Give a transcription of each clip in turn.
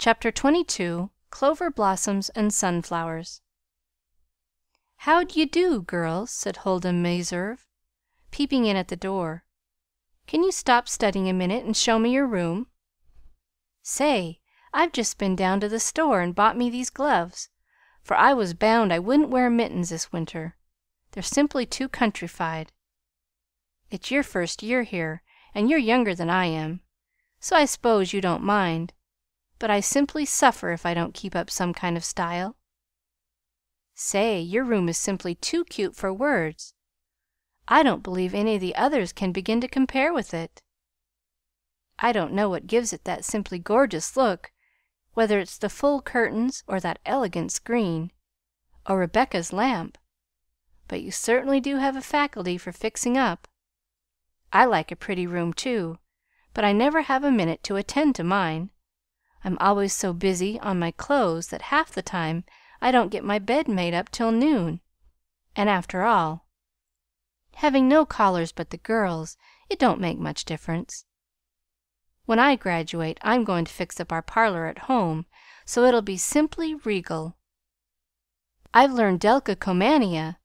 Chapter 22 Clover Blossoms and Sunflowers "How d'ye do, girls?" said Huldah Meserve, peeping in at the door. "Can you stop studying a minute and show me your room? Say, I've just been down to the store and bought me these gloves, for I was bound I wouldn't wear mittens this winter. They're simply too countrified. It's your first year here, and you're younger than I am, so I s'pose you don't mind, but I simply suffer if I don't keep up some kind of style. Say, your room is simply too cute for words. I don't believe any of the others can begin to compare with it. I don't know what gives it that simply gorgeous look, whether it's the full curtains, or that elegant screen, or Rebecca's lamp, but you certainly do have a faculty for fixing up. I like a pretty room, too, but I never have a minute to attend to mine. I'm always so busy on my clothes that half the time I don't get my bed made up till noon, and after all, having no callers but the girls, it don't make much difference. When I graduate I'm going to fix up our parlor at home so it'll be simply regal. I've learned decalcomania,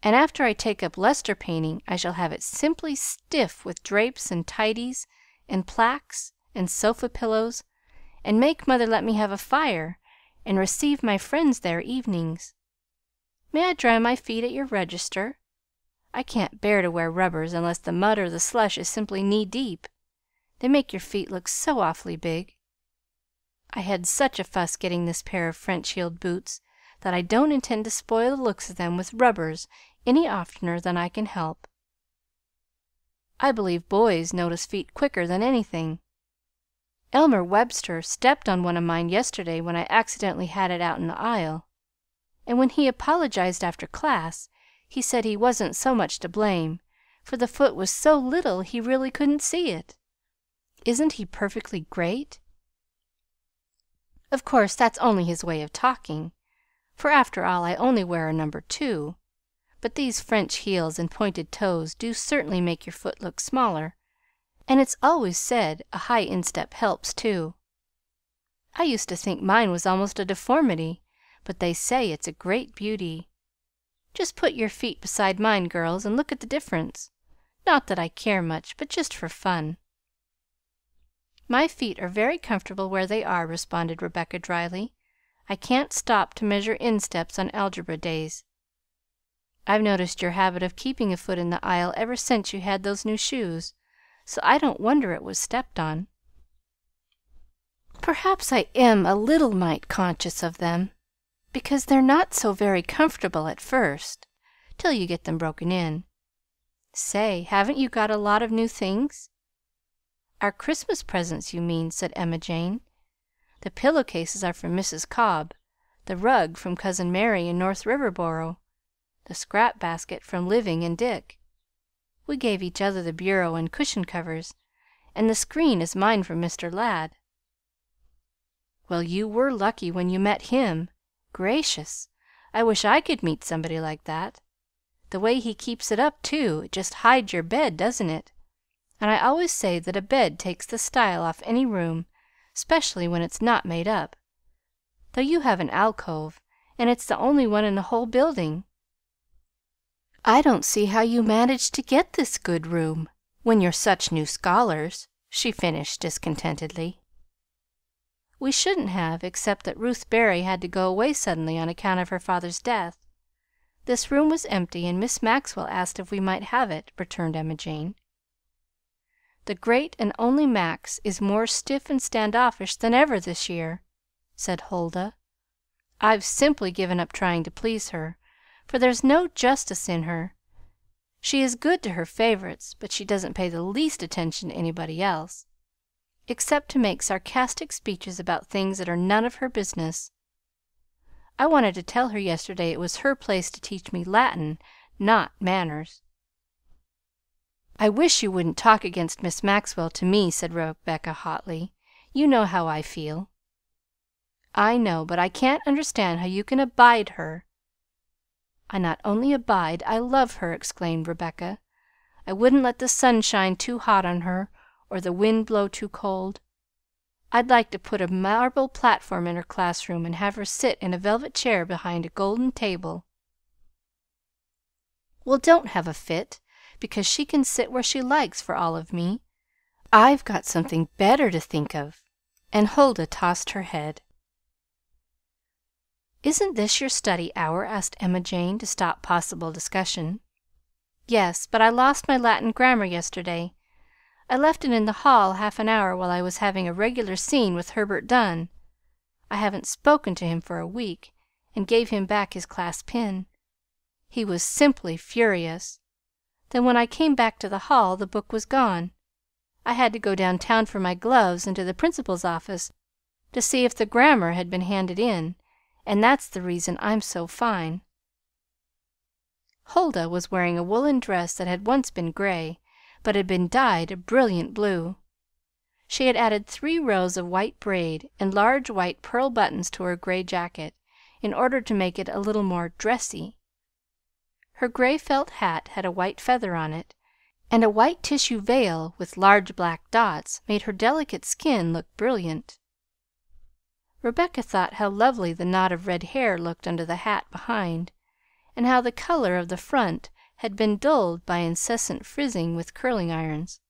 and after I take up lustre painting I shall have it simply stiff with drapes and tidies and plaques and sofa pillows, and make mother let me have a fire and receive my friends there evenings. May I dry my feet at your register? I can't bear to wear rubbers unless the mud or the slush is simply knee deep. They make your feet look so awfully big. I had such a fuss getting this pair of French heeled boots that I don't intend to spoil the looks of them with rubbers any oftener than I can help. I believe boys notice feet quicker than anything. Elmer Webster stepped on one of mine yesterday when I accidentally had it out in the aisle, and when he apologized after class he said he wasn't so much to blame, for the foot was so little he really couldn't see it. Isn't he perfectly great? Of course that's only his way of talking, for after all I only wear a number 2, but these French heels and pointed toes do certainly make your foot look smaller, and it's always said a high instep helps, too. I used to think mine was almost a deformity, but they say it's a great beauty. Just put your feet beside mine, girls, and look at the difference. Not that I care much, but just for fun." "My feet are very comfortable where they are," responded Rebecca dryly. "I can't stop to measure insteps on algebra days. I've noticed your habit of keeping a foot in the aisle ever since you had those new shoes, so I don't wonder it was stepped on." "Perhaps I am a little mite conscious of them, because they're not so very comfortable at first, till you get them broken in. Say, haven't you got a lot of new things?" "Our Christmas presents, you mean," said Emma Jane. "The pillow cases are from Mrs. Cobb, the rug from Cousin Mary in North Riverboro, the scrap basket from Living and Dick. We gave each other the bureau and cushion covers, and the screen is mine from Mr. Ladd." "Well, you were lucky when you met him. Gracious! I wish I could meet somebody like that. The way he keeps it up, too, it just hides your bed, doesn't it? And I always say that a bed takes the style off any room, 'specially when it's not made up, though you have an alcove, and it's the only one in the whole building. I don't see how you manage to get this good room, when you're such new scholars," she finished discontentedly. "We shouldn't have, except that Ruth Berry had to go away suddenly on account of her father's death. This room was empty, and Miss Maxwell asked if we might have it," returned Emma Jane. "The great and only Max is more stiff and standoffish than ever this year," said Huldah. "I've simply given up trying to please her, for there's no justice in her. She is good to her favorites, but she doesn't pay the least attention to anybody else, except to make sarcastic speeches about things that are none of her business. I wanted to tell her yesterday it was her place to teach me Latin, not manners." "I wish you wouldn't talk against Miss Maxwell to me," said Rebecca hotly. "You know how I feel." "I know, but I can't understand how you can abide her." "I not only abide, I love her," exclaimed Rebecca. "I wouldn't let the sun shine too hot on her, or the wind blow too cold. I'd like to put a marble platform in her classroom and have her sit in a velvet chair behind a golden table. Well, don't have a fit, because she can sit where she likes for all of me. I've got something better to think of." And Huldah tossed her head. "Isn't this your study hour?" asked Emma Jane, to stop possible discussion. "Yes, but I lost my Latin grammar yesterday. I left it in the hall half an hour while I was having a regular scene with Herbert Dunn. I haven't spoken to him for a week, and gave him back his class pin. He was simply furious. Then when I came back to the hall the book was gone. I had to go downtown for my gloves and to the principal's office to see if the grammar had been handed in, and that's the reason I'm so fine." Huldah was wearing a woolen dress that had once been gray, but had been dyed a brilliant blue. She had added 3 rows of white braid and large white pearl buttons to her gray jacket, in order to make it a little more "dressy." Her gray felt hat had a white feather on it, and a white tissue veil with large black dots made her delicate skin look brilliant. Rebecca thought how lovely the knot of red hair looked under the hat behind, and how the color of the front had been dulled by incessant frizzing with curling irons.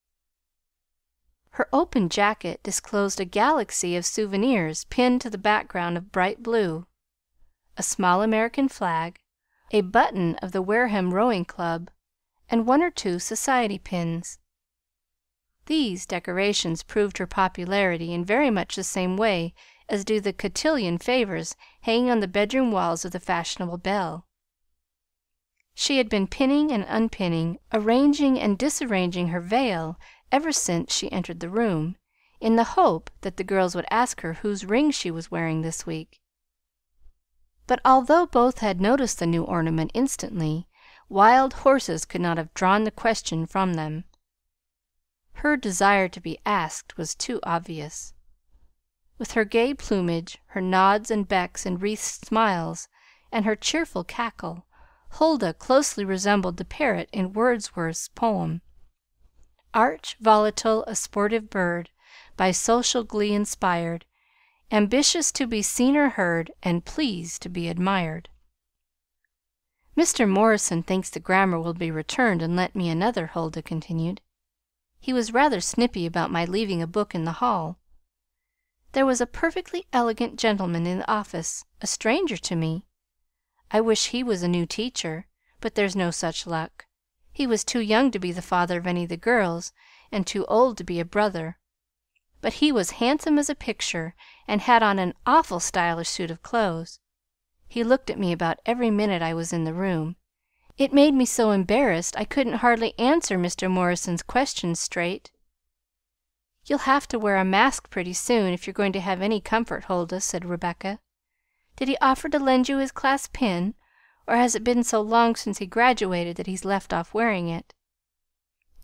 Her open jacket disclosed a galaxy of souvenirs pinned to the background of bright blue: a small American flag, a button of the Wareham Rowing Club, and 1 or 2 society pins. These decorations proved her popularity in very much the same way as do the cotillion favors hanging on the bedroom walls of the fashionable belle. She had been pinning and unpinning, arranging and disarranging her veil ever since she entered the room, in the hope that the girls would ask her whose ring she was wearing this week. But although both had noticed the new ornament instantly, wild horses could not have drawn the question from them. Her desire to be asked was too obvious. With her gay plumage, her nods and becks and wreathed smiles, and her cheerful cackle, Huldah closely resembled the parrot in Wordsworth's poem: "Arch, volatile, a sportive bird, By social glee inspired, Ambitious to be seen or heard, And pleased to be admired." "Mr. Morrison thinks the grammar will be returned and lent me another," Huldah continued. "He was rather snippy about my leaving a book in the hall. There was a perfectly elegant gentleman in the office, a stranger to me. I wish he was a new teacher, but there's no such luck. He was too young to be the father of any of the girls, and too old to be a brother. But he was handsome as a picture, and had on an awful stylish suit of clothes. He looked at me about every minute I was in the room. It made me so embarrassed I couldn't hardly answer Mr. Morrison's questions straight." "You'll have to wear a mask pretty soon, if you're going to have any comfort, Huldah," said Rebecca. "Did he offer to lend you his class pin, or has it been so long since he graduated that he's left off wearing it?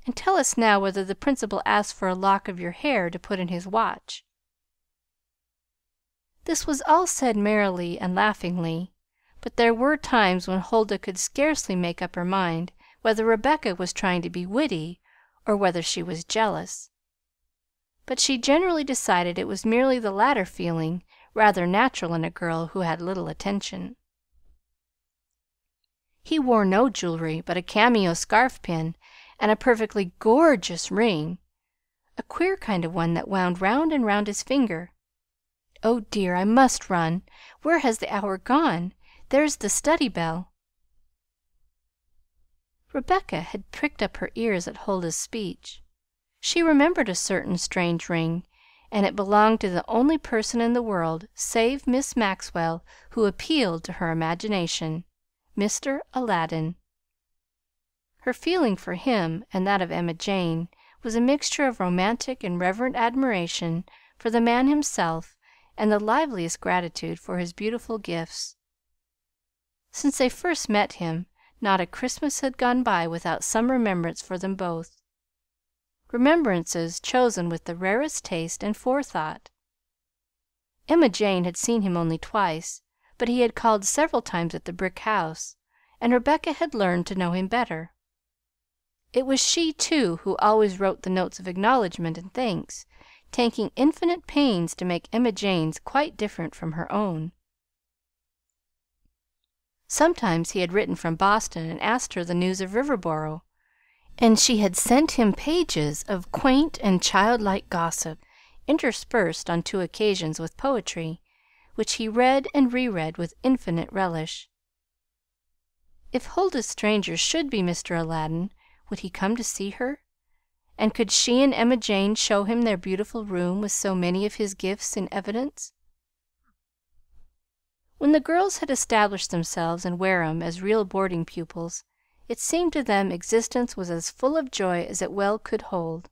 And tell us now whether the principal asked for a lock of your hair to put in his watch." This was all said merrily and laughingly, but there were times when Huldah could scarcely make up her mind whether Rebecca was trying to be witty or whether she was jealous. But she generally decided it was merely the latter feeling, rather natural in a girl who had little attention. He wore no jewelry but a cameo scarf pin and a perfectly gorgeous ring, a queer kind of one that wound round and round his finger. Oh, dear, I must run. Where has the hour gone? There's the study bell." Rebecca had pricked up her ears at Huldah's speech. She remembered a certain strange ring, and it belonged to the only person in the world, save Miss Maxwell, who appealed to her imagination, Mr. Aladdin. Her feeling for him, and that of Emma Jane, was a mixture of romantic and reverent admiration for the man himself and the liveliest gratitude for his beautiful gifts. Since they first met him, not a Christmas had gone by without some remembrance for them both, remembrances chosen with the rarest taste and forethought. Emma Jane had seen him only twice, but he had called several times at the brick house, and Rebecca had learned to know him better. It was she, too, who always wrote the notes of acknowledgment and thanks, taking infinite pains to make Emma Jane's quite different from her own. Sometimes he had written from Boston and asked her the news of Riverboro, and she had sent him pages of quaint and childlike gossip, interspersed on 2 occasions with poetry, which he read and reread with infinite relish. If Huldah's stranger should be Mr. Aladdin, would he come to see her? And could she and Emma Jane show him their beautiful room with so many of his gifts in evidence? When the girls had established themselves in Wareham as real boarding pupils, it seemed to them existence was as full of joy as it well could hold.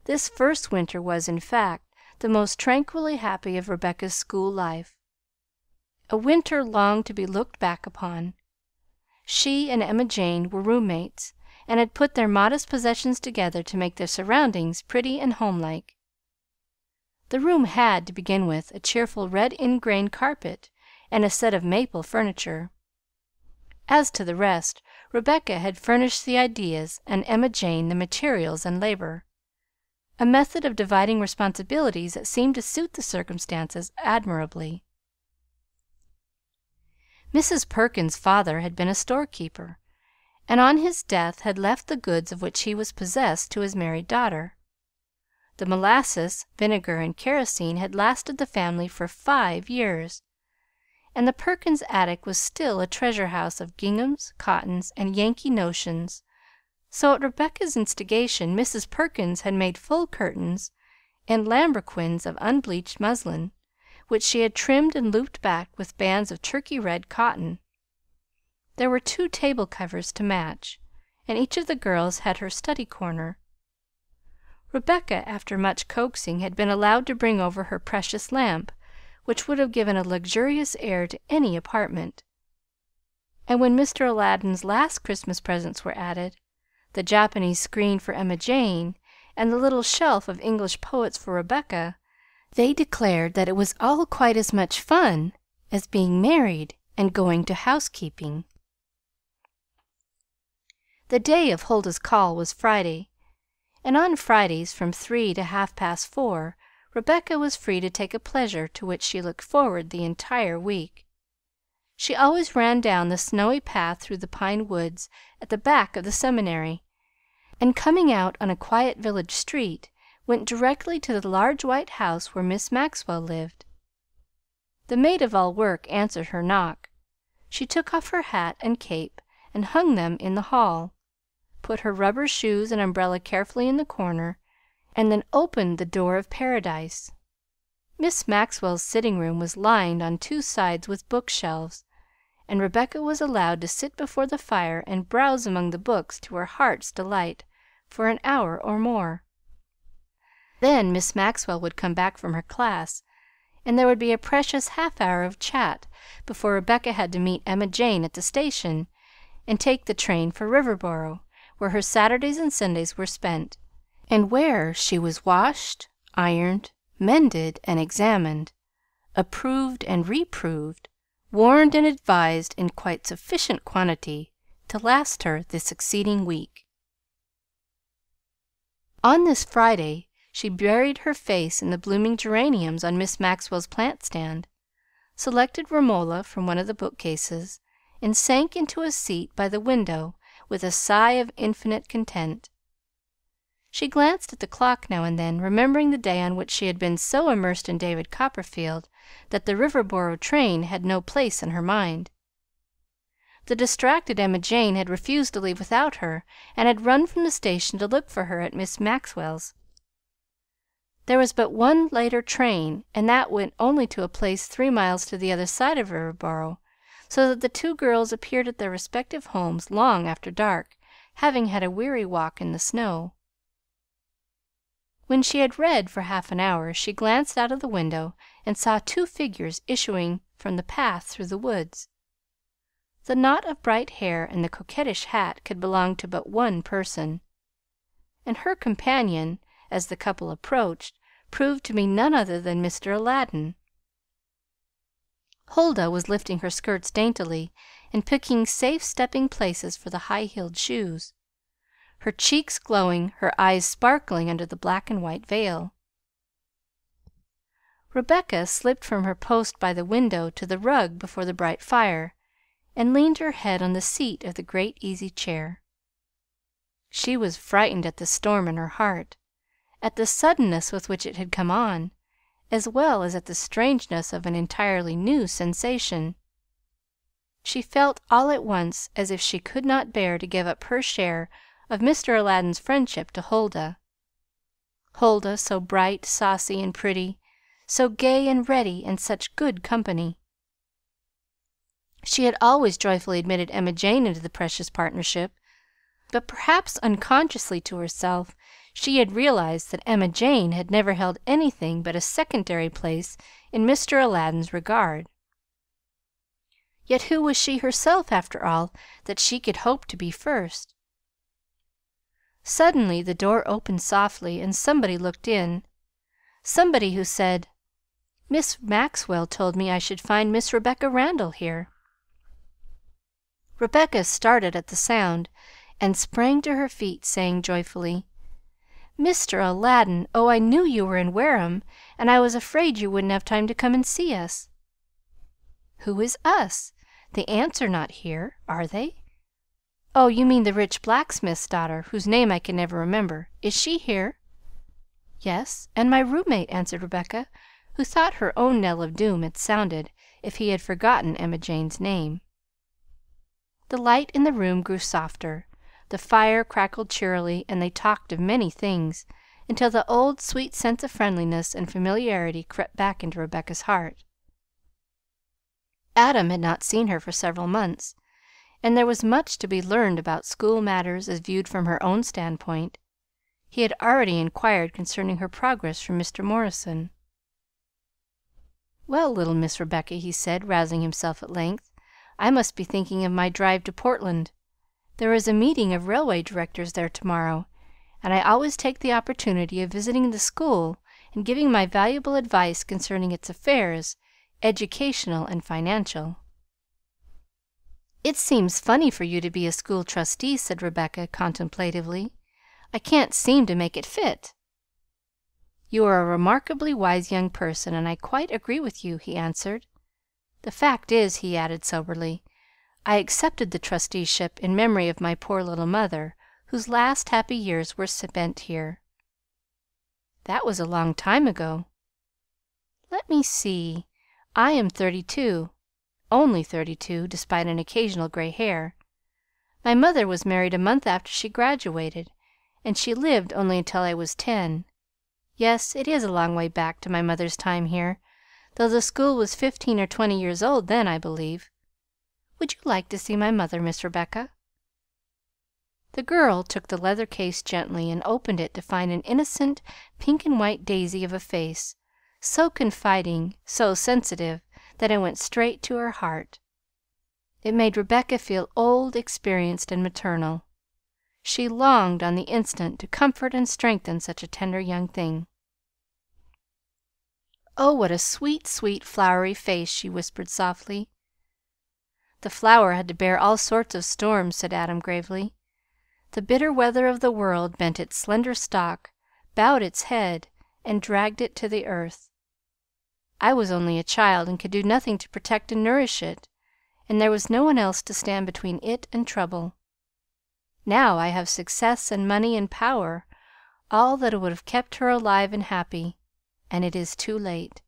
This first winter was, in fact, the most tranquilly happy of Rebecca's school life, a winter long to be looked back upon. She and Emma Jane were roommates, and had put their modest possessions together to make their surroundings pretty and homelike. The room had, to begin with, a cheerful red ingrain carpet and a set of maple furniture. As to the rest, Rebecca had furnished the ideas and Emma Jane the materials and labor, a method of dividing responsibilities that seemed to suit the circumstances admirably. Mrs. Perkins's father had been a storekeeper, and on his death had left the goods of which he was possessed to his married daughter. The molasses, vinegar, and kerosene had lasted the family for 5 years, and the Perkins attic was still a treasure house of ginghams, cottons, and Yankee notions, so at Rebecca's instigation Mrs. Perkins had made full curtains and lambrequins of unbleached muslin, which she had trimmed and looped back with bands of turkey red cotton. There were 2 table covers to match, and each of the girls had her study corner. Rebecca, after much coaxing, had been allowed to bring over her precious lamp, which would have given a luxurious air to any apartment. And when Mr. Aladdin's last Christmas presents were added, the Japanese screen for Emma Jane, and the little shelf of English poets for Rebecca, they declared that it was all quite as much fun as being married and going to housekeeping. The day of Huldah's call was Friday, and on Fridays from 3 to 4:30 Rebecca was free to take a pleasure to which she looked forward the entire week. She always ran down the snowy path through the pine woods at the back of the seminary, and coming out on a quiet village street, went directly to the large white house where Miss Maxwell lived. The maid of all work answered her knock. She took off her hat and cape and hung them in the hall, put her rubber shoes and umbrella carefully in the corner, and then opened the door of paradise. Miss Maxwell's sitting room was lined on 2 sides with bookshelves, and Rebecca was allowed to sit before the fire and browse among the books to her heart's delight for an hour or more. Then Miss Maxwell would come back from her class, and there would be a precious half-hour of chat before Rebecca had to meet Emma Jane at the station and take the train for Riverboro, where her Saturdays and Sundays were spent, and where she was washed, ironed, mended, and examined, approved and reproved, warned and advised in quite sufficient quantity to last her the succeeding week. On this Friday she buried her face in the blooming geraniums on Miss Maxwell's plant stand, selected Romola from one of the bookcases, and sank into a seat by the window with a sigh of infinite content. She glanced at the clock now and then, remembering the day on which she had been so immersed in David Copperfield that the Riverboro train had no place in her mind. The distracted Emma Jane had refused to leave without her, and had run from the station to look for her at Miss Maxwell's. There was but one later train, and that went only to a place 3 miles to the other side of Riverboro, so that the 2 girls appeared at their respective homes long after dark, having had a weary walk in the snow. When she had read for half an hour, she glanced out of the window and saw 2 figures issuing from the path through the woods. The knot of bright hair and the coquettish hat could belong to but one person, and her companion, as the couple approached, proved to be none other than Mr. Aladdin. Huldah was lifting her skirts daintily and picking safe stepping places for the high-heeled shoes, her cheeks glowing, her eyes sparkling under the black and white veil. Rebecca slipped from her post by the window to the rug before the bright fire, and leaned her head on the seat of the great easy chair. She was frightened at the storm in her heart, at the suddenness with which it had come on, as well as at the strangeness of an entirely new sensation. She felt all at once as if she could not bear to give up her share of Mr. Aladdin's friendship to Huldah. Huldah, so bright, saucy, and pretty, so gay and ready, and such good company. She had always joyfully admitted Emma Jane into the precious partnership, but perhaps unconsciously to herself she had realized that Emma Jane had never held anything but a secondary place in Mr. Aladdin's regard. Yet who was she herself, after all, that she could hope to be first? Suddenly the door opened softly, and somebody looked in, somebody who said, "Miss Maxwell told me I should find Miss Rebecca Randall here." Rebecca started at the sound, and sprang to her feet, saying joyfully, "Mr. Aladdin! Oh, I knew you were in Wareham, and I was afraid you wouldn't have time to come and see us." "Who is us? The aunts are not here, are they?" "Oh, you mean the rich blacksmith's daughter, whose name I can never remember. Is she here?" "Yes, and my roommate," answered Rebecca, who thought her own knell of doom had sounded if he had forgotten Emma Jane's name. The light in the room grew softer, the fire crackled cheerily, and they talked of many things, until the old sweet sense of friendliness and familiarity crept back into Rebecca's heart. Adam had not seen her for several months, and there was much to be learned about school matters as viewed from her own standpoint. He had already inquired concerning her progress from Mr. Morrison. "Well, little Miss Rebecca," he said, rousing himself at length, "I must be thinking of my drive to Portland. There is a meeting of railway directors there to morrow, and I always take the opportunity of visiting the school and giving my valuable advice concerning its affairs, educational and financial." "It seems funny for you to be a school trustee," said Rebecca contemplatively. "I can't seem to make it fit." "You are a remarkably wise young person, and I quite agree with you," he answered. "The fact is," he added soberly, "I accepted the trusteeship in memory of my poor little mother, whose last happy years were spent here." "That was a long time ago." "Let me see. I am 32, only 32, despite an occasional gray hair. My mother was married a month after she graduated, and she lived only until I was 10. Yes, it is a long way back to my mother's time here, though the school was 15 or 20 years old then, I believe. Would you like to see my mother, Miss Rebecca?" The girl took the leather case gently and opened it to find an innocent pink and white daisy of a face, so confiding, so sensitive, that it went straight to her heart. It made Rebecca feel old, experienced, and maternal. She longed on the instant to comfort and strengthen such a tender young thing. "Oh, what a sweet, sweet, flowery face!" she whispered softly. "The flower had to bear all sorts of storms," said Adam gravely. "The bitter weather of the world bent its slender stalk, bowed its head, and dragged it to the earth. I was only a child, and could do nothing to protect and nourish it, and there was no one else to stand between it and trouble. Now I have success and money and power, all that would have kept her alive and happy, and it is too late.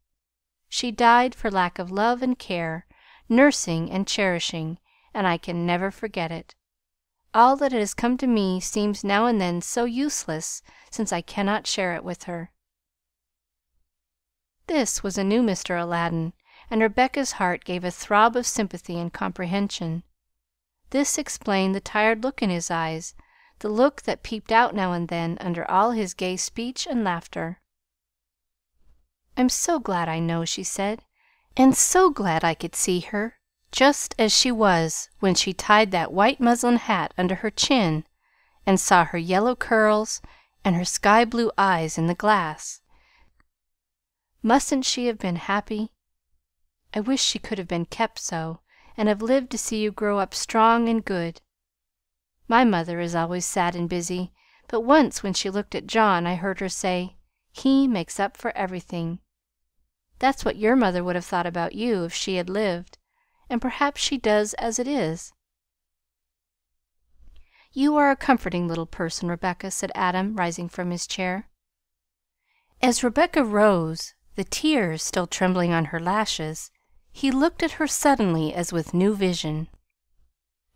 She died for lack of love and care, nursing and cherishing, and I can never forget it. All that has come to me seems now and then so useless, since I cannot share it with her." This was a new Mr. Aladdin, and Rebecca's heart gave a throb of sympathy and comprehension. This explained the tired look in his eyes, the look that peeped out now and then under all his gay speech and laughter. "I'm so glad I know," she said, "and so glad I could see her just as she was when she tied that white muslin hat under her chin and saw her yellow curls and her sky blue eyes in the glass. Mustn't she have been happy? I wish she could have been kept so, and have lived to see you grow up strong and good. My mother is always sad and busy, but once when she looked at John I heard her say, 'He makes up for everything.' That's what your mother would have thought about you if she had lived, and perhaps she does as it is." "You are a comforting little person, Rebecca," said Adam, rising from his chair. As Rebecca rose, the tears still trembling on her lashes, he looked at her suddenly as with new vision.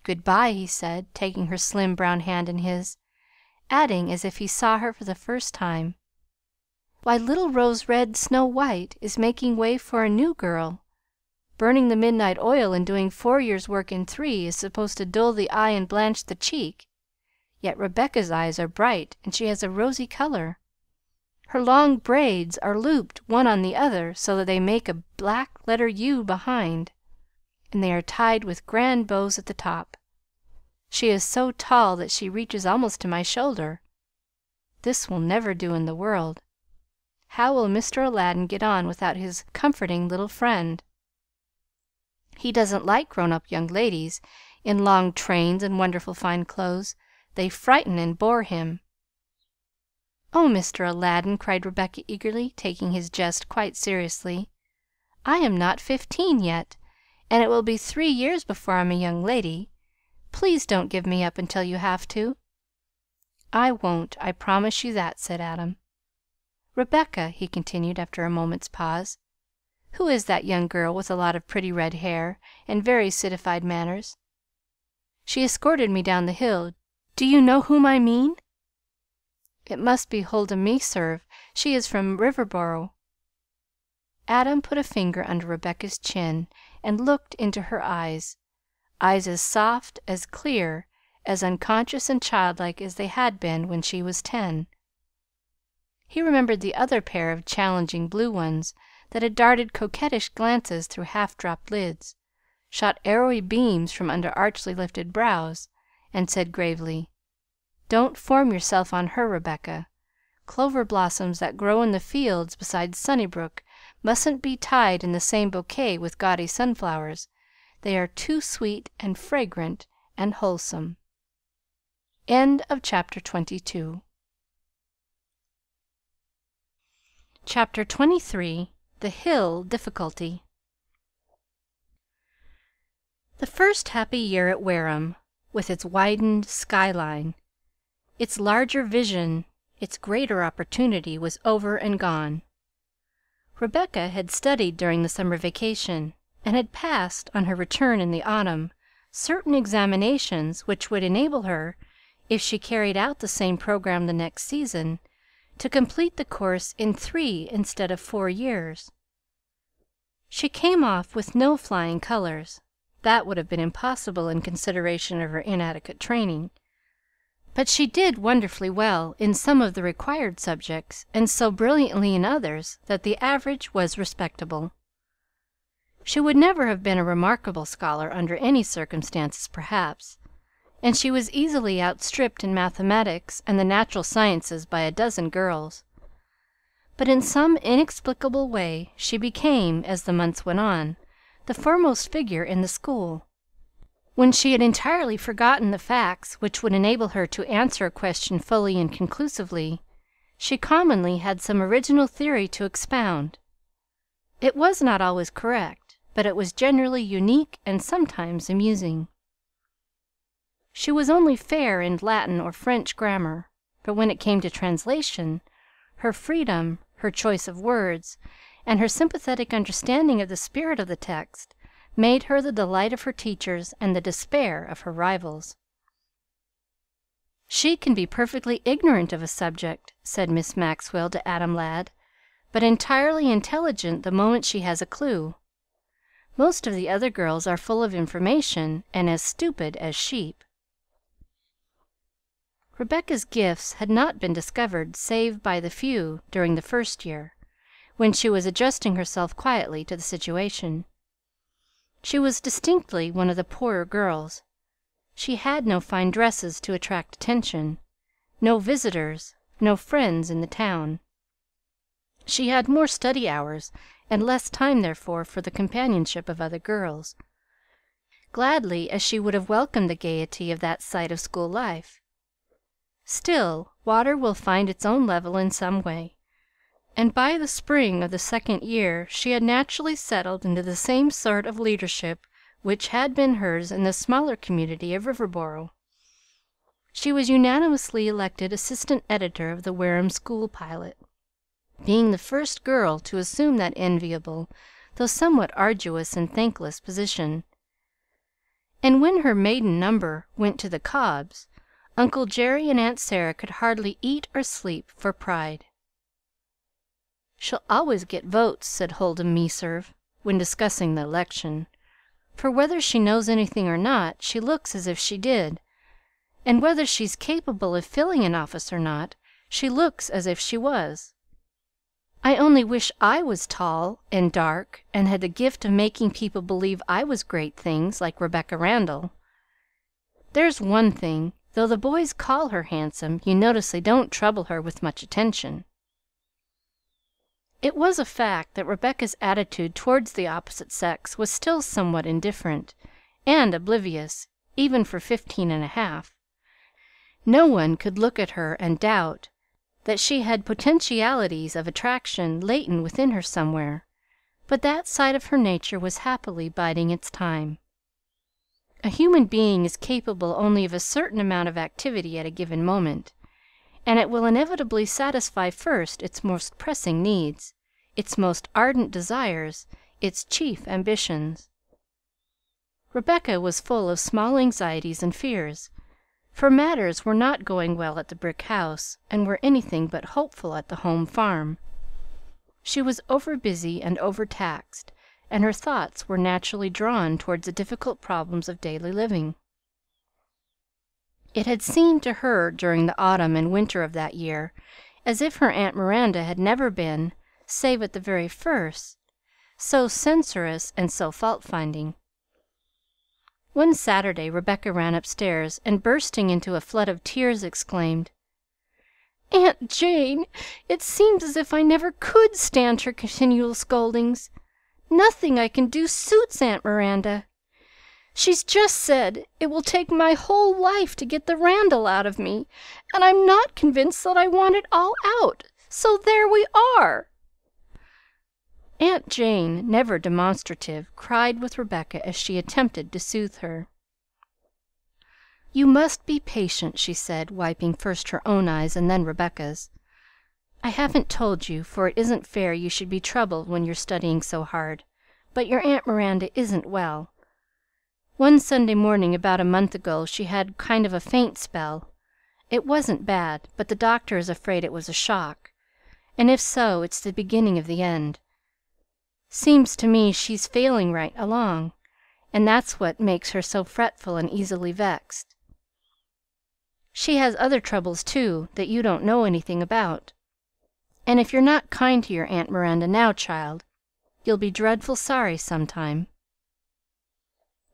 "Good bye," he said, taking her slim brown hand in his, adding as if he saw her for the first time, "Why, little Rose Red Snow White is making way for a new girl. Burning the midnight oil and doing 4 years' work in 3 is supposed to dull the eye and blanch the cheek, yet Rebecca's eyes are bright and she has a rosy color. Her long braids are looped one on the other so that they make a black letter U behind, and they are tied with grand bows at the top. She is so tall that she reaches almost to my shoulder. This will never do in the world. How will Mr. Aladdin get on without his comforting little friend? He doesn't like grown up young ladies in long trains and wonderful fine clothes. They frighten and bore him." "Oh, Mr. Aladdin," cried Rebecca eagerly, taking his jest quite seriously, "I am not 15 yet, and it will be 3 years before I'm a young lady. Please don't give me up until you have to." "I won't, I promise you that," said Adam. "Rebecca," he continued after a moment's pause, "who is that young girl with a lot of pretty red hair and very citified manners? She escorted me down the hill. Do you know whom I mean?" "It must be Huldah Meserve. She is from Riverboro." Adam put a finger under Rebecca's chin and looked into her eyes as soft, as clear, as unconscious and childlike as they had been when she was 10. He remembered the other pair of challenging blue ones that had darted coquettish glances through half dropped lids, shot arrowy beams from under archly lifted brows, and said gravely, "Don't form yourself on her, Rebecca. Clover blossoms that grow in the fields beside Sunnybrook mustn't be tied in the same bouquet with gaudy sunflowers. They are too sweet and fragrant and wholesome." Chapter 23. The Hill Difficulty. The first happy year at Wareham, with its widened skyline, its larger vision, its greater opportunity, was over and gone. Rebecca had studied during the summer vacation, and had passed, on her return in the autumn, certain examinations which would enable her, if she carried out the same programme the next season, to complete the course in 3 instead of 4 years. She came off with no flying colors. That would have been impossible in consideration of her inadequate training. But she did wonderfully well in some of the required subjects, and so brilliantly in others that the average was respectable. She would never have been a remarkable scholar under any circumstances, perhaps, and she was easily outstripped in mathematics and the natural sciences by a dozen girls. But in some inexplicable way she became, as the months went on, the foremost figure in the school. When she had entirely forgotten the facts which would enable her to answer a question fully and conclusively, she commonly had some original theory to expound. It was not always correct, but it was generally unique and sometimes amusing. She was only fair in Latin or French grammar, but when it came to translation, her freedom, her choice of words, and her sympathetic understanding of the spirit of the text made her the delight of her teachers and the despair of her rivals. "She can be perfectly ignorant of a subject," said Miss Maxwell to Adam Ladd, "but entirely intelligent the moment she has a clue. Most of the other girls are full of information and as stupid as sheep." Rebecca's gifts had not been discovered save by the few during the first year, when she was adjusting herself quietly to the situation. She was distinctly one of the poorer girls. She had no fine dresses to attract attention, no visitors, no friends in the town. She had more study hours, and less time, therefore, for the companionship of other girls, gladly as she would have welcomed the gaiety of that side of school life. Still, water will find its own level in some way, and by the spring of the second year she had naturally settled into the same sort of leadership which had been hers in the smaller community of Riverboro. She was unanimously elected assistant editor of the Wareham School Pilot, being the first girl to assume that enviable, though somewhat arduous and thankless position. And when her maiden number went to the Cobbs, Uncle Jerry and Aunt Sarah could hardly eat or sleep for pride. "She'll always get votes," said Huldah Meserve, when discussing the election, "for whether she knows anything or not, she looks as if she did; and whether she's capable of filling an office or not, she looks as if she was. I only wish I was tall and dark and had the gift of making people believe I was great things, like Rebecca Randall. There's one thing, though the boys call her handsome, you notice they don't trouble her with much attention." It was a fact that Rebecca's attitude towards the opposite sex was still somewhat indifferent and oblivious, even for 15 1/2. No one could look at her and doubt that she had potentialities of attraction latent within her somewhere, but that side of her nature was happily biding its time. A human being is capable only of a certain amount of activity at a given moment, and it will inevitably satisfy first its most pressing needs, its most ardent desires, its chief ambitions. Rebecca was full of small anxieties and fears, for matters were not going well at the brick house, and were anything but hopeful at the home farm. She was overbusy and overtaxed, and her thoughts were naturally drawn towards the difficult problems of daily living. It had seemed to her during the autumn and winter of that year as if her Aunt Miranda had never been, save at the very first, so censorious and so fault-finding. One Saturday Rebecca ran upstairs, and bursting into a flood of tears, exclaimed, "Aunt Jane, it seems as if I never could stand her continual scoldings. Nothing I can do suits Aunt Miranda. She's just said it will take my whole life to get the Randall out of me, and I'm not convinced that I want it all out, so there we are." Aunt Jane, never demonstrative, cried with Rebecca as she attempted to soothe her. "You must be patient," she said, wiping first her own eyes and then Rebecca's. "I haven't told you, for it isn't fair you should be troubled when you're studying so hard, but your Aunt Miranda isn't well. One Sunday morning about a month ago she had kind of a faint spell. It wasn't bad, but the doctor is afraid it was a shock, and if so, it's the beginning of the end. Seems to me she's failing right along, and that's what makes her so fretful and easily vexed. She has other troubles, too, that you don't know anything about. And if you're not kind to your Aunt Miranda now, child, you'll be dreadful sorry sometime."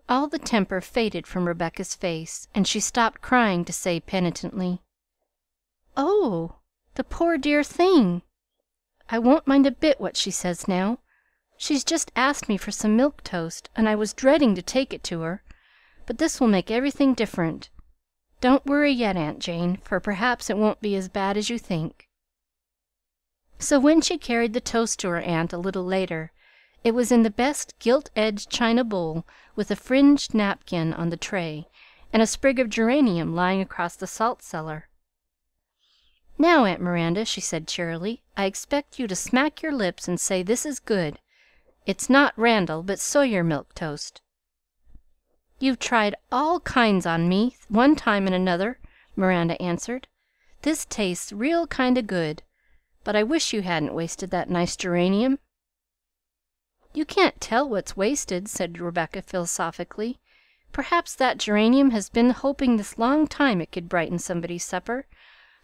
All the temper faded from Rebecca's face, and she stopped crying to say penitently, "Oh, the poor dear thing! I won't mind a bit what she says now. She's just asked me for some milk toast, and I was dreading to take it to her, but this will make everything different. Don't worry yet, Aunt Jane, for perhaps it won't be as bad as you think." So when she carried the toast to her aunt a little later, it was in the best gilt-edged china bowl, with a fringed napkin on the tray, and a sprig of geranium lying across the salt cellar. "Now, Aunt Miranda," she said cheerily, "I expect you to smack your lips and say this is good. It's not Randall, but Sawyer milk toast." "You've tried all kinds on me, one time and another," Miranda answered. "This tastes real kind o' good, but I wish you hadn't wasted that nice geranium." "You can't tell what's wasted," said Rebecca philosophically. "Perhaps that geranium has been hoping this long time it could brighten somebody's supper,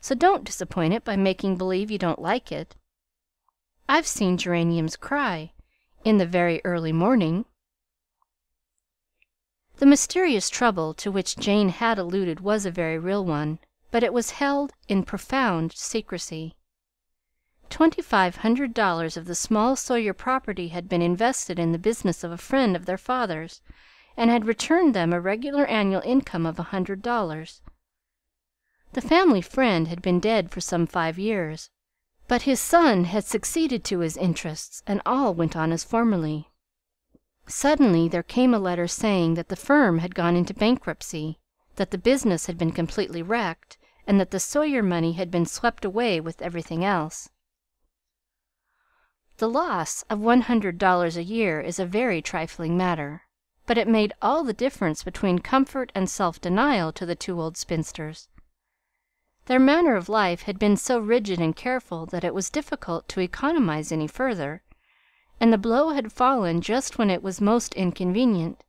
so don't disappoint it by making believe you don't like it. I've seen geraniums cry in the very early morning." The mysterious trouble to which Jane had alluded was a very real one, but it was held in profound secrecy. $2,500 of the small Sawyer property had been invested in the business of a friend of their father's, and had returned them a regular annual income of $100. The family friend had been dead for some 5 years, But his son had succeeded to his interests, and all went on as formerly. Suddenly there came a letter saying that the firm had gone into bankruptcy, that the business had been completely wrecked, and that the Sawyer money had been swept away with everything else. The loss of $100 a year is a very trifling matter, but it made all the difference between comfort and self-denial to the two old spinsters. Their manner of life had been so rigid and careful that it was difficult to economize any further, and the blow had fallen just when it was most inconvenient,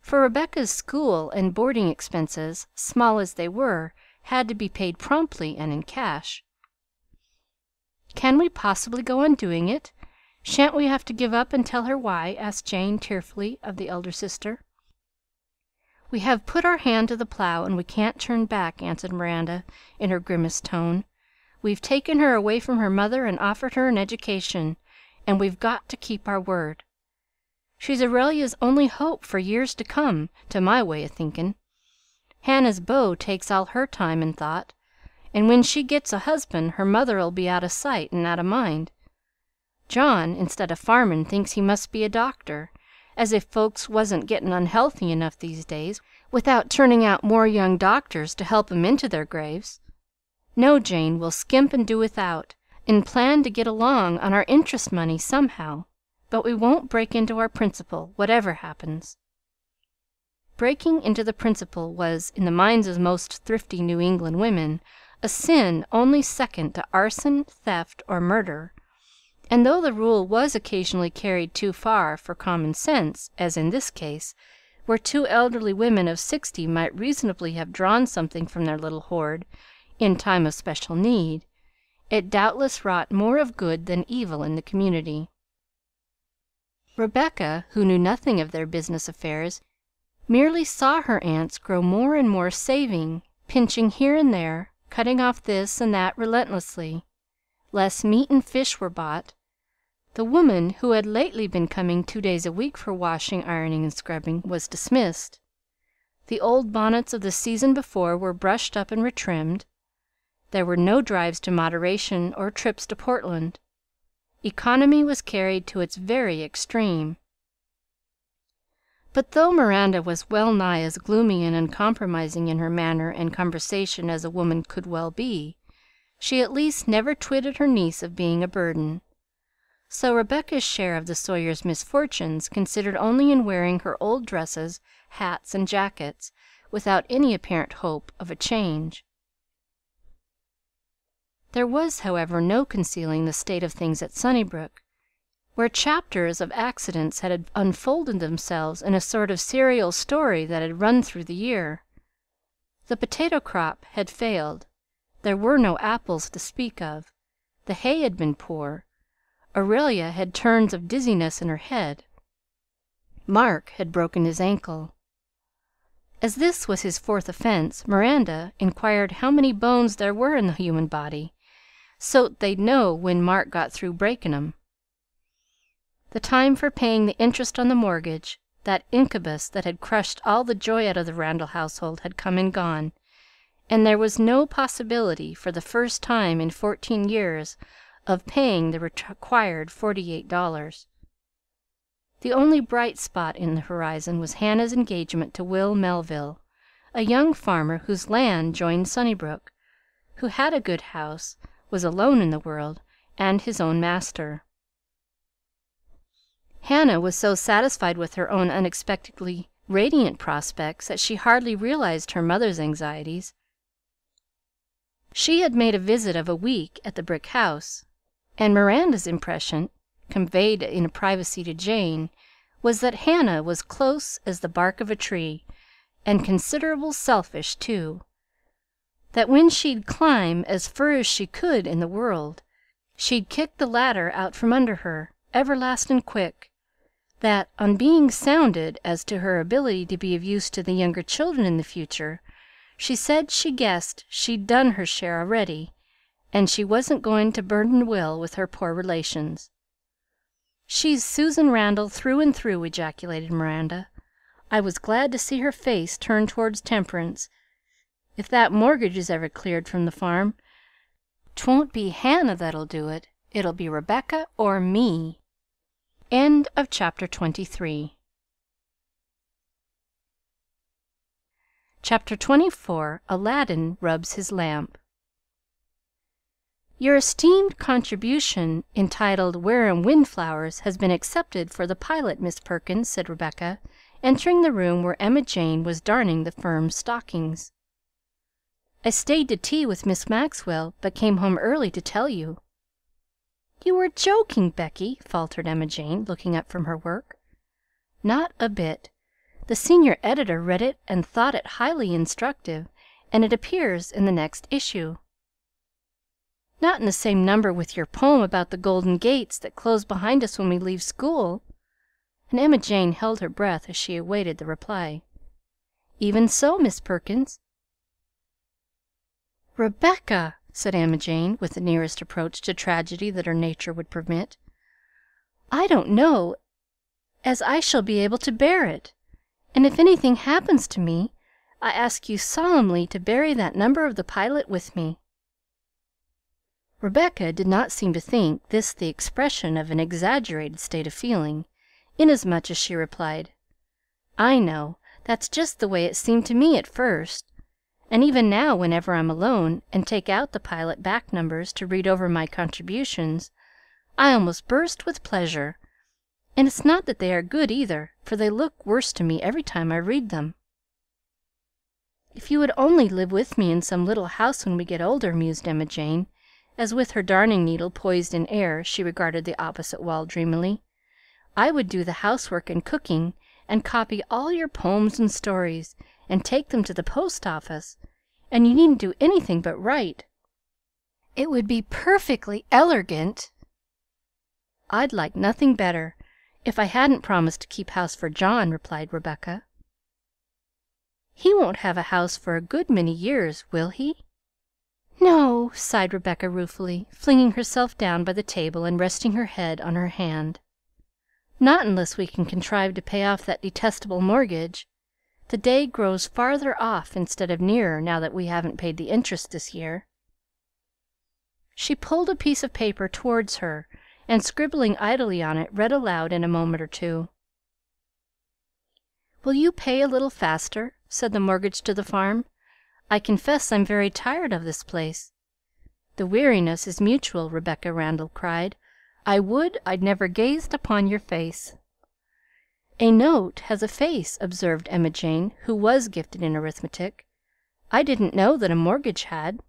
for Rebecca's school and boarding expenses, small as they were, had to be paid promptly and in cash. "Can we possibly go on doing it? Shan't we have to give up and tell her why?" asked Jane tearfully of the elder sister. "We have put our hand to the plow, and we can't turn back," answered Miranda in her grimmest tone. "We've taken her away from her mother and offered her an education, and we've got to keep our word. She's Aurelia's only hope for years to come, to my way o' thinkin'. Hannah's beau takes all her time and thought, and when she gets a husband her mother'll be out o' sight and out o' mind. John, instead o' farmin', thinks he must be a doctor, as if folks wasn't gettin' unhealthy enough these days without turning out more young doctors to help 'em into their graves. No, Jane, we'll skimp and do without, and plan to get along on our interest money somehow, but we won't break into our principal, whatever happens." Breaking into the principal was, in the minds of most thrifty New England women, a sin only second to arson, theft, or murder, and though the rule was occasionally carried too far for common sense, as in this case, where two elderly women of 60 might reasonably have drawn something from their little hoard in time of special need, it doubtless wrought more of good than evil in the community. Rebecca, who knew nothing of their business affairs, merely saw her aunts grow more and more saving, pinching here and there, cutting off this and that relentlessly. Less meat and fish were bought. The woman who had lately been coming 2 days a week for washing, ironing, and scrubbing was dismissed. The old bonnets of the season before were brushed up and retrimmed. There were no drives to Moderation or trips to Portland. Economy was carried to its very extreme. But though Miranda was well nigh as gloomy and uncompromising in her manner and conversation as a woman could well be, she at least never twitted her niece of being a burden. So Rebecca's share of the Sawyers' misfortunes consisted only in wearing her old dresses, hats, and jackets, without any apparent hope of a change. There was, however, no concealing the state of things at Sunnybrook, where chapters of accidents had unfolded themselves in a sort of serial story that had run through the year. The potato crop had failed. There were no apples to speak of. The hay had been poor. Aurelia had turns of dizziness in her head. Mark had broken his ankle. As this was his 4th offense, Miranda inquired how many bones there were in the human body, so't they'd know when Mark got through breaking 'em. The time for paying the interest on the mortgage, that incubus that had crushed all the joy out of the Randall household, had come and gone, and there was no possibility, for the first time in 14 years, of paying the required $48. The only bright spot in the horizon was Hannah's engagement to Will Melville, a young farmer whose land joined Sunnybrook, who had a good house, was alone in the world, and his own master. Hannah was so satisfied with her own unexpectedly radiant prospects that she hardly realized her mother's anxieties. She had made a visit of a week at the brick house, and Miranda's impression, conveyed in privacy to Jane, was that Hannah was close as the bark of a tree, and considerable selfish, too; that when she'd climb as fur as she could in the world, she'd kick the ladder out from under her, everlastin' quick; that, on being sounded as to her ability to be of use to the younger children in the future, she said she guessed she'd done her share already, and she wasn't going to burden Will with her poor relations. "She's Susan Randall through and through," ejaculated Miranda. "I was glad to see her face turn towards temperance. If that mortgage is ever cleared from the farm, 'Twon't be Hannah that'll do it. It'll be Rebecca or me." End of Chapter 23. Chapter 24. Aladdin Rubs His Lamp. "Your esteemed contribution, entitled 'Wareham Windflowers,' has been accepted for the pilot, Miss Perkins," said Rebecca, entering the room where Emma Jane was darning the firm's stockings. "I stayed to tea with Miss Maxwell, but came home early to tell you." "You were joking, Becky," faltered Emma Jane, looking up from her work. "Not a bit. The senior editor read it and thought it highly instructive, and it appears in the next issue." "Not in the same number with your poem about the golden gates that close behind us when we leave school?" And Emma Jane held her breath as she awaited the reply. "Even so, Miss Perkins." "Rebecca," said Emma Jane, with the nearest approach to tragedy that her nature would permit, "I don't know as I shall be able to bear it, and if anything happens to me, I ask you solemnly to bury that number of the Pilot with me." Rebecca did not seem to think this the expression of an exaggerated state of feeling, inasmuch as she replied, "I know. That's just the way it seemed to me at first. And even now, whenever I'm alone and take out the Pilot back numbers to read over my contributions, I almost burst with pleasure. And it's not that they are good either, for they look worse to me every time I read them." "If you would only live with me in some little house when we get older," mused Emma Jane, as with her darning needle poised in air she regarded the opposite wall dreamily, "I would do the housework and cooking, and copy all your poems and stories, and take them to the post office, and you needn't do anything but write. It would be perfectly elergant." "I'd like nothing better, if I hadn't promised to keep house for John," replied Rebecca. "He won't have a house for a good many years, will he?" "No," sighed Rebecca ruefully, flinging herself down by the table and resting her head on her hand. "Not unless we can contrive to pay off that detestable mortgage. The day grows farther off instead of nearer now that we haven't paid the interest this year." She pulled a piece of paper towards her, and scribbling idly on it, read aloud in a moment or two. "Will you pay a little faster?" said the mortgage to the farm. "I confess I'm very tired of this place." "The weariness is mutual," Rebecca Randall cried. "I would I'd never gazed upon your face." "A note has a face," observed Emma Jane, who was gifted in arithmetic. "I didn't know that a mortgage had."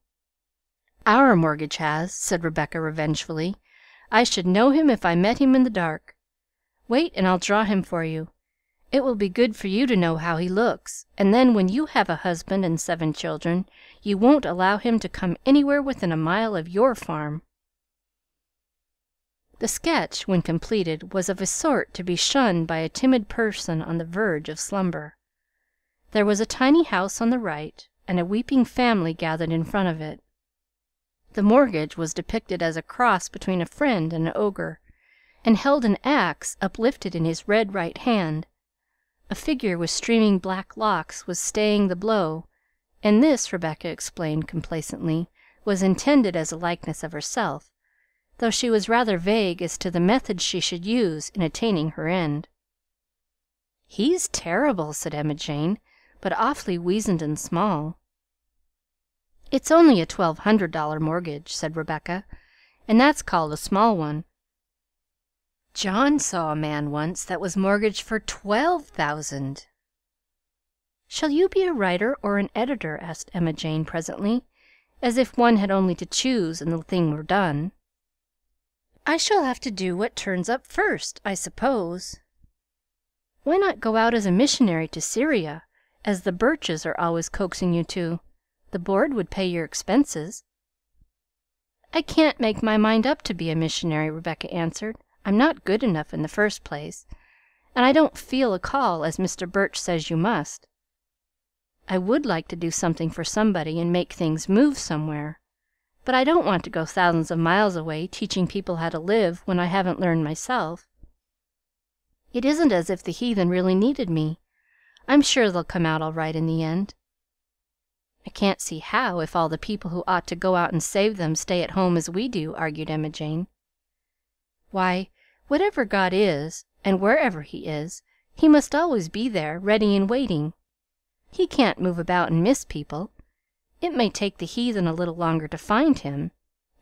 "Our mortgage has," said Rebecca revengefully. "I should know him if I met him in the dark. Wait, and I'll draw him for you. It will be good for you to know how he looks, and then when you have a husband and 7 children, you won't allow him to come anywhere within a mile of your farm." The sketch, when completed, was of a sort to be shunned by a timid person on the verge of slumber. There was a tiny house on the right, and a weeping family gathered in front of it. The mortgage was depicted as a cross between a friend and an ogre, and held an axe uplifted in his red right hand. A figure with streaming black locks was staying the blow, and this, Rebecca explained complacently, was intended as a likeness of herself, though she was rather vague as to the method she should use in attaining her end. "He's terrible," said Emma Jane, "but awfully weazened and small." "It's only a $1,200 mortgage," said Rebecca, "and that's called a small one. John saw a man once that was mortgaged for $12,000." "Shall you be a writer or an editor?" asked Emma Jane presently, as if one had only to choose and the thing were done. "I shall have to do what turns up first, I suppose." "Why not go out as a missionary to Syria, as the Birches are always coaxing you to? The board would pay your expenses." "I can't make my mind up to be a missionary," Rebecca answered. "I'm not good enough in the first place, and I don't feel a call, as Mr. Birch says you must. I would like to do something for somebody and make things move somewhere, but I don't want to go thousands of miles away teaching people how to live when I haven't learned myself. It isn't as if the heathen really needed me. I'm sure they'll come out all right in the end." I can't see how, if all the people who ought to go out and save them stay at home as we do," argued Emma Jane. "Why, whatever God is, and wherever He is, He must always be there, ready and waiting. He can't move about and miss people. It may take the heathen a little longer to find Him,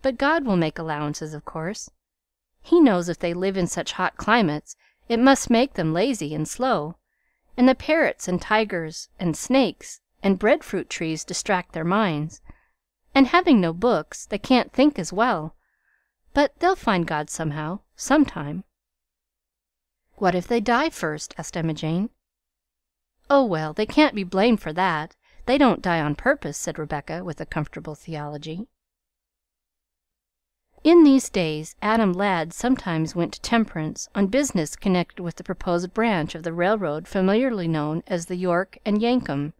but God will make allowances, of course. He knows if they live in such hot climates it must make them lazy and slow, and the parrots and tigers and snakes and breadfruit trees distract their minds, and having no books, they can't think as well. But they'll find God somehow, sometime." "What if they die first?" asked Emma Jane. "Oh, well, they can't be blamed for that. They don't die on purpose," said Rebecca, with a comfortable theology. In these days Adam Ladd sometimes went to Temperance on business connected with the proposed branch of the railroad familiarly known as the York and Yankum,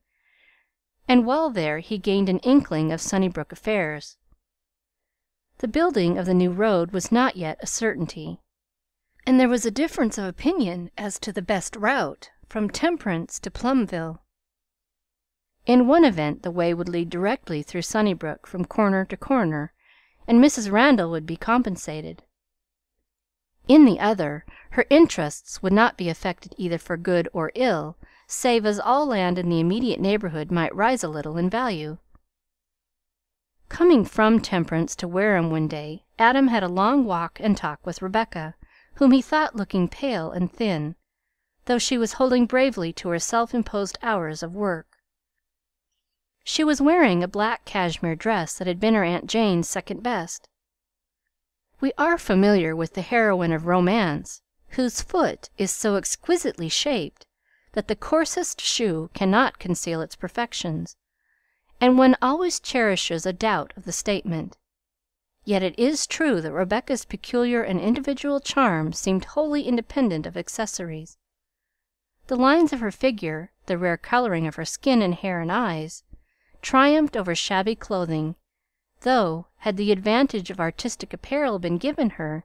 and while there he gained an inkling of Sunnybrook affairs. The building of the new road was not yet a certainty, and there was a difference of opinion as to the best route from Temperance to Plumville. In one event the way would lead directly through Sunnybrook from corner to corner, and Mrs. Randall would be compensated. In the other, her interests would not be affected either for good or ill, save as all land in the immediate neighborhood might rise a little in value. Coming from Temperance to Wareham one day, Adam had a long walk and talk with Rebecca, whom he thought looking pale and thin, though she was holding bravely to her self-imposed hours of work. She was wearing a black cashmere dress that had been her Aunt Jane's second best. We are familiar with the heroine of romance, whose foot is so exquisitely shaped that the coarsest shoe cannot conceal its perfections, and one always cherishes a doubt of the statement. Yet it is true that Rebecca's peculiar and individual charm seemed wholly independent of accessories. The lines of her figure, the rare coloring of her skin and hair and eyes, triumphed over shabby clothing, though, had the advantage of artistic apparel been given her,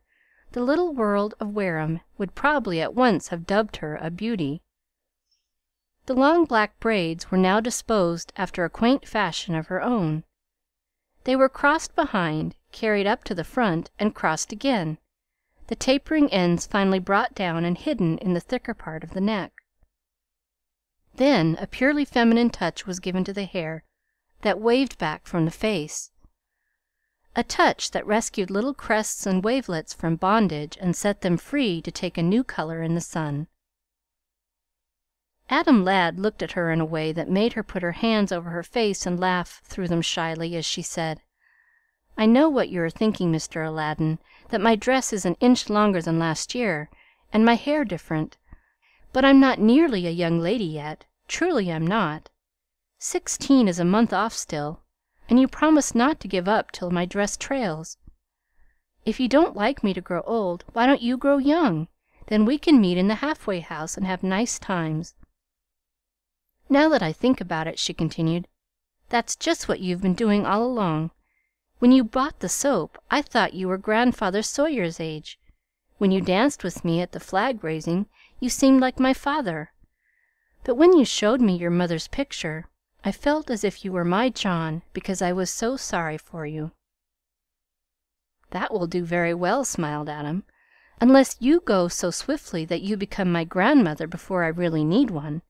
the little world of Wareham would probably at once have dubbed her a beauty. The long black braids were now disposed after a quaint fashion of her own. They were crossed behind, carried up to the front, and crossed again, the tapering ends finally brought down and hidden in the thicker part of the neck. Then a purely feminine touch was given to the hair that waved back from the face, a touch that rescued little crests and wavelets from bondage and set them free to take a new color in the sun. Adam Ladd looked at her in a way that made her put her hands over her face and laugh through them shyly as she said, "I know what you are thinking, Mr. Aladdin, that my dress is an inch longer than last year, and my hair different, but I'm not nearly a young lady yet, truly I'm not. 16 is a month off still, and you promised not to give up till my dress trails. If you don't like me to grow old, why don't you grow young? Then we can meet in the halfway house and have nice times. Now that I think about it," she continued, "that's just what you've been doing all along. When you bought the soap, I thought you were Grandfather Sawyer's age. When you danced with me at the flag raising, you seemed like my father. But when you showed me your mother's picture, I felt as if you were my John, because I was so sorry for you." "That will do very well," smiled Adam, "unless you go so swiftly that you become my grandmother before I really need one.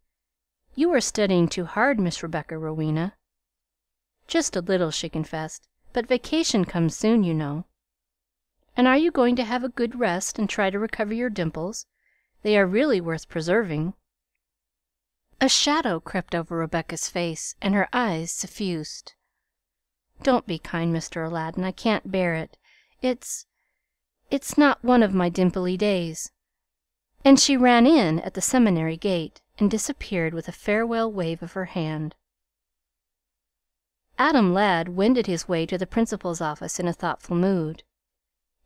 You are studying too hard, Miss Rebecca Rowena." "Just a little," she confessed, "but vacation comes soon, you know." "And are you going to have a good rest and try to recover your dimples? They are really worth preserving." A shadow crept over Rebecca's face, and her eyes suffused. "Don't be kind, Mr. Aladdin. I can't bear it. It's not one of my dimply days." And she ran in at the seminary gate and disappeared with a farewell wave of her hand. Adam Ladd wended his way to the principal's office in a thoughtful mood.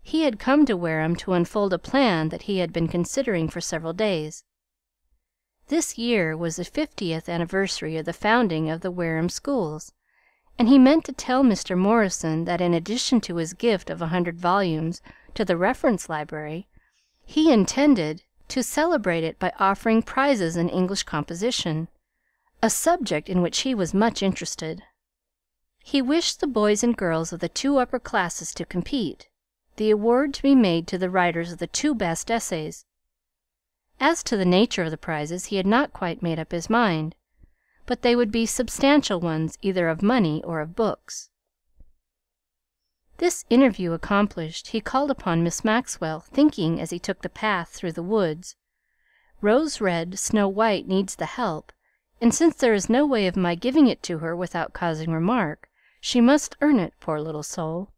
He had come to Wareham to unfold a plan that he had been considering for several days. This year was the 50th anniversary of the founding of the Wareham schools, and he meant to tell Mr. Morrison that in addition to his gift of 100 volumes to the reference library, he intended to celebrate it by offering prizes in English composition, a subject in which he was much interested. He wished the boys and girls of the two upper classes to compete, the award to be made to the writers of the two best essays. As to the nature of the prizes he had not quite made up his mind, but they would be substantial ones, either of money or of books. This interview accomplished, he called upon Miss Maxwell, thinking, as he took the path through the woods, "Rose Red, Snow White needs the help, and since there is no way of my giving it to her without causing remark, she must earn it, poor little soul.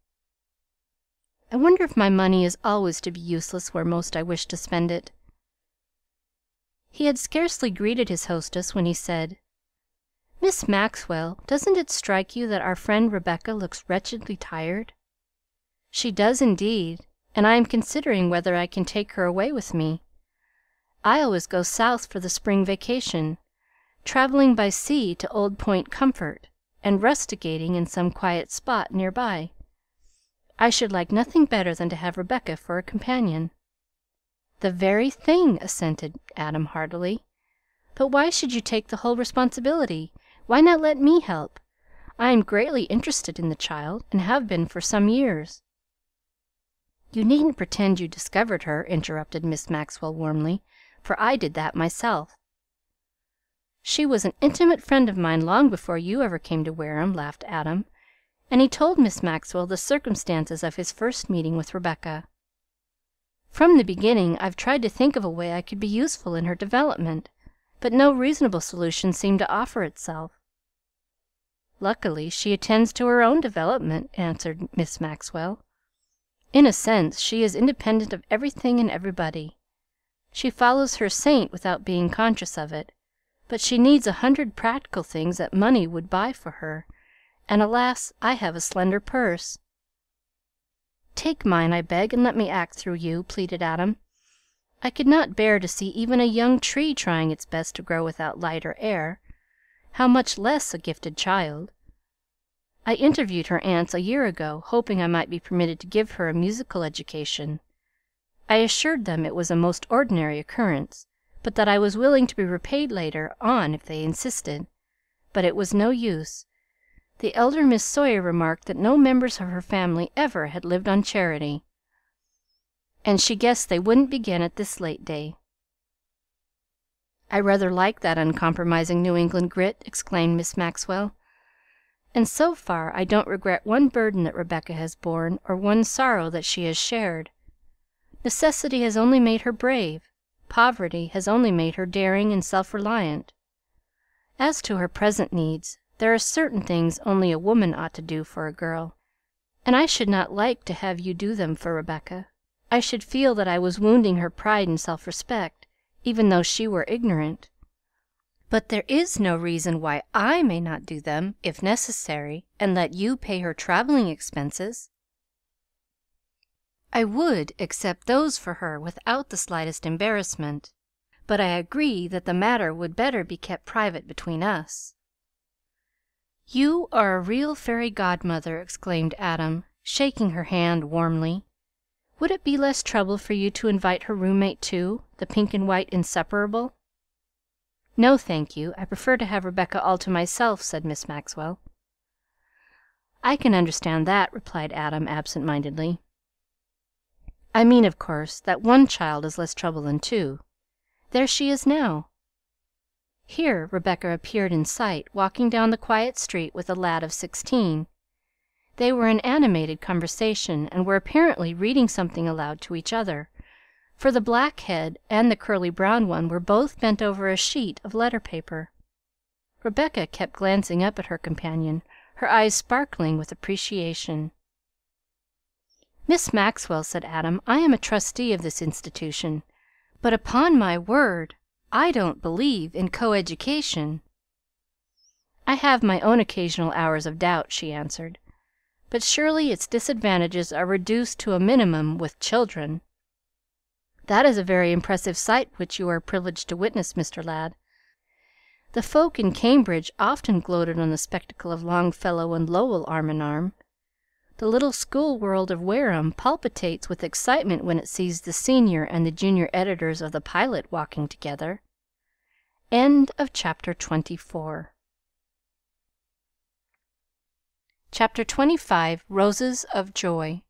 I wonder if my money is always to be useless where most I wish to spend it." He had scarcely greeted his hostess when he said, "Miss Maxwell, doesn't it strike you that our friend Rebecca looks wretchedly tired?" "She does indeed, and I am considering whether I can take her away with me. I always go south for the spring vacation, traveling by sea to Old Point Comfort, and rusticating in some quiet spot near by. I should like nothing better than to have Rebecca for a companion." "The very thing," assented Adam heartily. "But why should you take the whole responsibility? Why not let me help? I am greatly interested in the child, and have been for some years." "You needn't pretend you discovered her," interrupted Miss Maxwell warmly, "for I did that myself." "She was an intimate friend of mine long before you ever came to Wareham," laughed Adam, and he told Miss Maxwell the circumstances of his first meeting with Rebecca. "From the beginning I've tried to think of a way I could be useful in her development, but no reasonable solution seemed to offer itself." "Luckily she attends to her own development," answered Miss Maxwell. "In a sense she is independent of everything and everybody. She follows her saint without being conscious of it, but she needs 100 practical things that money would buy for her, and alas, I have a slender purse." "Take mine, I beg, and let me act through you," pleaded Adam. "I could not bear to see even a young tree trying its best to grow without light or air, how much less a gifted child. I interviewed her aunts a year ago, hoping I might be permitted to give her a musical education. I assured them it was a most ordinary occurrence, but that I was willing to be repaid later on if they insisted. But it was no use. The elder Miss Sawyer remarked that no members of her family ever had lived on charity, and she guessed they wouldn't begin at this late day." "I rather like that uncompromising New England grit," exclaimed Miss Maxwell. "And so far I don't regret one burden that Rebecca has borne, or one sorrow that she has shared. Necessity has only made her brave; poverty has only made her daring and self-reliant. As to her present needs, there are certain things only a woman ought to do for a girl, and I should not like to have you do them for Rebecca. I should feel that I was wounding her pride and self-respect, even though she were ignorant. But there is no reason why I may not do them, if necessary, and let you pay her traveling expenses." "I would accept those for her without the slightest embarrassment, but I agree that the matter would better be kept private between us." "You are a real fairy godmother!" exclaimed Adam, shaking her hand warmly. "Would it be less trouble for you to invite her roommate too, the pink and white inseparable?" "No, thank you. I prefer to have Rebecca all to myself," said Miss Maxwell. "I can understand that," replied Adam absent mindedly. "I mean, of course, that one child is less trouble than two. There she is now." Here Rebecca appeared in sight, walking down the quiet street with a lad of 16. They were in animated conversation, and were apparently reading something aloud to each other, for the black head and the curly brown one were both bent over a sheet of letter paper. Rebecca kept glancing up at her companion, her eyes sparkling with appreciation. "Miss Maxwell," said Adam, "I am a trustee of this institution, but upon my word, I don't believe in coeducation." "I have my own occasional hours of doubt," she answered, "but surely its disadvantages are reduced to a minimum with children." "That is a very impressive sight which you are privileged to witness, Mr. Ladd. The folk in Cambridge often gloated on the spectacle of Longfellow and Lowell arm in arm. The little school world of Wareham palpitates with excitement when it sees the senior and the junior editors of the Pilot walking together." Chapter 25. Chapter 25 Roses of Joy.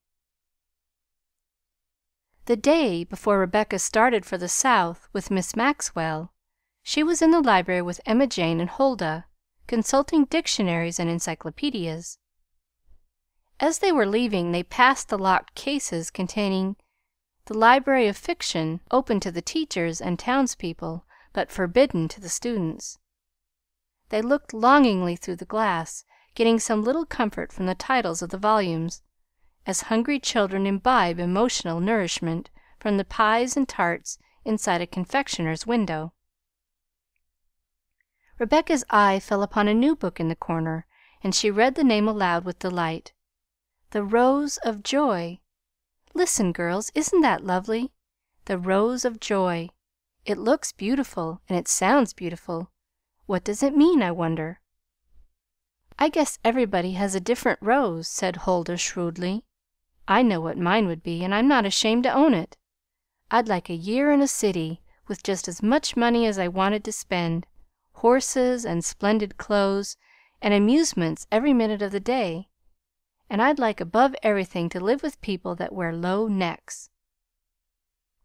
The day before Rebecca started for the South with Miss Maxwell, she was in the library with Emma Jane and Huldah, consulting dictionaries and encyclopedias. As they were leaving, they passed the locked cases containing the Library of Fiction, open to the teachers and townspeople, but forbidden to the students. They looked longingly through the glass, getting some little comfort from the titles of the volumes, as hungry children imbibe emotional nourishment from the pies and tarts inside a confectioner's window. Rebecca's eye fell upon a new book in the corner, and she read the name aloud with delight. The Rose of Joy. Listen, girls, isn't that lovely? The Rose of Joy. It looks beautiful, and it sounds beautiful. What does it mean, I wonder? I guess everybody has a different rose, said Huldah shrewdly. I know what mine would be, and I'm not ashamed to own it. I'd like a year in a city, with just as much money as I wanted to spend, horses and splendid clothes, and amusements every minute of the day. And I'd like above everything to live with people that wear low necks.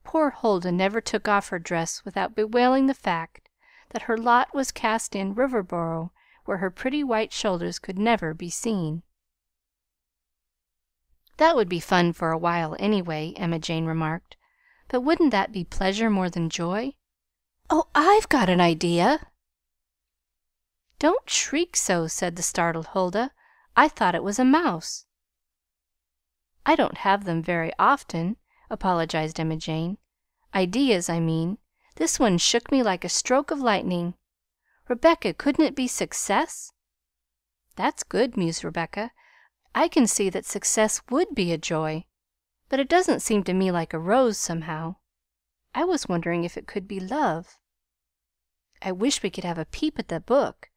Poor Huldah never took off her dress without bewailing the fact that her lot was cast in Riverboro, where her pretty white shoulders could never be seen. That would be fun for a while, anyway, Emma Jane remarked. But wouldn't that be pleasure more than joy? Oh, I've got an idea! Don't shriek so, said the startled Huldah. I thought it was a mouse. I don't have them very often, apologized Emma Jane. Ideas, I mean. This one shook me like a stroke of lightning. Rebecca, couldn't it be success? That's good, mused Rebecca. I can see that success would be a joy, but it doesn't seem to me like a rose, somehow. I was wondering if it could be love. I wish we could have a peep at the book.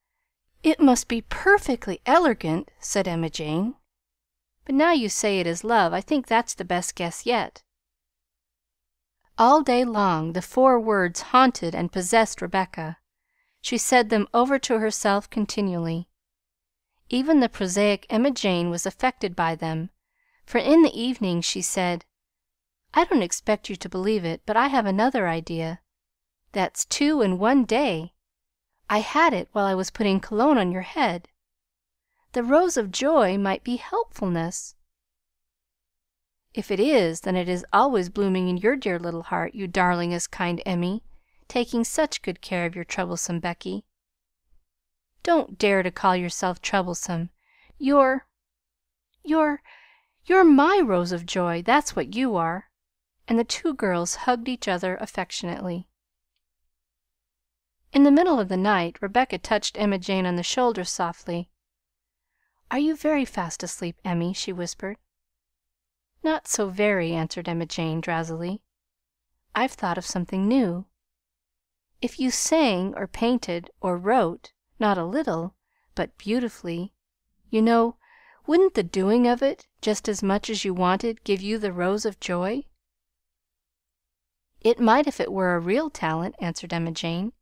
It must be perfectly elegant, said Emma Jane. But now you say it is love, I think that's the best guess yet. All day long the 4 words haunted and possessed Rebecca. She said them over to herself continually. Even the prosaic Emma Jane was affected by them, for in the evening she said, I don't expect you to believe it, but I have another idea. That's 2 in one day. I had it while I was putting cologne on your head. The Rose of Joy might be helpfulness. If it is, then it is always blooming in your dear little heart, you darlingest kind Emmy, taking such good care of your troublesome Becky. Don't dare to call yourself troublesome. You're my Rose of Joy, that's what you are. And the 2 girls hugged each other affectionately. In the middle of the night, Rebecca touched Emma Jane on the shoulder softly. Are you very fast asleep, Emmy? She whispered. Not so very, answered Emma Jane drowsily. I've thought of something new. If you sang or painted or wrote, not a little, but beautifully, you know, wouldn't the doing of it, just as much as you wanted, give you the Rose of Joy? It might if it were a real talent, answered Emma Jane,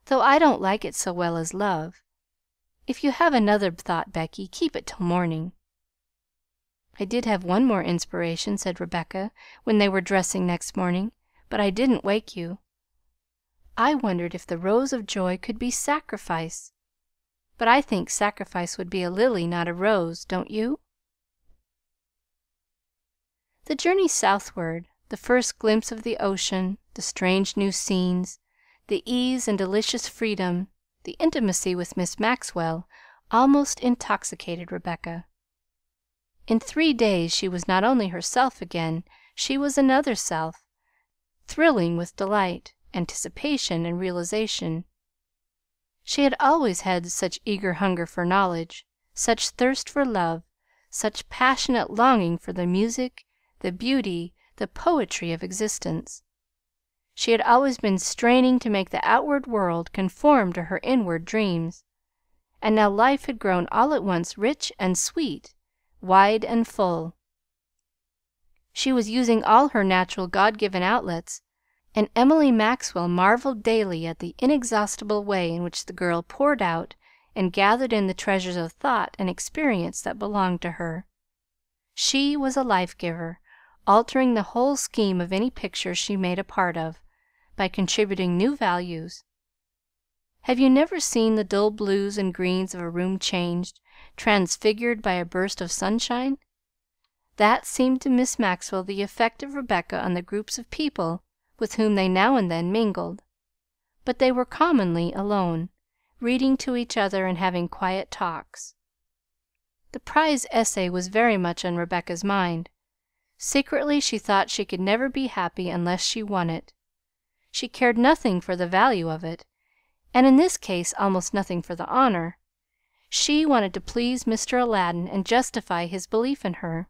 though I don't like it so well as love. If you have another thought, Becky, keep it till morning. I did have one more inspiration, said Rebecca, when they were dressing next morning, but I didn't wake you. I wondered if the Rose of Joy could be sacrifice. But I think sacrifice would be a lily, not a rose, don't you? The journey southward, the first glimpse of the ocean, the strange new scenes, the ease and delicious freedom, the intimacy with Miss Maxwell, almost intoxicated Rebecca. In 3 days she was not only herself again, she was another self, thrilling with delight, anticipation, and realization. She had always had such eager hunger for knowledge, such thirst for love, such passionate longing for the music, the beauty, the poetry of existence. She had always been straining to make the outward world conform to her inward dreams, and now life had grown all at once rich and sweet, wide and full. She was using all her natural God-given outlets, and Emily Maxwell marveled daily at the inexhaustible way in which the girl poured out and gathered in the treasures of thought and experience that belonged to her. She was a life giver, altering the whole scheme of any picture she made a part of, by contributing new values. Have you never seen the dull blues and greens of a room changed, transfigured by a burst of sunshine? That seemed to Miss Maxwell the effect of Rebecca on the groups of people with whom they now and then mingled. But they were commonly alone, reading to each other and having quiet talks. The prize essay was very much on Rebecca's mind. Secretly she thought she could never be happy unless she won it. She cared nothing for the value of it, and in this case almost nothing for the honor. She wanted to please Mr. Aladdin and justify his belief in her.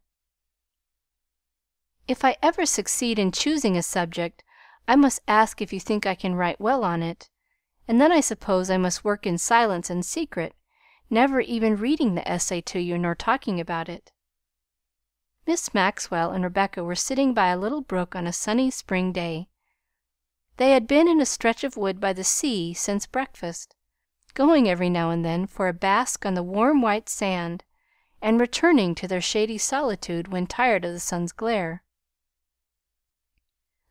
"If I ever succeed in choosing a subject, I must ask if you think I can write well on it, and then I suppose I must work in silence and secret, never even reading the essay to you nor talking about it." Miss Maxwell and Rebecca were sitting by a little brook on a sunny spring day. They had been in a stretch of wood by the sea since breakfast, going every now and then for a bask on the warm white sand, and returning to their shady solitude when tired of the sun's glare.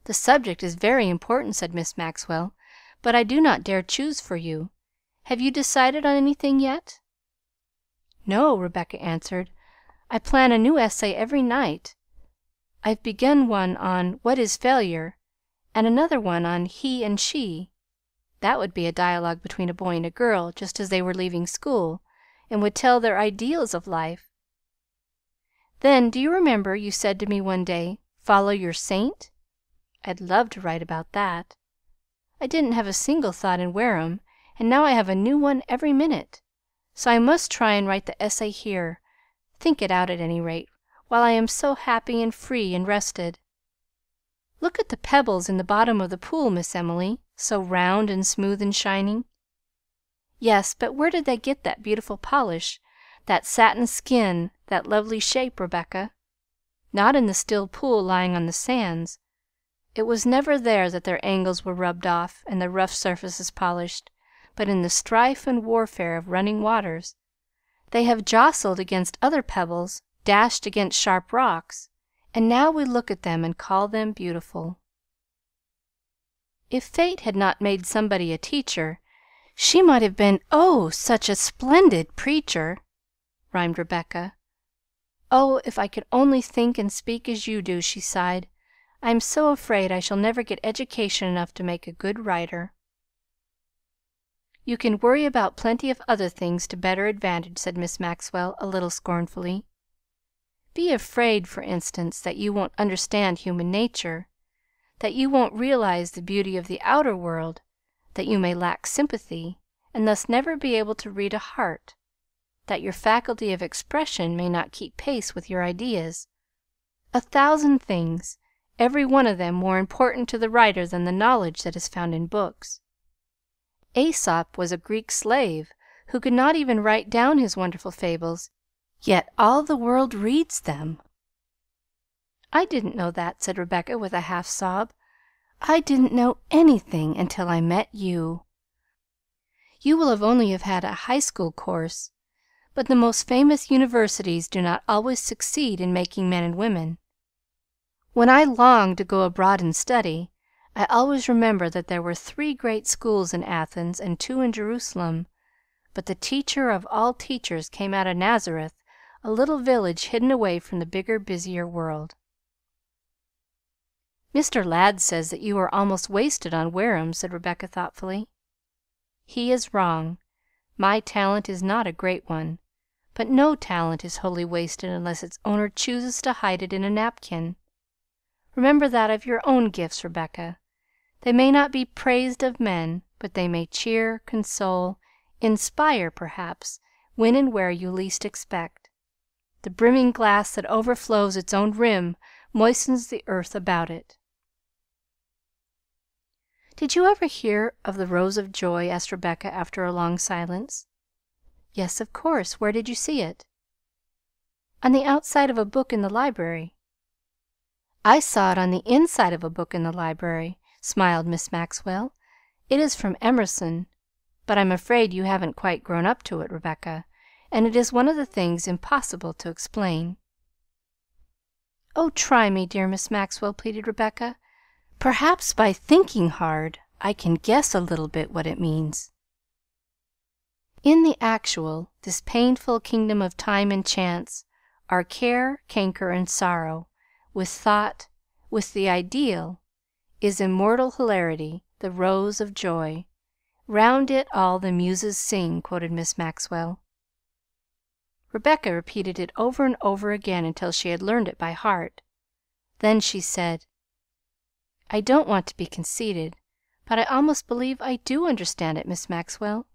"The subject is very important," said Miss Maxwell, "but I do not dare choose for you. Have you decided on anything yet?" "No," Rebecca answered. "I plan a new essay every night. I've begun one on 'What is Failure?' and another one on 'He and She.' That would be a dialogue between a boy and a girl, just as they were leaving school, and would tell their ideals of life. Then, do you remember you said to me one day, 'Follow your saint'? I'd love to write about that. I didn't have a single thought in Wareham, and now I have a new one every minute. So I must try and write the essay here, think it out at any rate, while I am so happy and free and rested. Look at the pebbles in the bottom of the pool, Miss Emily, so round and smooth and shining." "Yes, but where did they get that beautiful polish, that satin skin, that lovely shape, Rebecca? Not in the still pool lying on the sands. It was never there that their angles were rubbed off and the rough surfaces polished, but in the strife and warfare of running waters. They have jostled against other pebbles, dashed against sharp rocks, and now we look at them and call them beautiful." "If fate had not made somebody a teacher, she might have been, oh, such a splendid preacher!" rhymed Rebecca. "Oh, if I could only think and speak as you do!" she sighed. "I am so afraid I shall never get education enough to make a good writer." "You can worry about plenty of other things to better advantage," said Miss Maxwell, a little scornfully. "Be afraid, for instance, that you won't understand human nature, that you won't realize the beauty of the outer world, that you may lack sympathy, and thus never be able to read a heart, that your faculty of expression may not keep pace with your ideas. A thousand things, every one of them more important to the writer than the knowledge that is found in books. Aesop was a Greek slave who could not even write down his wonderful fables, yet all the world reads them." "I didn't know that," said Rebecca with a half sob. "I didn't know anything until I met you. You will only have had a high school course, but the most famous universities do not always succeed in making men and women. When I long to go abroad and study, I always remember that there were 3 great schools in Athens and 2 in Jerusalem, but the teacher of all teachers came out of Nazareth, a little village hidden away from the bigger, busier world." "Mr. Ladd says that you are almost wasted on Wareham," said Rebecca thoughtfully. "He is wrong. My talent is not a great one, but no talent is wholly wasted unless its owner chooses to hide it in a napkin. Remember that of your own gifts, Rebecca. They may not be praised of men, but they may cheer, console, inspire, perhaps, when and where you least expect. The brimming glass that overflows its own rim moistens the earth about it." "Did you ever hear of the Rose of Joy?" asked Rebecca after a long silence. "Yes, of course. Where did you see it?" "On the outside of a book in the library." "I saw it on the inside of a book in the library," smiled Miss Maxwell. "It is from Emerson. but I'm afraid you haven't quite grown up to it, Rebecca, and it is one of the things impossible to explain." "Oh, try me, dear Miss Maxwell," pleaded Rebecca. "Perhaps by thinking hard I can guess a little bit what it means." In the actual, this painful kingdom of time and chance, are care, canker, and sorrow, with thought, with the ideal, is immortal hilarity, the rose of joy. Round it all the muses sing, quoted Miss Maxwell. Rebecca repeated it over and over again until she had learned it by heart. Then she said, "I don't want to be conceited, but I almost believe I do understand it, Miss Maxwell.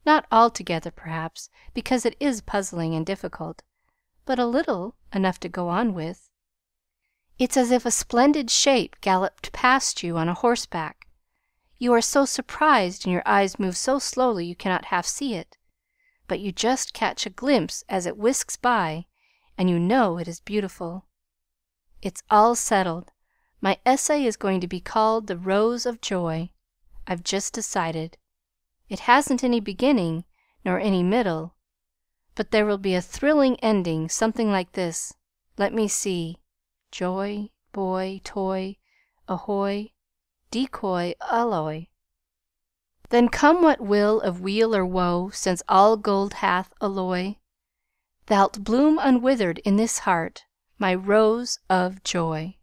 Not altogether, perhaps, because it is puzzling and difficult, but a little, enough to go on with. It's as if a splendid shape galloped past you on a horseback. You are so surprised and your eyes move so slowly you cannot half see it, but you just catch a glimpse as it whisks by, and you know it is beautiful. It's all settled. My essay is going to be called 'The Rose of Joy.' I've just decided. It hasn't any beginning, nor any middle, but there will be a thrilling ending, something like this. Let me see. Joy, boy, toy, ahoy, decoy, alloy. Then come what will of weal or woe, since all gold hath alloy, thou'lt bloom unwithered in this heart, my rose of joy."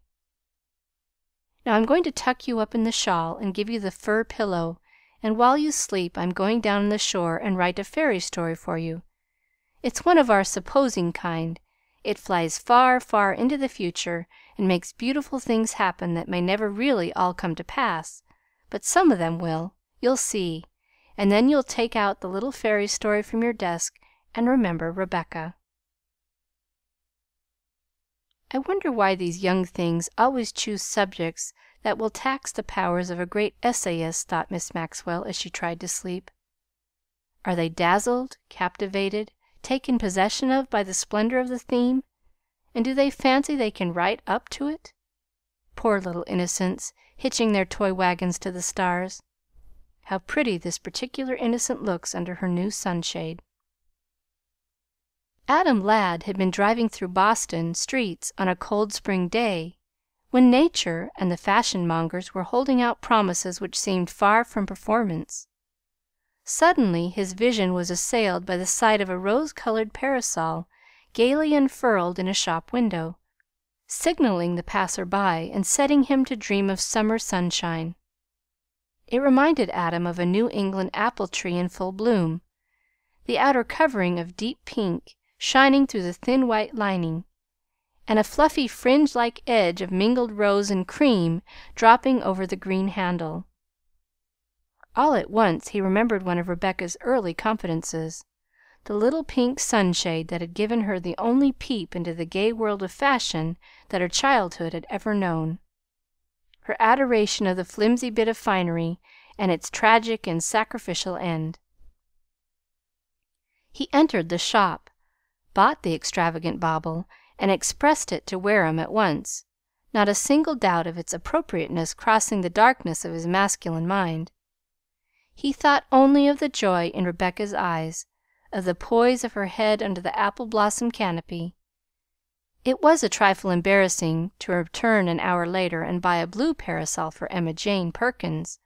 Now I'm going to tuck you up in the shawl and give you the fur pillow, and while you sleep I'm going down on the shore and write a fairy story for you. It's one of our supposing kind. It flies far, far into the future and makes beautiful things happen that may never really all come to pass, but some of them will. You'll see, and then you'll take out the little fairy story from your desk and remember Rebecca. I wonder why these young things always choose subjects that will tax the powers of a great essayist, thought Miss Maxwell as she tried to sleep. Are they dazzled, captivated, taken possession of by the splendor of the theme, and do they fancy they can write up to it? Poor little innocents, hitching their toy wagons to the stars! How pretty this particular innocent looks under her new sunshade! Adam Ladd had been driving through Boston streets on a cold spring day, when Nature and the fashion mongers were holding out promises which seemed far from performance. Suddenly his vision was assailed by the sight of a rose-colored parasol gaily unfurled in a shop window, signaling the passer-by and setting him to dream of summer sunshine. It reminded Adam of a New England apple tree in full bloom, the outer covering of deep pink shining through the thin white lining, and a fluffy fringe-like edge of mingled rose and cream dropping over the green handle. All at once he remembered one of Rebecca's early confidences, the little pink sunshade that had given her the only peep into the gay world of fashion that her childhood had ever known. Her adoration of the flimsy bit of finery and its tragic and sacrificial end. He entered the shop, bought the extravagant bauble, and expressed it to Wareham at once, not a single doubt of its appropriateness crossing the darkness of his masculine mind. He thought only of the joy in Rebecca's eyes, of the poise of her head under the apple blossom canopy. It was a trifle embarrassing to return an hour later and buy a blue parasol for Emma Jane Perkins,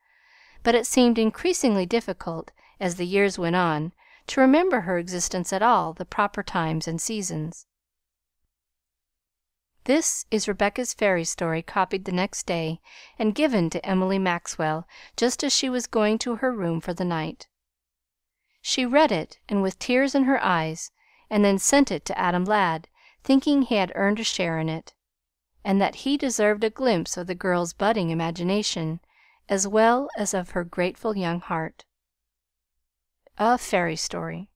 but it seemed increasingly difficult, as the years went on, to remember her existence at all the proper times and seasons. This is Rebecca's fairy story, copied the next day and given to Emily Maxwell just as she was going to her room for the night. She read it, and with tears in her eyes, and then sent it to Adam Ladd, thinking he had earned a share in it, and that he deserved a glimpse of the girl's budding imagination, as well as of her grateful young heart. A Fairy Story.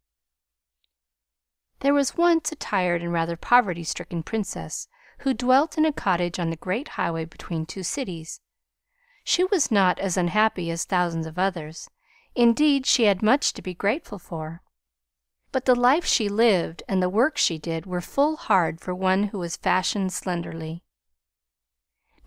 There was once a tired and rather poverty-stricken princess who dwelt in a cottage on the great highway between two cities. She was not as unhappy as thousands of others. Indeed, she had much to be grateful for. But the life she lived and the work she did were full hard for one who was fashioned slenderly.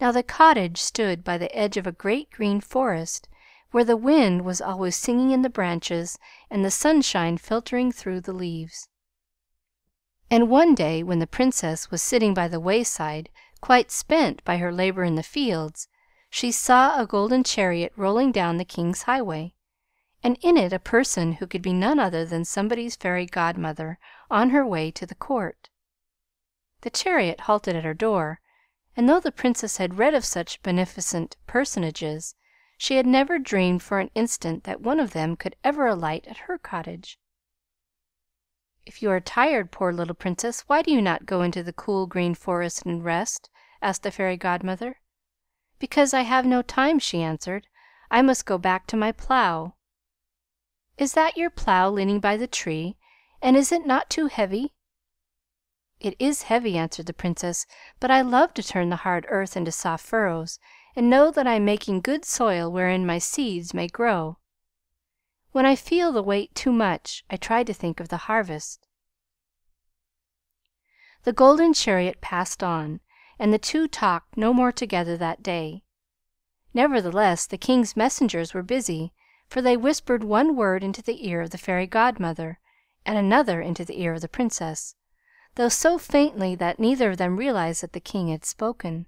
Now the cottage stood by the edge of a great green forest, where the wind was always singing in the branches and the sunshine filtering through the leaves. And one day, when the Princess was sitting by the wayside, quite spent by her labor in the fields, she saw a golden chariot rolling down the king's highway, and in it a person who could be none other than somebody's fairy godmother on her way to the court. The chariot halted at her door, and though the Princess had read of such beneficent personages, she had never dreamed for an instant that one of them could ever alight at her cottage. "If you are tired, poor little Princess, why do you not go into the cool green forest and rest?" asked the fairy godmother. "Because I have no time," she answered. "I must go back to my plough." "Is that your plough leaning by the tree, and is it not too heavy?" "It is heavy," answered the Princess, "but I love to turn the hard earth into soft furrows, and know that I am making good soil wherein my seeds may grow. When I feel the weight too much, I try to think of the harvest." The golden chariot passed on, and the two talked no more together that day. Nevertheless, the king's messengers were busy, for they whispered one word into the ear of the fairy godmother, and another into the ear of the Princess, though so faintly that neither of them realized that the king had spoken.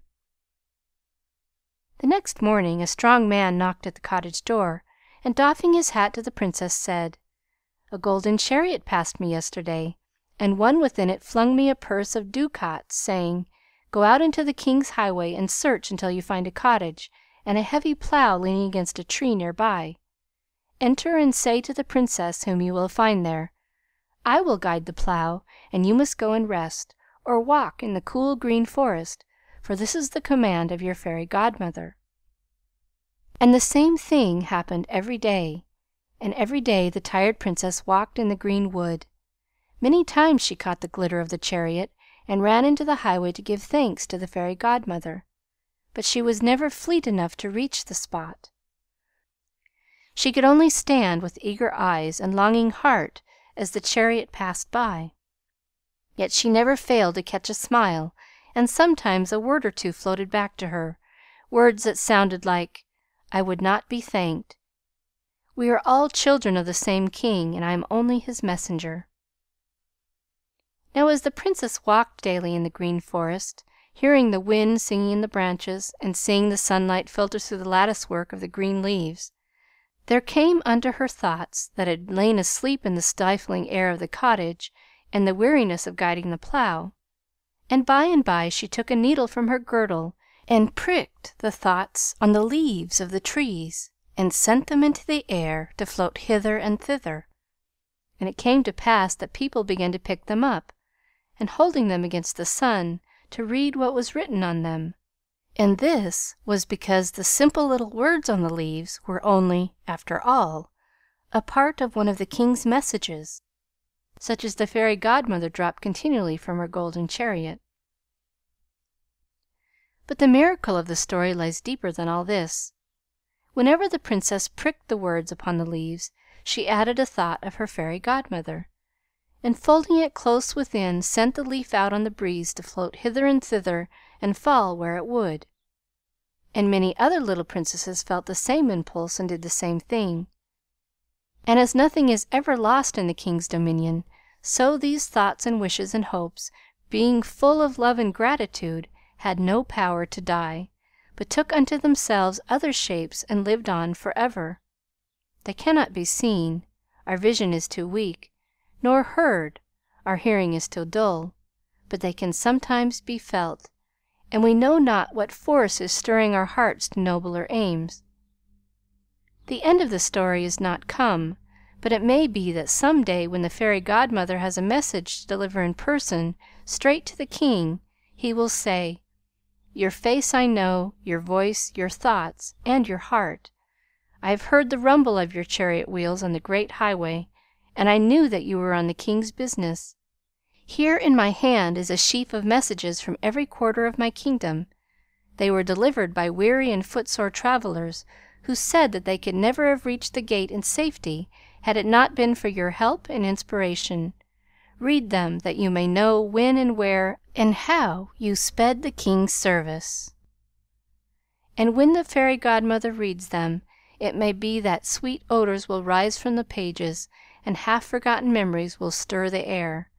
The next morning a strong man knocked at the cottage door, and doffing his hat to the Princess, said, "A golden chariot passed me yesterday, and one within it flung me a purse of ducats, saying, 'Go out into the king's highway and search until you find a cottage and a heavy plough leaning against a tree near by. Enter and say to the Princess whom you will find there, I will guide the plough, and you must go and rest, or walk in the cool green forest, for this is the command of your fairy godmother.'" And the same thing happened every day, and every day the tired Princess walked in the green wood. Many times she caught the glitter of the chariot and ran into the highway to give thanks to the fairy godmother, but she was never fleet enough to reach the spot. She could only stand with eager eyes and longing heart as the chariot passed by. Yet she never failed to catch a smile, and sometimes a word or two floated back to her, words that sounded like, "I would not be thanked. We are all children of the same king, and I am only his messenger." Now, as the Princess walked daily in the green forest, hearing the wind singing in the branches, and seeing the sunlight filter through the lattice work of the green leaves, there came unto her thoughts that had lain asleep in the stifling air of the cottage and the weariness of guiding the plough, and by she took a needle from her girdle and pricked the thoughts on the leaves of the trees, and sent them into the air to float hither and thither. And it came to pass that people began to pick them up, and holding them against the sun, to read what was written on them. And this was because the simple little words on the leaves were only, after all, a part of one of the king's messages, such as the fairy godmother dropped continually from her golden chariot. But the miracle of the story lies deeper than all this. Whenever the Princess pricked the words upon the leaves, she added a thought of her fairy godmother, and folding it close within, sent the leaf out on the breeze to float hither and thither and fall where it would. And many other little princesses felt the same impulse and did the same thing. And as nothing is ever lost in the king's dominion, so these thoughts and wishes and hopes, being full of love and gratitude, had no power to die, but took unto themselves other shapes and lived on forever. They cannot be seen, our vision is too weak, nor heard, our hearing is too dull, but they can sometimes be felt, and we know not what force is stirring our hearts to nobler aims. The end of the story is not come, but it may be that some day when the fairy godmother has a message to deliver in person straight to the king, he will say, "Your face I know, your voice, your thoughts, and your heart. I have heard the rumble of your chariot wheels on the great highway, and I knew that you were on the king's business. Here in my hand is a sheaf of messages from every quarter of my kingdom. They were delivered by weary and footsore travelers who said that they could never have reached the gate in safety had it not been for your help and inspiration. Read them, that you may know when and where and how you sped the king's service." And when the fairy godmother reads them, It may be that sweet odors will rise from the pages, and half-forgotten memories will stir the air;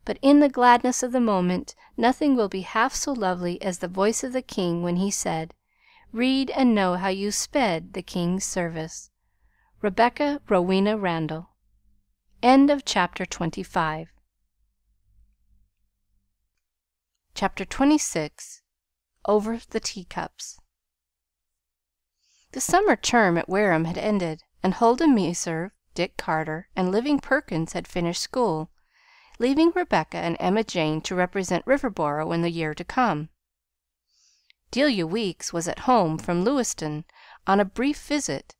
but in the gladness of the moment nothing will be half so lovely as the voice of the King when he said, 'Read and know how you sped the King's service.'" Rebecca Rowena Randall. Chapter 26. Over the Teacups. The summer term at Wareham had ended, and Huldah Meserve, Dick Carter, and Living Perkins had finished school, leaving Rebecca and Emma Jane to represent Riverboro in the year to come. Delia Weeks was at home from Lewiston on a brief visit,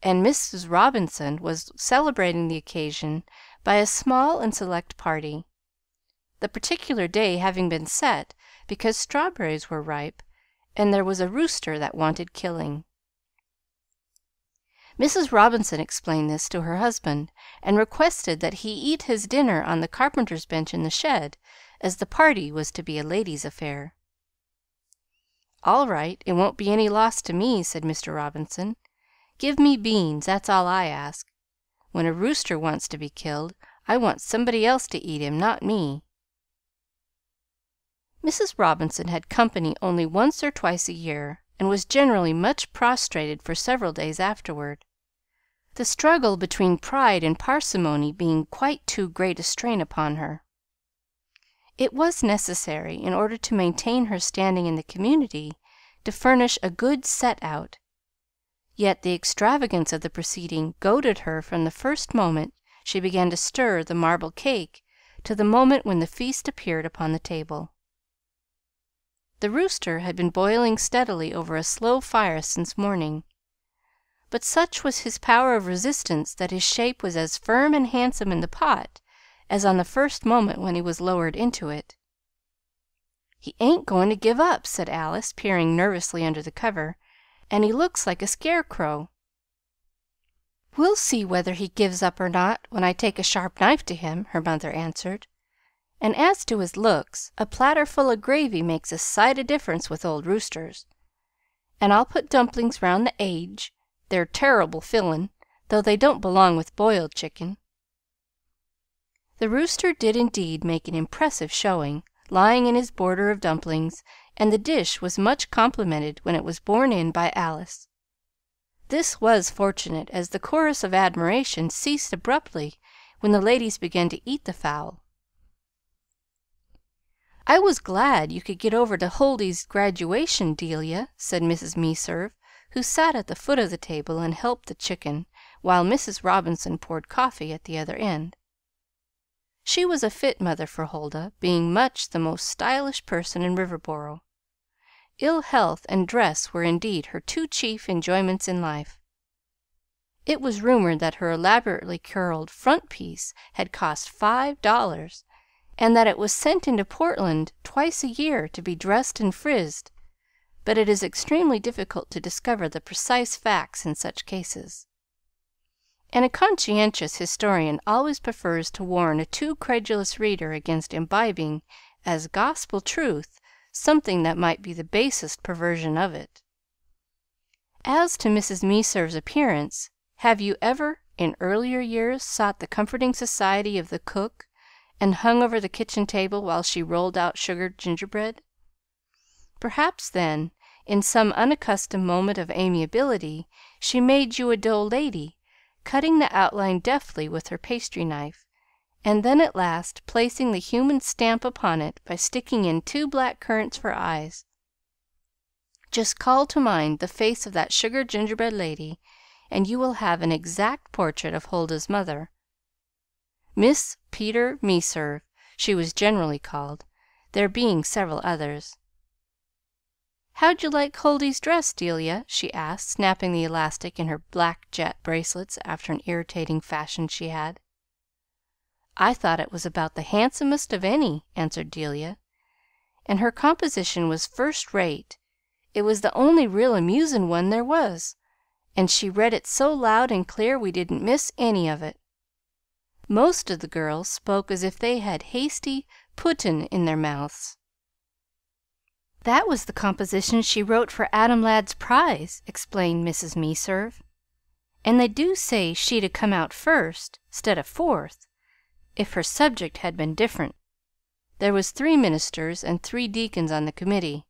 and Mrs. Robinson was celebrating the occasion by a small and select party, the particular day having been set because strawberries were ripe and there was a rooster that wanted killing. Mrs. Robinson explained this to her husband, and requested that he eat his dinner on the carpenter's bench in the shed, as the party was to be a ladies' affair. "All right, it won't be any loss to me," said Mr. Robinson. "Give me beans, that's all I ask. When a rooster wants to be killed, I want somebody else to eat him, not me." Mrs. Robinson had company only once or twice a year, and was generally much prostrated for several days afterward, the struggle between pride and parsimony being quite too great a strain upon her. It was necessary, in order to maintain her standing in the community, to furnish a good set out, yet the extravagance of the proceeding goaded her from the first moment she began to stir the marble cake to the moment when the feast appeared upon the table. The rooster had been boiling steadily over a slow fire since morning, but such was his power of resistance that his shape was as firm and handsome in the pot as on the first moment when he was lowered into it. "He ain't going to give up," said Alice, peering nervously under the cover, "and he looks like a scarecrow." "We'll see whether he gives up or not when I take a sharp knife to him," her mother answered. "And as to his looks, a platter full of gravy makes a sight o' difference with old roosters. And I'll put dumplings round the aidge. They're terrible fillin', though they don't belong with boiled chicken." The rooster did indeed make an impressive showing, lying in his border of dumplings, and the dish was much complimented when it was borne in by Alice. This was fortunate, as the chorus of admiration ceased abruptly when the ladies began to eat the fowl. "I was glad you could get over to Huldie's graduation, Delia," said Mrs. Meserve, who sat at the foot of the table and helped the chicken, while Mrs. Robinson poured coffee at the other end. She was a fit mother for Huldah, being much the most stylish person in Riverboro. Ill health and dress were indeed her two chief enjoyments in life. It was rumored that her elaborately curled front piece had cost $5, and that it was sent into Portland twice a year to be dressed and frizzed, but it is extremely difficult to discover the precise facts in such cases, and a conscientious historian always prefers to warn a too credulous reader against imbibing as gospel truth something that might be the basest perversion of it. As to Mrs. Meserve's appearance, have you ever, in earlier years, sought the comforting society of the cook, and hung over the kitchen table while she rolled out sugared gingerbread? Perhaps then, in some unaccustomed moment of amiability, she made you a dough lady, cutting the outline deftly with her pastry knife, and then at last placing the human stamp upon it by sticking in 2 black currants for eyes. Just call to mind the face of that sugared gingerbread lady, and you will have an exact portrait of Huldah's mother. Miss Peter Meserve, she was generally called, there being several others. "How'd you like Huldie's dress, Delia?" she asked, snapping the elastic in her black jet bracelets after an irritating fashion she had. "I thought it was about the handsomest of any," answered Delia, "and her composition was first rate. It was the only real amusin' one there was, and she read it so loud and clear we didn't miss any of it. Most of the girls spoke as if they had hasty pudtin' in their mouths." "That was the composition she wrote for Adam Ladd's prize," explained Mrs. Meserve. And they do say she'd 'a' come out first, 'stead of fourth, if her subject had been different. There was 3 ministers and 3 deacons on the committee,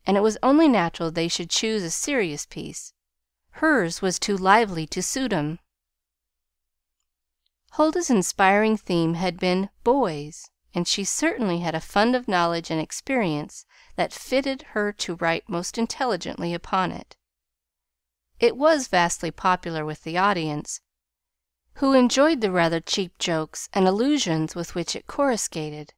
and it was only natural they should choose a serious piece. Hers was too lively to suit 'em." Huldah's inspiring theme had been "boys," and she certainly had a fund of knowledge and experience that fitted her to write most intelligently upon it. It was vastly popular with the audience, who enjoyed the rather cheap jokes and allusions with which it coruscated;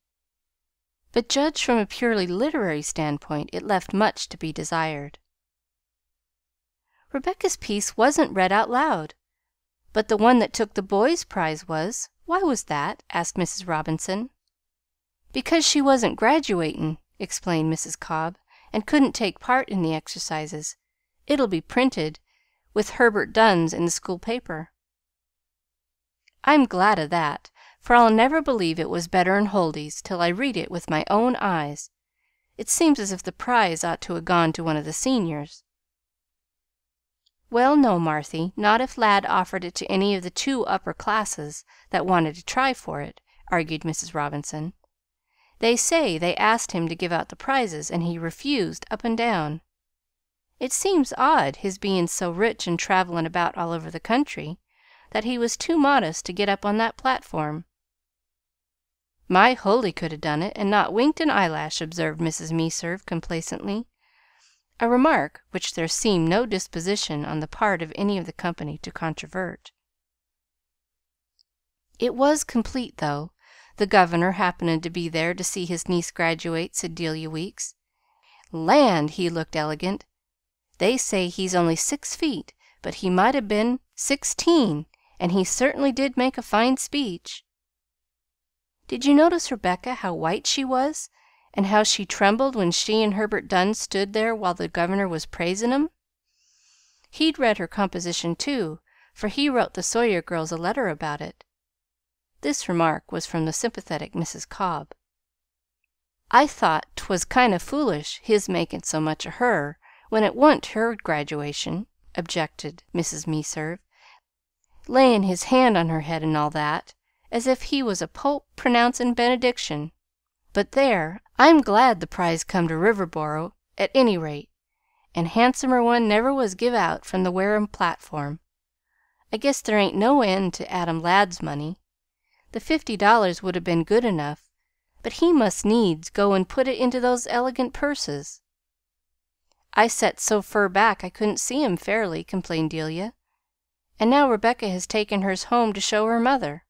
but judged from a purely literary standpoint, it left much to be desired. Rebecca's piece wasn't read out loud, but the one that took the boys' prize was. Why was that?" asked Mrs. Robinson. "Because she wasn't graduatin'," explained Mrs. Cobb, "and couldn't take part in the exercises. It'll be printed, with Herbert Dunn's, in the school paper." "I'm glad o' that, for I'll never believe it was better'n Huldie's till I read it with my own eyes. It seems as if the prize ought to 'a' gone to one of the seniors." "Well, no, Marthy, not if Lad offered it to any of the 2 upper classes that wanted to try for it," argued Mrs. Robinson. "They say they asked him to give out the prizes, and he refused up and down. It seems odd, his bein' so rich and travelin' about all over the country, that he was too modest to get up on that platform." "My Huldy could 'a' done it, and not winked an eyelash," observed Mrs. Meserve complacently, a remark which there seemed no disposition on the part of any of the company to controvert. "It was complete, though, the governor happenin' to be there to see his niece graduate," said Delia Weeks. "Land! he looked elegant. They say he's only 6 feet, but he might 'a' been 16, and he certainly did make a fine speech." "Did you notice, Rebecca, how white she was, and how she trembled when she and Herbert Dunn stood there while the governor was praisin' 'em? He'd read her composition, too, for he wrote the Sawyer girls a letter about it." This remark was from the sympathetic Mrs. Cobb. "I thought 'twas kind o' foolish, his makin' so much o' her, when it wa'n't her graduation," objected Mrs. Meserve, "layin' his hand on her head and all that, as if he was a pope pronouncin' benediction. But there, I'm glad the prize come to Riverboro, at any rate, and handsomer one never was give out from the Wareham platform. I guess there ain't no end to Adam Ladd's money. The $50 would 'a' been good enough, but he must needs go and put it into those elegant purses." "I set so fur back I couldn't see 'em fairly," complained Delia, "and now Rebecca has taken hers home to show her mother."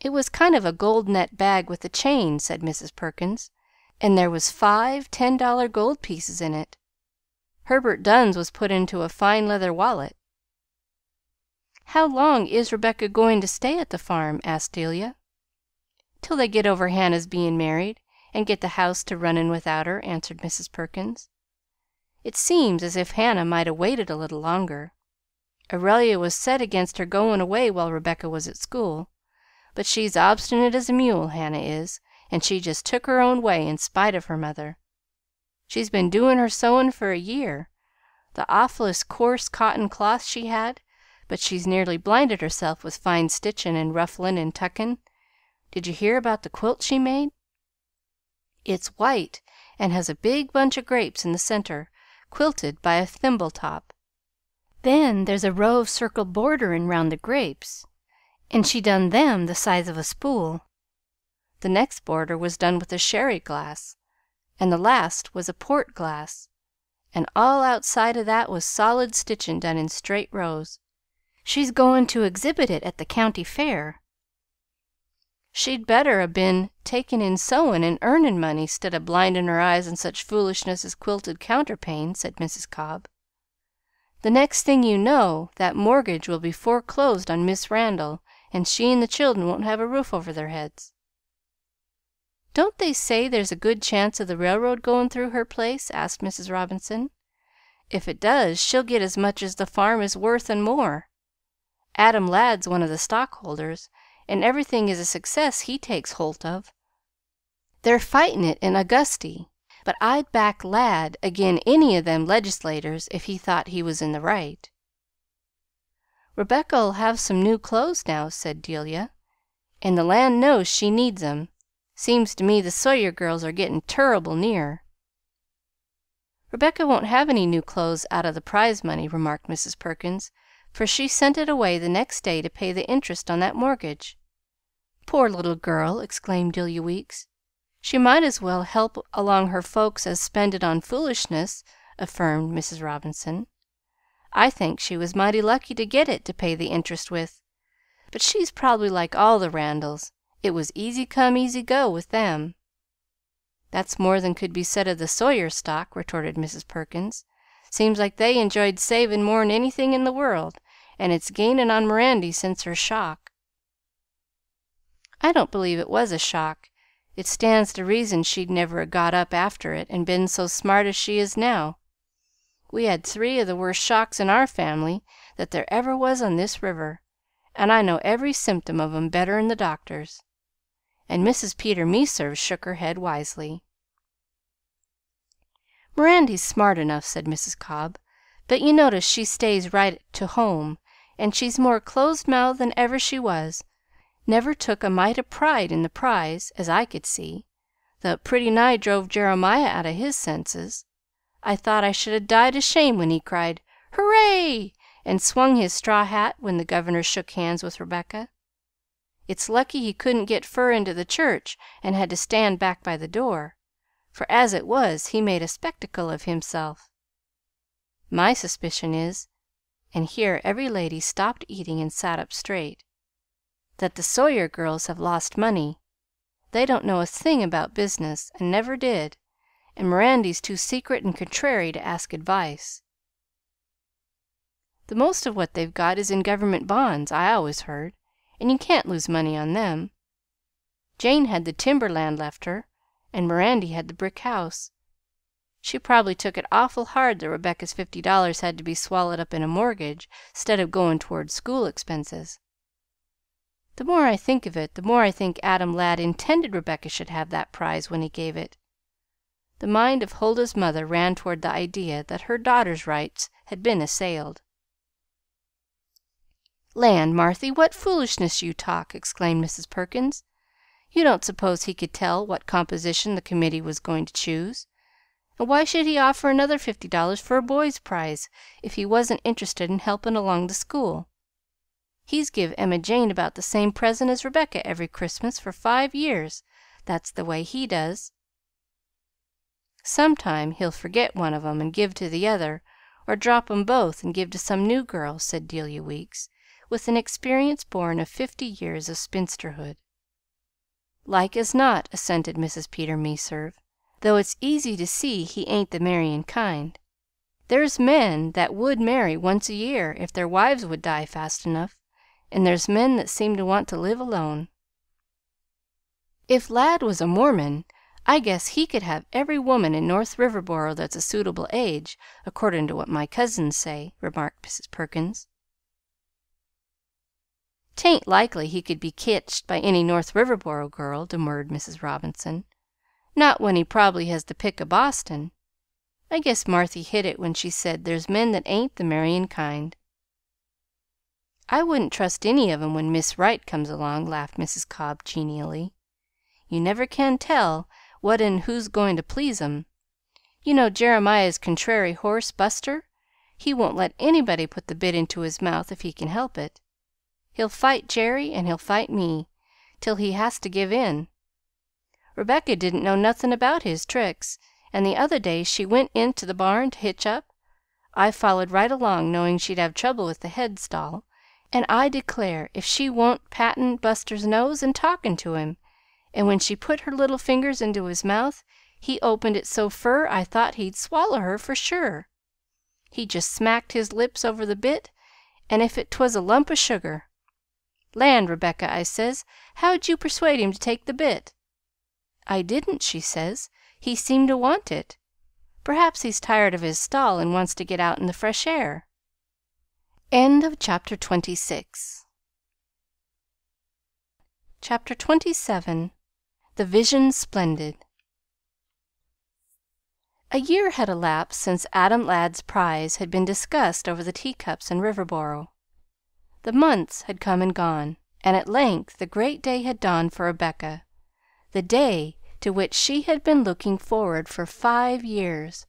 "It was kind of a gold net bag with a chain," said Mrs. Perkins, "and there was 5 $10 gold pieces in it. Herbert Dunn's was put into a fine leather wallet." "How long is Rebecca going to stay at the farm?" asked Delia. "Till they get over Hannah's bein' married, and get the house to runnin' without her," answered Mrs. Perkins. "It seems as if Hannah might 'a' waited a little longer. Aurelia was set against her goin' away while Rebecca was at school, but she's obstinate as a mule, Hannah is, and she just took her own way in spite of her mother. She's been doin' her sewin' for a year, the awfullest coarse cotton cloth she had, but she's nearly blinded herself with fine stitchin' and rufflin' and tuckin'. Did you hear about the quilt she made? It's white, and has a big bunch of grapes in the center, quilted by a thimble top. Then there's a row of circle borderin' round the grapes, and she done them the size of a spool. The next border was done with a sherry glass, and the last was a port glass, and all outside of that was solid stitchin' done in straight rows. She's goin' to exhibit it at the county fair." "She'd better 'a' been takin' in sewin' and earnin' money, 'stead o' blindin' her eyes on such foolishness as quilted counterpane," said Mrs. Cobb. "The next thing you know, that mortgage will be foreclosed on Mis' Randall, and she and the children won't have a roof over their heads." "Don't they say there's a good chance of the railroad goin' through her place?" asked Mrs. Robinson. "If it does, she'll get as much as the farm is worth and more. Adam Ladd's one of the stockholders, and everything is a success he takes holt of. They're fightin' it in Augusty, but I'd back Ladd agin any o' them legislators if he thought he was in the right." "Rebecca'll have some new clothes now," said Delia, "and the land knows she needs 'em. Seems to me the Sawyer girls are gettin' turrible near." "Rebecca won't have any new clothes out of the prize money," remarked Mrs. Perkins, "for she sent it away the next day to pay the interest on that mortgage." "Poor little girl!" exclaimed Delia Weeks. "She might as well help along her folks as spend it on foolishness," affirmed Mrs. Robinson. "I think she was mighty lucky to get it to pay the interest with. But she's probably like all the Randalls. It was easy come, easy go with them." "That's more than could be said of the Sawyer stock," retorted Mrs. Perkins. "Seems like they enjoyed savin' more'n anything in the world, and it's gainin' on Mirandy since her shock." "I don't believe it was a shock. It stands to reason she'd never 'a' got up after it and been so smart as she is now. We had 3 o' the worst shocks in our family that there ever was on this river, and I know every symptom of 'em better'n the doctors." And Mrs. Peter Meserve shook her head wisely. "Mirandy's smart enough," said Mrs. Cobb, "but you notice she stays right to home, and she's more close mouthed than ever she was. Never took a mite o' pride in the prize, as I could see, though it pretty nigh drove Jeremiah out o' his senses. I thought I should 'a' died o' shame when he cried 'Hooray!' and swung his straw hat when the governor shook hands with Rebecca. It's lucky he couldn't get fur into the church and had to stand back by the door, for as it was he made a spectacle of himself. My suspicion is," and here every lady stopped eating and sat up straight, "that the Sawyer girls have lost money. They don't know a thing about business, and never did, and Mirandy's too secret and contrary to ask advice. The most of what they've got is in government bonds, I always heard, and you can't lose money on them. Jane had the timber land left her, and Mirandy had the brick house. She probably took it awful hard that Rebecca's $50 had to be swallowed up in a mortgage 'stead of goin' toward school expenses. The more I think of it, the more I think Adam Ladd intended Rebecca should have that prize when he gave it." The mind of Huldah's mother ran toward the idea that her daughter's rights had been assailed. "Land, Marthy, what foolishness you talk!" exclaimed Mrs. Perkins. "You don't suppose he could tell what composition the committee was going to choose? And why should he offer another $50 for a boy's prize, if he wasn't interested in helpin' along the school? He's give Emma Jane about the same present as Rebecca every Christmas for 5 years. That's the way he does." "Sometime he'll forget one of 'em and give to the other, or drop 'em both and give to some new girl," said Delia Weeks, with an experience born of 50 years of spinsterhood. "Like as not," assented Mrs. Peter Meserve, "though it's easy to see he ain't the marryin' kind. There's men that would marry once a year if their wives would die fast enough, and there's men that seem to want to live alone. If Ladd was a Mormon, I guess he could have every woman in North Riverboro that's a suitable age, accordin' to what my cousins say," remarked Mrs. Perkins. "'Tain't likely he could be ketched by any North Riverboro girl," demurred Mrs. Robinson. "Not when he prob'ly has the pick o' Boston. I guess Marthy hit it when she said there's men that ain't the marryin' kind." "I wouldn't trust any of 'em when Miss Right comes along," laughed Mrs. Cobb genially. "You never can tell what an' who's goin' to please 'em. You know Jeremiah's contrary horse, Buster? He won't let anybody put the bit into his mouth if he can help it. He'll fight Jerry, and he'll fight me, till he has to give in. Rebecca didn't know nothin' about his tricks, and the other day she went into the barn to hitch up. I followed right along, knowing she'd have trouble with the head stall, and I declare if she wa'n't pattin' Buster's nose and talkin' to him, and when she put her little fingers into his mouth, he opened it so fur I thought he'd swallow her for sure. He just smacked his lips over the bit, and if 'twas a lump o' sugar. 'Land, Rebecca,' I says, 'how'd you persuade him to take the bit?' 'I didn't,' she says. 'He seemed to want it. Perhaps he's tired of his stall and wants to get out in the fresh air.'" Chapter 27. The Vision Splendid. A year had elapsed since Adam Ladd's prize had been discussed over the teacups in Riverboro. The months had come and gone, and at length the great day had dawned for Rebecca, the day to which she had been looking forward for 5 years,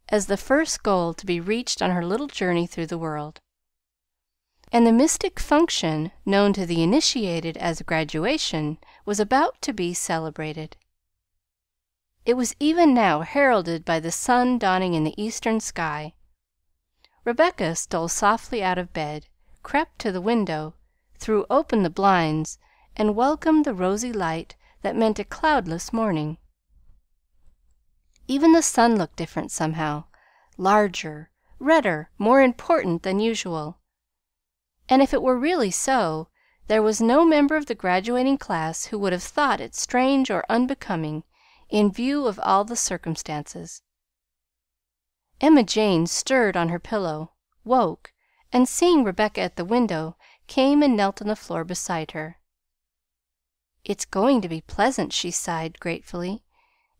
as the first goal to be reached on her little journey through the world. And the mystic function known to the initiated as graduation was about to be celebrated. It was even now heralded by the sun dawning in the eastern sky. Rebecca stole softly out of bed, crept to the window, threw open the blinds, and welcomed the rosy light that meant a cloudless morning. Even the sun looked different somehow, larger, redder, more important than usual. And if it were really so, there was no member of the graduating class who would have thought it strange or unbecoming, in view of all the circumstances. Emma Jane stirred on her pillow, woke, and seeing Rebecca at the window, came and knelt on the floor beside her. "It's going to be pleasant," she sighed gratefully.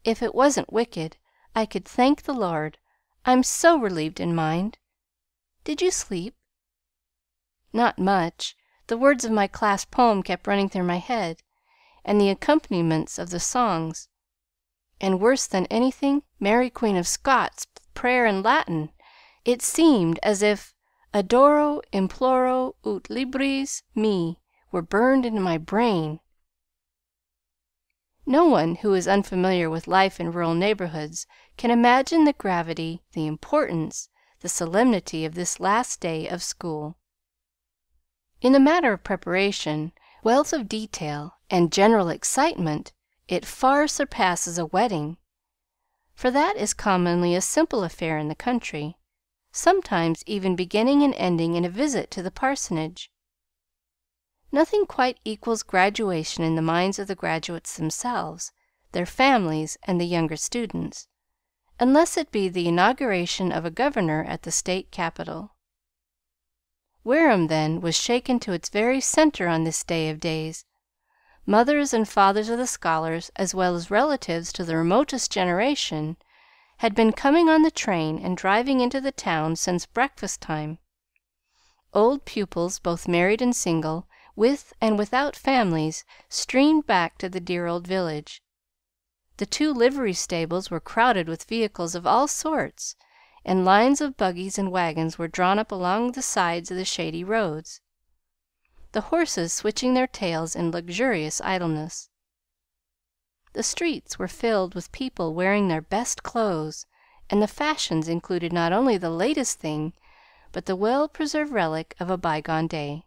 "If it wasn't wicked, I could thank the Lord. I'm so relieved in mind. Did you sleep?" "Not much. The words of my class poem kept running through my head, and the accompaniments of the songs, and worse than anything, Mary Queen of Scots' prayer in Latin. It seemed as if adoro, imploro, ut libris me were burned into my brain." No one who is unfamiliar with life in rural neighborhoods can imagine the gravity, the importance, the solemnity of this last day of school. In the matter of preparation, wealth of detail, and general excitement, it far surpasses a wedding, for that is commonly a simple affair in the country, sometimes even beginning and ending in a visit to the parsonage. Nothing quite equals graduation in the minds of the graduates themselves, their families, and the younger students, unless it be the inauguration of a governor at the state capital. Wareham, then, was shaken to its very center on this day of days. Mothers and fathers of the scholars, as well as relatives to the remotest generation, had been coming on the train and driving into the town since breakfast time. Old pupils, both married and single, with and without families, streamed back to the dear old village. The 2 livery stables were crowded with vehicles of all sorts, and lines of buggies and wagons were drawn up along the sides of the shady roads, the horses switching their tails in luxurious idleness. The streets were filled with people wearing their best clothes, and the fashions included not only the latest thing, but the well-preserved relic of a bygone day.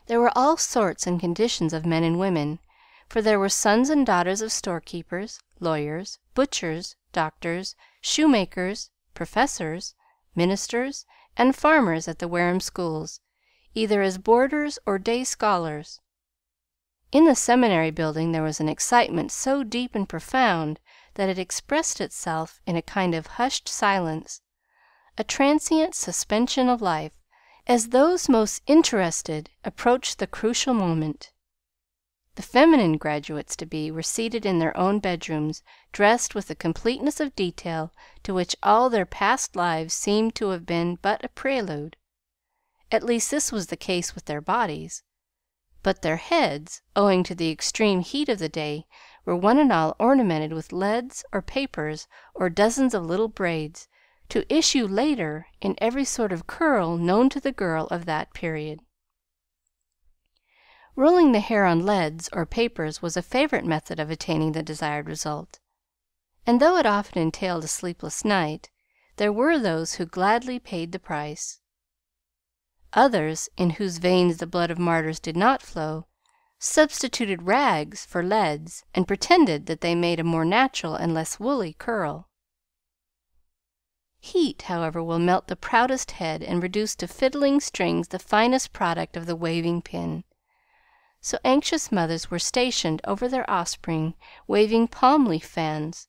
There were all sorts and conditions of men and women, for there were sons and daughters of storekeepers, lawyers, butchers, doctors, shoemakers, professors, ministers, and farmers at the Wareham schools, either as boarders or day scholars. In the seminary building there was an excitement so deep and profound that it expressed itself in a kind of hushed silence, a transient suspension of life, as those most interested approached the crucial moment. The feminine graduates to be were seated in their own bedrooms, dressed with a completeness of detail to which all their past lives seemed to have been but a prelude. At least this was the case with their bodies, but their heads, owing to the extreme heat of the day, were one and all ornamented with leads or papers or dozens of little braids, to issue later in every sort of curl known to the girl of that period. Rolling the hair on leads or papers was a favorite method of attaining the desired result, and though it often entailed a sleepless night, there were those who gladly paid the price. Others, in whose veins the blood of martyrs did not flow, substituted rags for leads, and pretended that they made a more natural and less woolly curl. Heat, however, will melt the proudest head and reduce to fiddling strings the finest product of the waving pin. So anxious mothers were stationed over their offspring, waving palm leaf fans,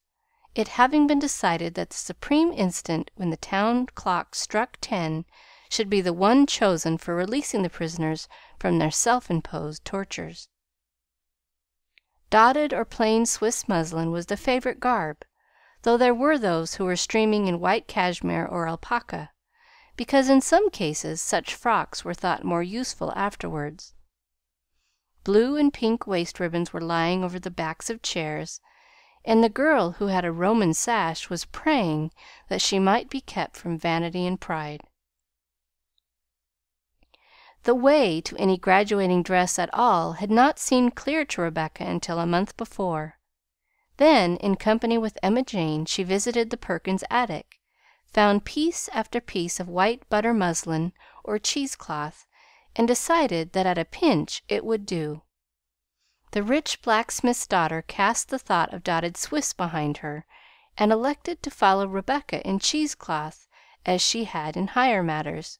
it having been decided that the supreme instant when the town clock struck 10 should be the one chosen for releasing the prisoners from their self-imposed tortures. Dotted or plain Swiss muslin was the favorite garb, though there were those who were streaming in white cashmere or alpaca, because in some cases such frocks were thought more useful afterwards. Blue and pink waist ribbons were lying over the backs of chairs, and the girl who had a Roman sash was praying that she might be kept from vanity and pride. The way to any graduating dress at all had not seemed clear to Rebecca until a month before. Then, in company with Emma Jane, she visited the Perkins attic, found piece after piece of white butter muslin or cheesecloth, and decided that at a pinch it would do. The rich blacksmith's daughter cast the thought of dotted Swiss behind her, and elected to follow Rebecca in cheesecloth as she had in higher matters.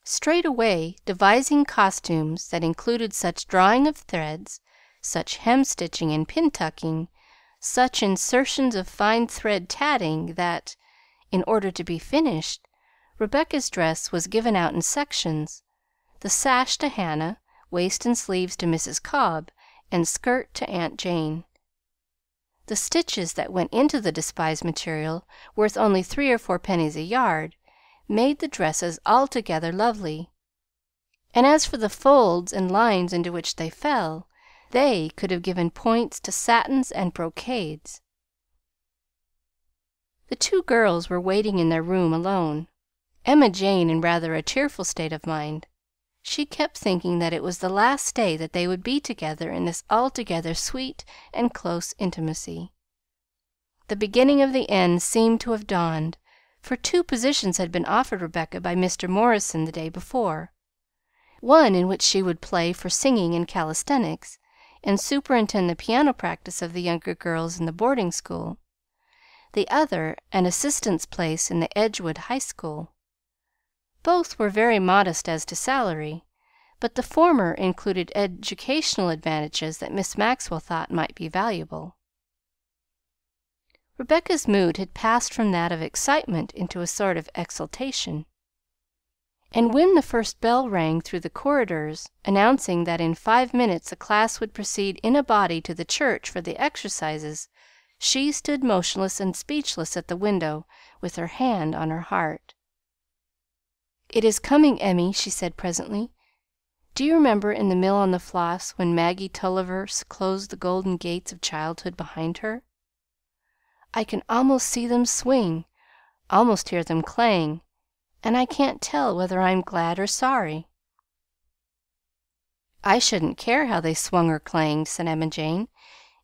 Straightway devising costumes that included such drawing of threads, such hem-stitching and pin-tucking, such insertions of fine thread tatting that, in order to be finished, Rebecca's dress was given out in sections, the sash to Hannah, waist and sleeves to Mrs. Cobb, and skirt to Aunt Jane. The stitches that went into the despised material, worth only 3 or 4 pennies a yard, made the dresses altogether lovely; and as for the folds and lines into which they fell, they could have given points to satins and brocades. The two girls were waiting in their room alone, Emma Jane in rather a tearful state of mind. She kept thinking that it was the last day that they would be together in this altogether sweet and close intimacy. The beginning of the end seemed to have dawned, for 2 positions had been offered Rebecca by Mr. Morrison the day before, one in which she would play for singing and calisthenics, and superintend the piano practice of the younger girls in the boarding school; the other an assistant's place in the Edgewood High School. Both were very modest as to salary, but the former included educational advantages that Miss Maxwell thought might be valuable. Rebecca's mood had passed from that of excitement into a sort of exultation, and when the first bell rang through the corridors, announcing that in 5 minutes the class would proceed in a body to the church for the exercises, she stood motionless and speechless at the window, with her hand on her heart. "It is coming, Emmy," she said presently. "Do you remember in the Mill on the Floss, when Maggie Tulliver closed the golden gates of childhood behind her? I can almost see them swing, almost hear them clang, and I can't tell whether I'm glad or sorry." "I shouldn't care how they swung or clanged," said Emma Jane,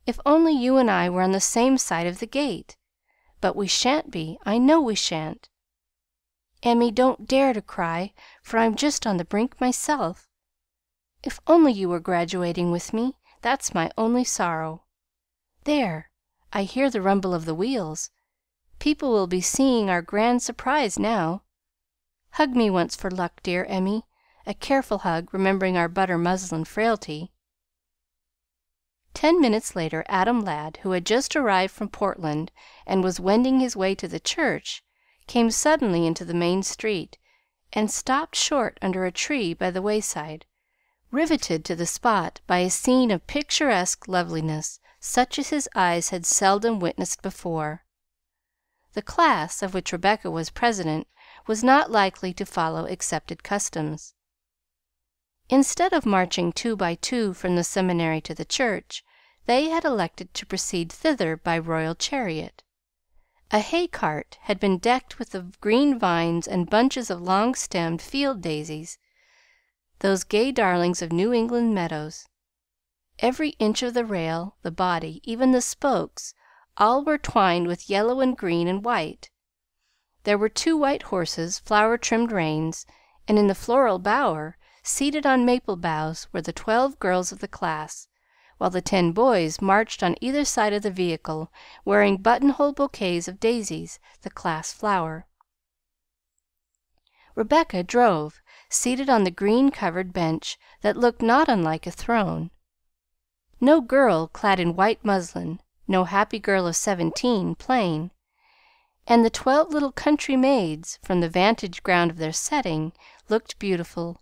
"if only you and I were on the same side of the gate. But we shan't be, I know we shan't. Emmy, don't dare to cry, for I'm just on the brink myself. If only you were graduating with me, that's my only sorrow. There, I hear the rumble of the wheels. People will be seeing our grand surprise now. Hug me once for luck, dear Emmy, a careful hug, remembering our butter muslin frailty." 10 minutes later Adam Ladd, who had just arrived from Portland and was wending his way to the church, came suddenly into the main street, and stopped short under a tree by the wayside, riveted to the spot by a scene of picturesque loveliness such as his eyes had seldom witnessed before. The class, of which Rebecca was president, was not likely to follow accepted customs. Instead of marching 2 by 2 from the seminary to the church, they had elected to proceed thither by royal chariot. A hay cart had been decked with the green vines and bunches of long-stemmed field daisies, those gay darlings of New England meadows. Every inch of the rail, the body, even the spokes, all were twined with yellow and green and white. There were 2 white horses, flower-trimmed reins, and in the floral bower, seated on maple boughs, were the 12 girls of the class, while the 10 boys marched on either side of the vehicle, wearing buttonhole bouquets of daisies, the class flower. Rebecca drove, seated on the green-covered bench that looked not unlike a throne. No girl clad in white muslin, no happy girl of 17 plain, and the 12 little country maids, from the vantage ground of their setting, looked beautiful,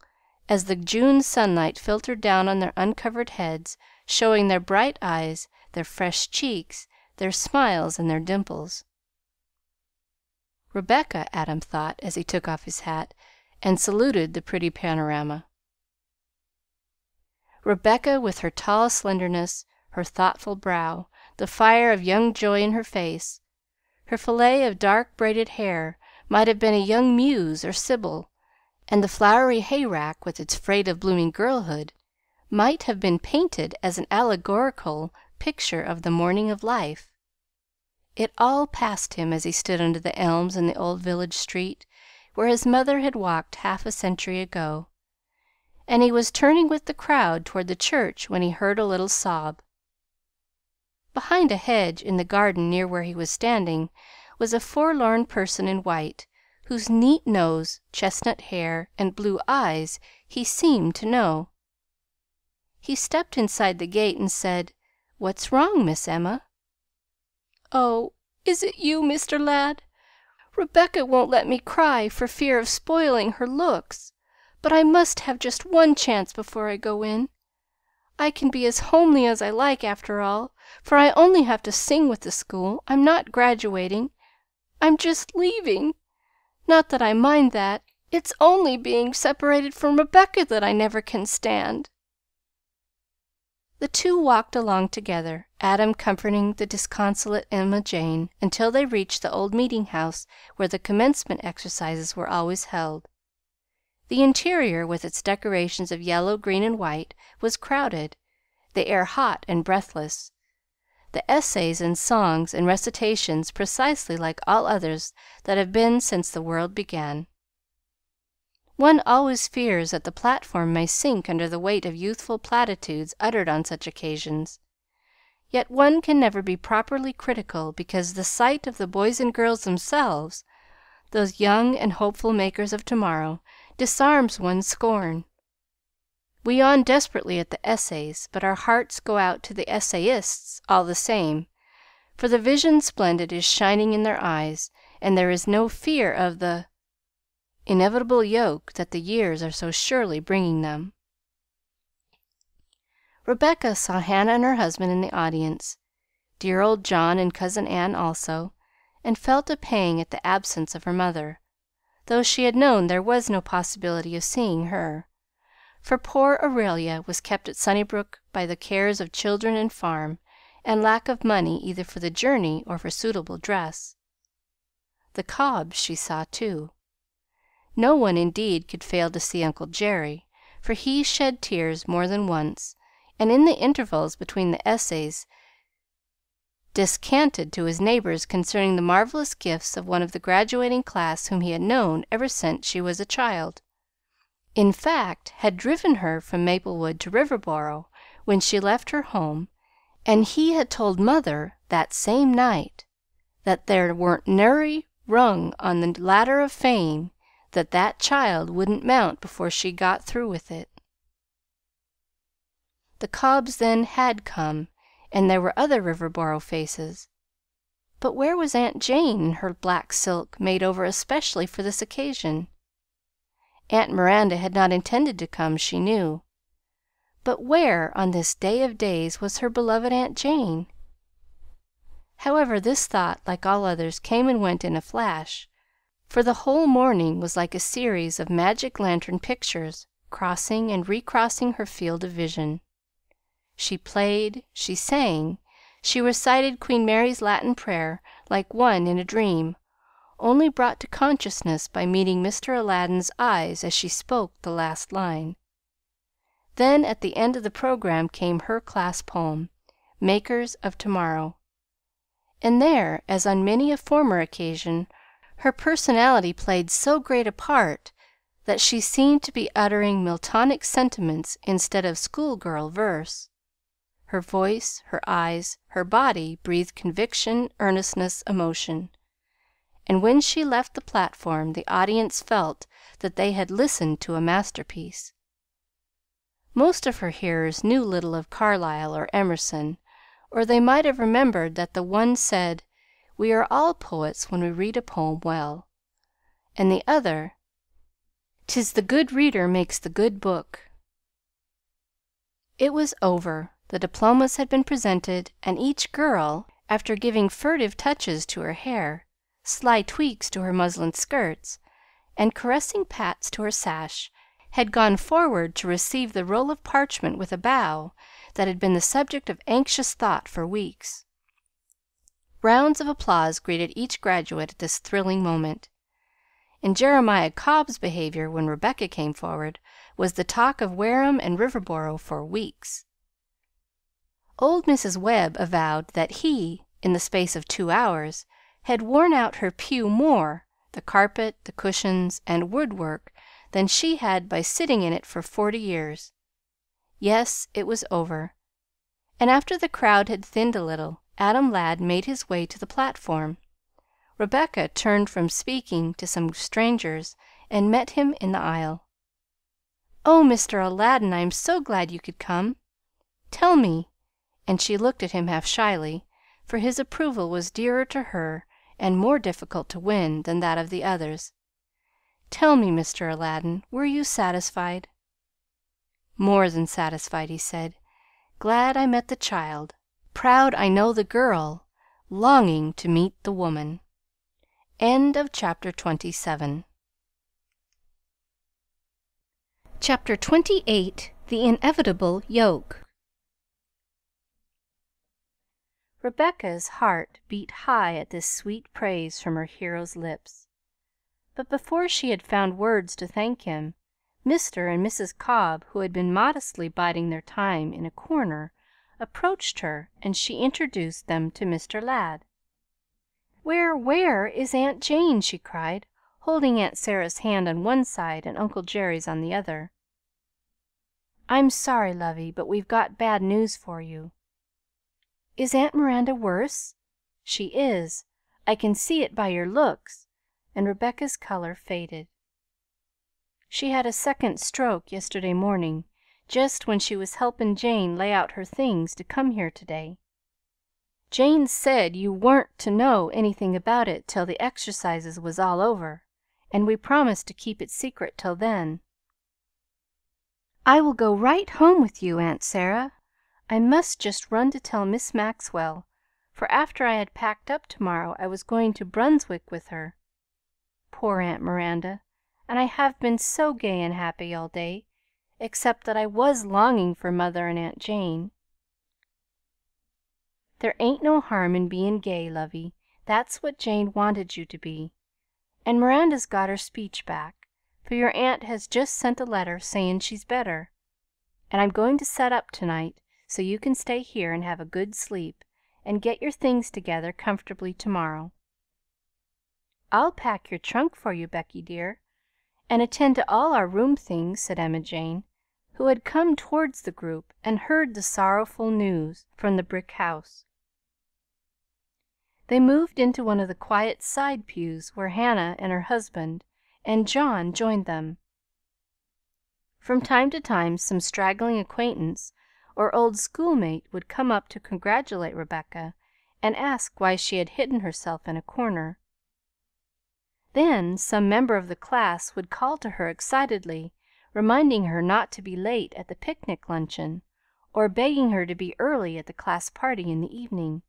as the June sunlight filtered down on their uncovered heads, showing their bright eyes, their fresh cheeks, their smiles, and their dimples. Rebecca, Adam thought, as he took off his hat and saluted the pretty panorama. Rebecca, with her tall slenderness, her thoughtful brow, the fire of young joy in her face, her fillet of dark braided hair, might have been a young muse or sibyl, and the flowery hayrack, with its freight of blooming girlhood, might have been painted as an allegorical picture of the morning of life. It all passed him as he stood under the elms in the old village street where his mother had walked half a century ago, and he was turning with the crowd toward the church when he heard a little sob. Behind a hedge in the garden near where he was standing was a forlorn person in white, whose neat nose, chestnut hair, and blue eyes he seemed to know. He stepped inside the gate and said, "What's wrong, Miss Emma?" "Oh, is it you, Mr. Ladd? Rebecca won't let me cry for fear of spoiling her looks, but I must have just one chance before I go in. I can be as homely as I like, after all, for I only have to sing with the school. I'm not graduating. I'm just leaving. Not that I mind that. It's only being separated from Rebecca that I never can stand." The two walked along together, Adam comforting the disconsolate Emma Jane, until they reached the old meeting house where the commencement exercises were always held. The interior, with its decorations of yellow, green, and white, was crowded, the air hot and breathless, the essays and songs and recitations precisely like all others that have been since the world began. One always fears that the platform may sink under the weight of youthful platitudes uttered on such occasions, yet one can never be properly critical, because the sight of the boys and girls themselves, those young and hopeful makers of tomorrow, disarms one's scorn. We yawn desperately at the essays, but our hearts go out to the essayists all the same, for the vision splendid is shining in their eyes, and there is no fear of the inevitable yoke that the years are so surely bringing them. Rebecca saw Hannah and her husband in the audience, dear old John and Cousin Ann also, and felt a pang at the absence of her mother, though she had known there was no possibility of seeing her, for poor Aurelia was kept at Sunnybrook by the cares of children and farm, and lack of money either for the journey or for suitable dress. The Cobbs she saw too. No one, indeed, could fail to see Uncle Jerry, for he shed tears more than once, and in the intervals between the essays descanted to his neighbors concerning the marvelous gifts of one of the graduating class whom he had known ever since she was a child; in fact, had driven her from Maplewood to Riverboro when she left her home, and he had told mother that same night that there wa'n't nary rung on the ladder of fame that child wouldn't mount before she got through with it. The Cobbs, then, had come, and there were other Riverboro faces. But where was Aunt Jane in her black silk, made over especially for this occasion? Aunt Miranda had not intended to come, she knew. But where, on this day of days, was her beloved Aunt Jane? However, this thought, like all others, came and went in a flash, for the whole morning was like a series of magic lantern pictures, crossing and recrossing her field of vision. She played, she sang, she recited Queen Mary's Latin prayer like one in a dream, only brought to consciousness by meeting Mr. Aladdin's eyes as she spoke the last line. Then at the end of the program came her class poem, Makers of Tomorrow, and there, as on many a former occasion, her personality played so great a part that she seemed to be uttering Miltonic sentiments instead of schoolgirl verse. Her voice, her eyes, her body breathed conviction, earnestness, emotion, and when she left the platform the audience felt that they had listened to a masterpiece. Most of her hearers knew little of Carlyle or Emerson, or they might have remembered that the one said, "We are all poets when we read a poem well," and the other, "'Tis the good reader makes the good book." It was over. The diplomas had been presented, and each girl, after giving furtive touches to her hair, sly tweaks to her muslin skirts, and caressing pats to her sash, had gone forward to receive the roll of parchment with a bow that had been the subject of anxious thought for weeks. Rounds of applause greeted each graduate at this thrilling moment, and Jeremiah Cobb's behavior when Rebecca came forward was the talk of Wareham and Riverboro for weeks. Old Mrs. Webb avowed that he, in the space of 2 hours, had worn out her pew more, the carpet, the cushions, and woodwork, than she had by sitting in it for 40 years. Yes, it was over, and after the crowd had thinned a little, Adam Ladd made his way to the platform. Rebecca turned from speaking to some strangers and met him in the aisle. "Oh, Mr. Aladdin, I am so glad you could come! Tell me," and she looked at him half shyly, for his approval was dearer to her and more difficult to win than that of the others. "Tell me, Mr. Aladdin, were you satisfied?" "More than satisfied," he said. "Glad I met the child, proud I know the girl, longing to meet the woman." Chapter 28. The Inevitable Yoke. Rebecca's heart beat high at this sweet praise from her hero's lips. But before she had found words to thank him, Mr. and Mrs. Cobb, who had been modestly biding their time in a corner, approached her, and she introduced them to Mr. Ladd. Where is Aunt Jane?" she cried, holding Aunt Sarah's hand on one side and Uncle Jerry's on the other. "I'm sorry, lovey, but we've got bad news for you." "Is Aunt Miranda worse?" "She is. I can see it by your looks," and Rebecca's color faded. "She had a second stroke yesterday morning, just when she was helpin' Jane lay out her things to come here to day. Jane said you wa'n't to know anything about it till the exercises was all over, and we promised to keep it secret till then." "I will go right home with you, Aunt Sarah. I must just run to tell Miss Maxwell, for after I had packed up to morrow I was going to Brunswick with her. Poor Aunt Miranda! And I have been so gay and happy all day, except that I was longing for Mother and Aunt Jane." "There ain't no harm in bein' gay, lovey. That's what Jane wanted you to be. And Miranda's got her speech back, for your aunt has just sent a letter sayin' she's better. And I'm going to set up to night, so you can stay here and have a good sleep, and get your things together comfortably to morrow." "I'll pack your trunk for you, Becky dear, and attend to all our room things," said Emma Jane, who had come towards the group and heard the sorrowful news from the brick house. They moved into one of the quiet side pews where Hannah and her husband and John joined them. From time to time some straggling acquaintance or old schoolmate would come up to congratulate Rebecca and ask why she had hidden herself in a corner. Then some member of the class would call to her excitedly, reminding her not to be late at the picnic luncheon, or begging her to be early at the class party in the evening.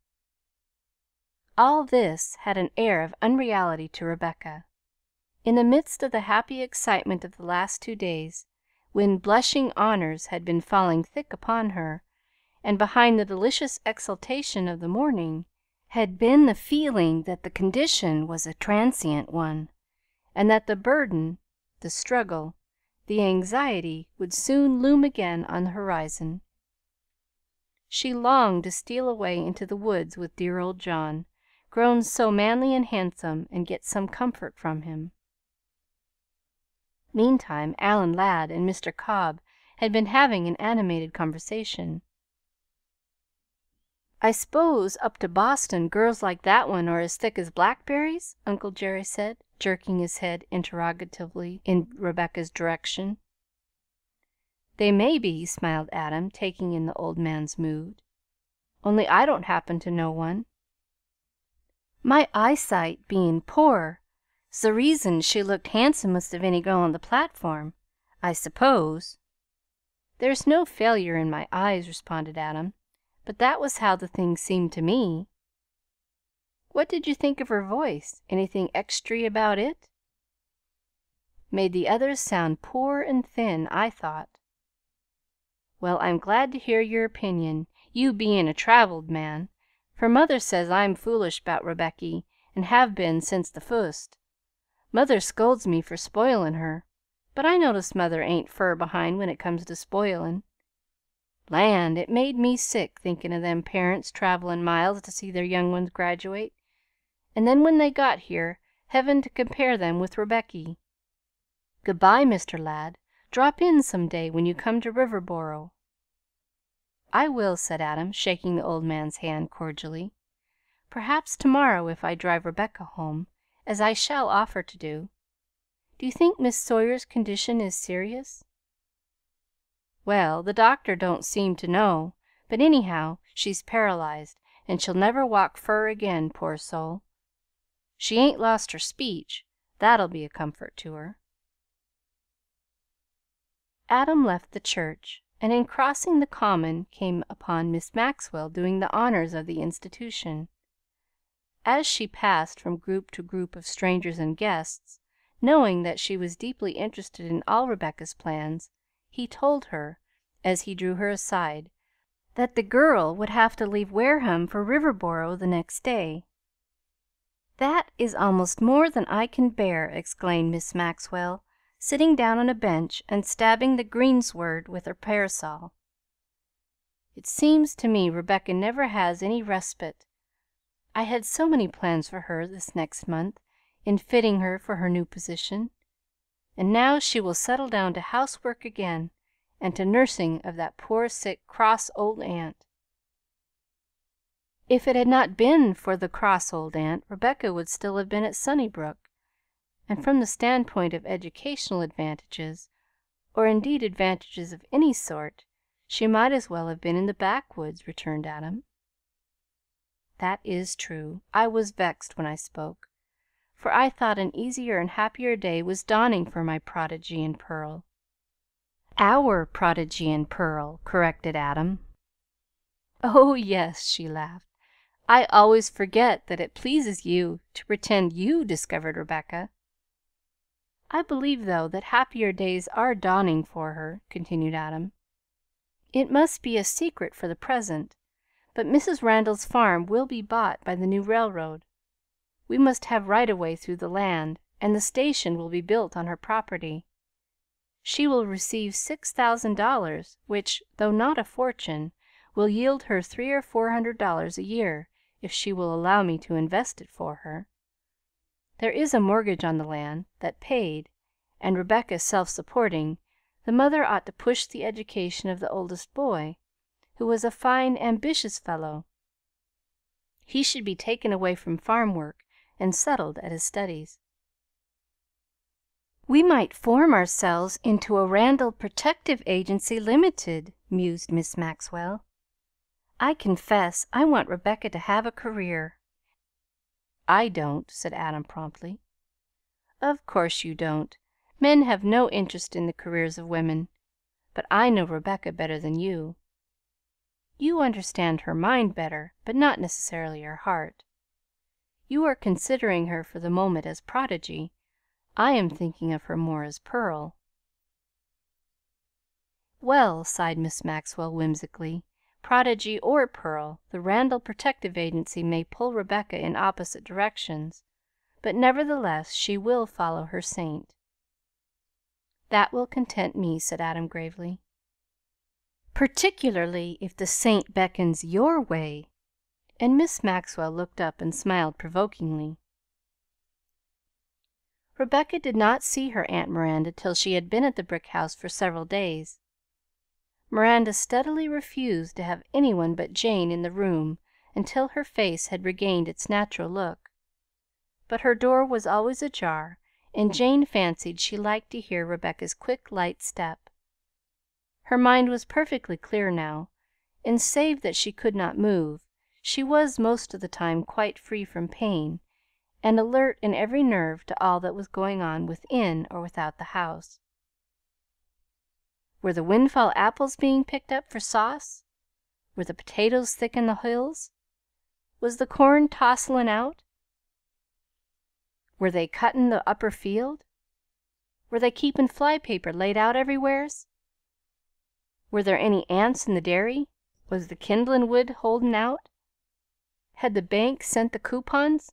All this had an air of unreality to Rebecca. In the midst of the happy excitement of the last 2 days, when blushing honors had been falling thick upon her, and behind the delicious exultation of the morning had been the feeling that the condition was a transient one, and that the burden, the struggle, the anxiety would soon loom again on the horizon. She longed to steal away into the woods with dear old John, grown so manly and handsome, and get some comfort from him. Meantime Alan Ladd and Mr. Cobb had been having an animated conversation. "I s'pose up to Boston girls like that one are as thick as blackberries?" Uncle Jerry said, jerking his head interrogatively in Rebecca's direction. "They may be," smiled Adam, taking in the old man's mood, "only I don't happen to know one. My eyesight bein' poor 's the reason she looked handsomest of any girl on the platform, I s'pose." "There's no failure in my eyes," responded Adam, "but that was how the thing seemed to me." What did you think of her voice? Anything extry about it? Made the others sound poor and thin, I thought. Well, I'm glad to hear your opinion, you bein' a travelled man, for mother says I'm foolish 'bout Rebecky, and have been since the fust. Mother scolds me for spoilin' her, but I notice mother ain't fur behind when it comes to spoilin'. Land! It made me sick thinkin' o' them parents travellin' miles to see their young ones graduate, and then when they got here hevin' to compare them with Rebecky. Good bye, Mr. Ladd. Drop in some day when you come to Riverboro." "I will," said Adam, shaking the old man's hand cordially. "Perhaps to morrow, if I drive Rebecca home, as I shall offer to do. Do you think Miss Sawyer's condition is serious?" "Well, the doctor don't seem to know, but anyhow, she's paralyzed, and she'll never walk fur again, poor soul. She ain't lost her speech. That'll be a comfort to her." Adam left the church, and in crossing the common came upon Miss Maxwell doing the honors of the institution. As she passed from group to group of strangers and guests, knowing that she was deeply interested in all Rebecca's plans, he told her, as he drew her aside, that the girl would have to leave Wareham for Riverboro the next day. "That is almost more than I can bear!" exclaimed Miss Maxwell, sitting down on a bench and stabbing the greensward with her parasol. "It seems to me Rebecca never has any respite. I had so many plans for her this next month in fitting her for her new position, and now she will settle down to housework again and to nursing of that poor sick cross old aunt." If it had not been for the cross old aunt, Rebecca would still have been at Sunnybrook, and from the standpoint of educational advantages, or indeed advantages of any sort, she might as well have been in the backwoods, returned Adam. "That is true. I was vexed when I spoke, for I thought an easier and happier day was dawning for my prodigy and Pearl." "Our prodigy and Pearl," corrected Adam. "Oh, yes," she laughed. "I always forget that it pleases you to pretend you discovered Rebecca. I believe, though, that happier days are dawning for her," continued Adam. "It must be a secret for the present, but Mrs. Randall's farm will be bought by the new railroad. We must have right of way through the land, and the station will be built on her property. She will receive $6,000, which, though not a fortune, will yield her $300 or $400 a year if she will allow me to invest it for her. There is a mortgage on the land, that paid, and Rebecca self-supporting, the mother ought to push the education of the oldest boy, who was a fine, ambitious fellow. He should be taken away from farm work and settled at his studies." "We might form ourselves into a Randall Protective Agency Limited," mused Miss Maxwell. "I confess I want Rebecca to have a career." "I don't," said Adam promptly. "Of course you don't. Men have no interest in the careers of women. But I know Rebecca better than you. You understand her mind better, but not necessarily her heart. You are considering her for the moment as prodigy. I am thinking of her more as Pearl." "Well," sighed Miss Maxwell whimsically, "prodigy or Pearl, the Randall Protective Agency may pull Rebecca in opposite directions, but nevertheless she will follow her saint." "That will content me," said Adam gravely. "Particularly if the saint beckons your way," and Miss Maxwell looked up and smiled provokingly. Rebecca did not see her Aunt Miranda till she had been at the brick house for several days. Miranda steadily refused to have any one but Jane in the room until her face had regained its natural look, but her door was always ajar, and Jane fancied she liked to hear Rebecca's quick, light step. Her mind was perfectly clear now, and save that she could not move, she was most of the time quite free from pain, and alert in every nerve to all that was going on within or without the house. Were the windfall apples being picked up for sauce? Were the potatoes thick in the hills? Was the corn tosselin' out? Were they cuttin' the upper field? Were they keepin' fly paper laid out everywheres? Were there any ants in the dairy? Was the kindlin' wood holdin' out? Had the bank sent the coupons?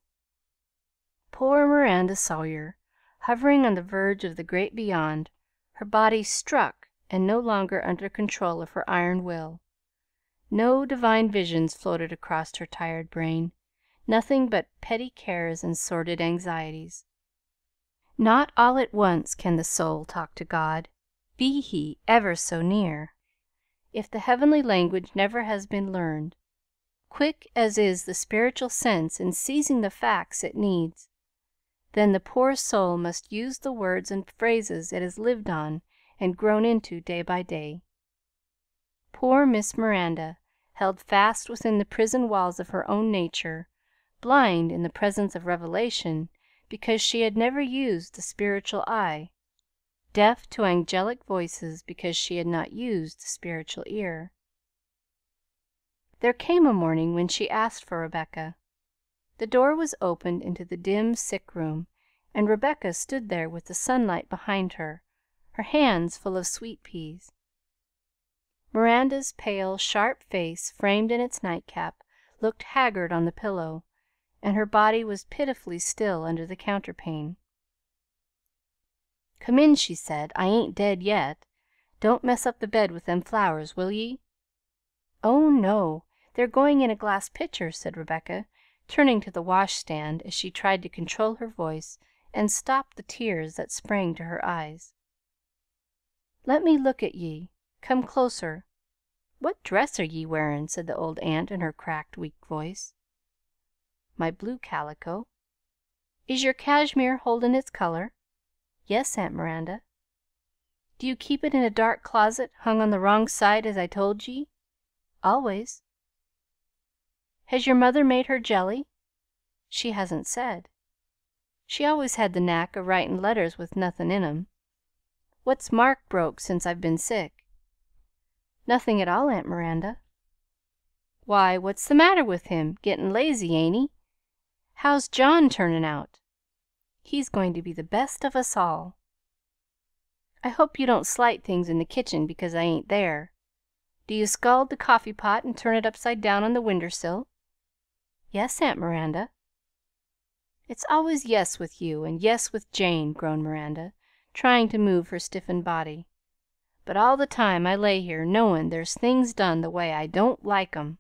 Poor Miranda Sawyer, hovering on the verge of the great beyond, her body struck and no longer under control of her iron will. No divine visions floated across her tired brain, nothing but petty cares and sordid anxieties. Not all at once can the soul talk to God, be He ever so near. If the heavenly language never has been learned, quick as is the spiritual sense in seizing the facts it needs, then the poor soul must use the words and phrases it has lived on and grown into day by day. Poor Miss Miranda, held fast within the prison walls of her own nature, blind in the presence of revelation because she had never used the spiritual eye, deaf to angelic voices because she had not used the spiritual ear. There came a morning when she asked for Rebecca. The door was opened into the dim sick room, and Rebecca stood there with the sunlight behind her, her hands full of sweet peas. Miranda's pale, sharp face, framed in its nightcap, looked haggard on the pillow, and her body was pitifully still under the counterpane. "Come in," she said. "I ain't dead yet. Don't mess up the bed with them flowers, will ye?" "Oh, no, they're going in a glass pitcher," said Rebecca, turning to the washstand as she tried to control her voice and stop the tears that sprang to her eyes. "Let me look at ye. Come closer. What dress are ye wearin'?" said the old aunt in her cracked, weak voice. "My blue calico." "Is your cashmere holdin' its color?" "Yes, Aunt Miranda." "Do you keep it in a dark closet, hung on the wrong side, as I told ye?" "Always." "Has your mother made her jelly?" "She hasn't said. She always had the knack o' writin' letters with nothin' in 'em. What's Mark broke since I've been sick?" "Nothing at all, Aunt Miranda." "Why, what's the matter with him? Gettin' lazy, ain't he? How's John turnin' out?" "He's going to be the best of us all." "I hope you don't slight things in the kitchen because I ain't there. Do you scald the coffee pot and turn it upside down on the winder sill?" "Yes, Aunt Miranda." "It's always yes with you, and yes with Jane," groaned Miranda, trying to move her stiffened body. "But all the time I lay here knowin' there's things done the way I don't like 'em."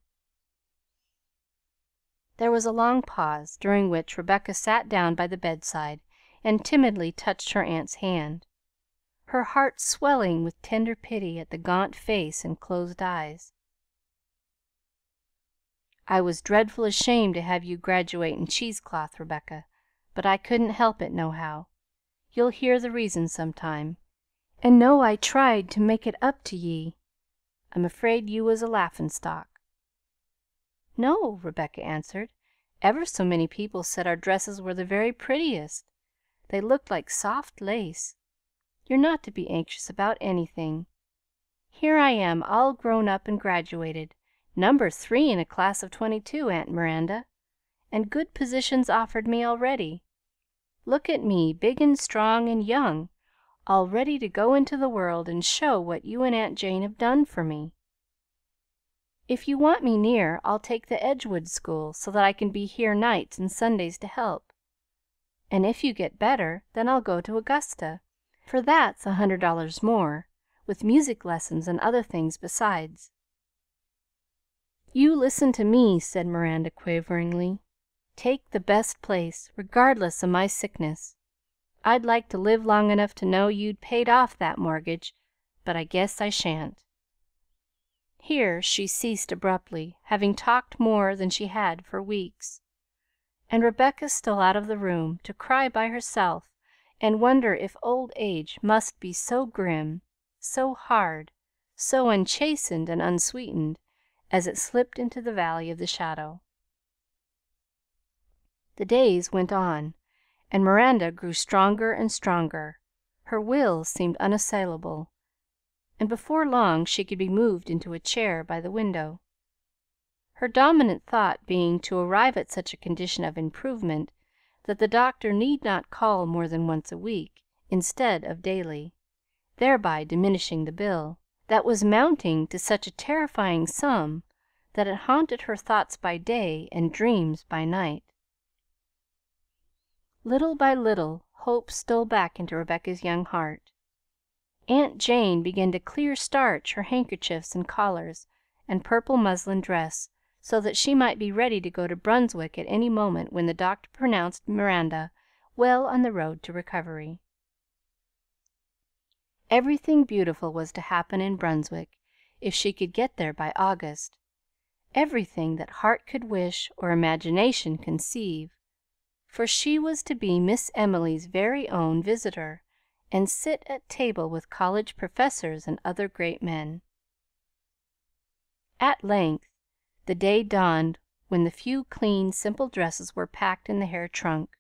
There was a long pause, during which Rebecca sat down by the bedside and timidly touched her aunt's hand, her heart swelling with tender pity at the gaunt face and closed eyes. "I was dreadful ashamed to have you graduate in cheesecloth, Rebecca, but I couldn't help it nohow. You'll hear the reason sometime, and know I tried to make it up to ye. I'm afraid you was a laughin' stock." "No," Rebecca answered. "Ever so many people said our dresses were the very prettiest. They looked like soft lace. You're not to be anxious about anything. Here I am all grown up and graduated, number 3 in a class of 22, Aunt Miranda, and good positions offered me already. Look at me, big and strong and young, all ready to go into the world and show what you and Aunt Jane have done for me. If you want me near, I'll take the Edgewood School, so that I can be here nights and Sundays to help. And if you get better, then I'll go to Augusta, for that's $100 more, with music lessons and other things besides." "You listen to me," said Miranda quaveringly. "Take the best place, regardless o' my sickness. I'd like to live long enough to know you'd paid off that mortgage, but I guess I shan't." Here she ceased abruptly, having talked more than she had for weeks, and Rebecca stole out of the room to cry by herself and wonder if old age must be so grim, so hard, so unchastened and unsweetened, as it slipped into the valley of the shadow. The days went on, and Miranda grew stronger and stronger. Her will seemed unassailable, and before long she could be moved into a chair by the window, her dominant thought being to arrive at such a condition of improvement that the doctor need not call more than once a week, instead of daily, thereby diminishing the bill, that was mounting to such a terrifying sum that it haunted her thoughts by day and dreams by night. Little by little hope stole back into Rebecca's young heart. Aunt Jane began to clear starch her handkerchiefs and collars and purple muslin dress, so that she might be ready to go to Brunswick at any moment when the doctor pronounced Miranda well on the road to recovery. Everything beautiful was to happen in Brunswick if she could get there by August, everything that heart could wish or imagination conceive, for she was to be Miss Emily's very own visitor, and sit at table with college professors and other great men. At length the day dawned when the few clean, simple dresses were packed in the hair trunk,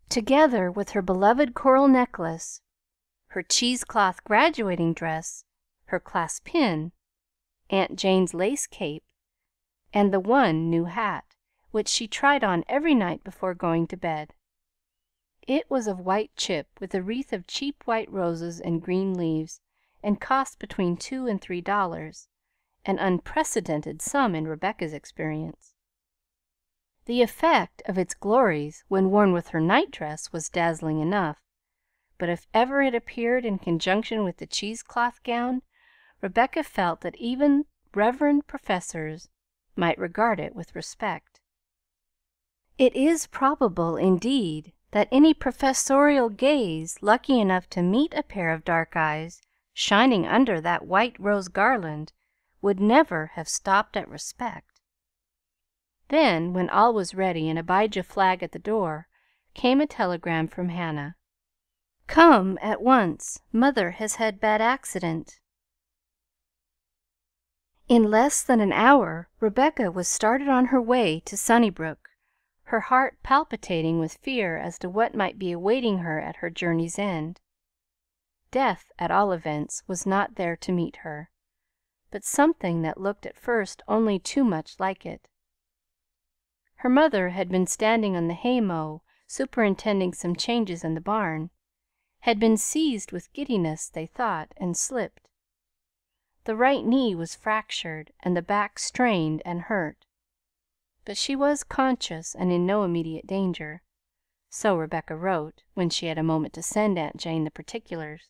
together with her beloved coral necklace, her cheesecloth graduating dress, her class pin, Aunt Jane's lace cape, and the one new hat, which she tried on every night before going to bed. It was of white chip, with a wreath of cheap white roses and green leaves, and cost between $2 and $3, an unprecedented sum in Rebecca's experience. The effect of its glories when worn with her night dress was dazzling enough, but if ever it appeared in conjunction with the cheesecloth gown, Rebecca felt that even reverend professors might regard it with respect. It is probable, indeed, that any professorial gaze lucky enough to meet a pair of dark eyes shining under that white rose garland would never have stopped at respect. Then, when all was ready and Abijah flag at the door, came a telegram from Hannah. "Come at once. Mother has had bad accident." In less than an hour Rebecca was started on her way to Sunnybrook, her heart palpitating with fear as to what might be awaiting her at her journey's end. Death, at all events, was not there to meet her, but something that looked at first only too much like it. Her mother had been standing on the haymow, superintending some changes in the barn, had been seized with giddiness, they thought, and slipped. The right knee was fractured and the back strained and hurt, but she was conscious and in no immediate danger. So Rebecca wrote, when she had a moment to send Aunt Jane the particulars.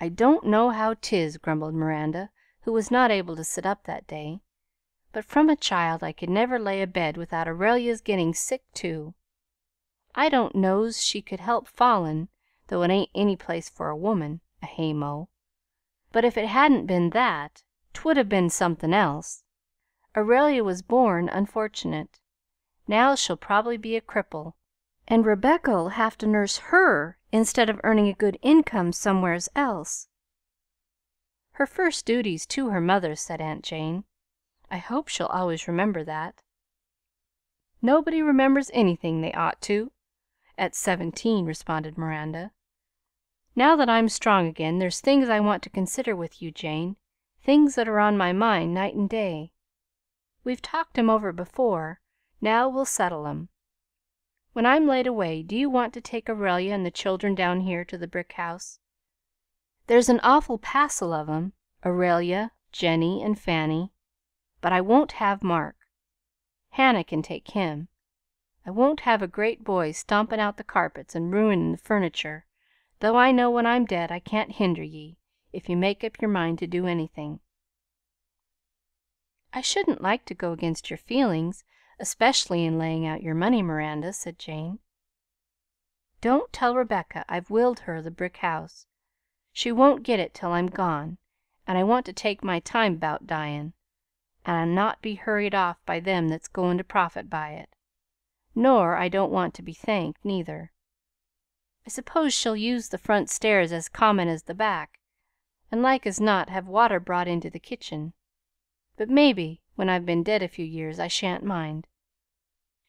"I don't know how 'tis," grumbled Miranda, who was not able to sit up that day, "but from a child I could never lay abed without Aurelia's getting sick too. I don't know's she could help fallin', though it ain't any place for a woman, a haymow. But if it hadn't been that, 'twould have been somethin' else. Aurelia was born unfortunate. Now she'll probably be a cripple, and Rebecca'll have to nurse her instead of earning a good income somewheres else." "Her first duty's to her mother," said Aunt Jane. "I hope she'll always remember that." "Nobody remembers anything they ought to at 17," responded Miranda. "Now that I'm strong again, there's things I want to consider with you, Jane, things that are on my mind night and day. We've talked 'em over before, now we'll settle 'em. When I'm laid away, do you want to take Aurelia and the children down here to the brick house? There's an awful passel of 'em, Aurelia, Jenny, and Fanny, but I won't have Mark. Hannah can take him. I won't have a great boy stompin' out the carpets and ruinin' the furniture, though I know when I'm dead I can't hinder ye, if you make up your mind to do anything." "I shouldn't like to go against your feelings, especially in laying out your money, Miranda," said Jane. "Don't tell Rebecca I've willed her the brick house. She won't get it till I'm gone, and I want to take my time 'bout dyin', and not be hurried off by them that's goin' to profit by it. Nor I don't want to be thanked, neither. I suppose she'll use the front stairs as common as the back, and like as not have water brought into the kitchen. But maybe, when I've been dead a few years, I shan't mind.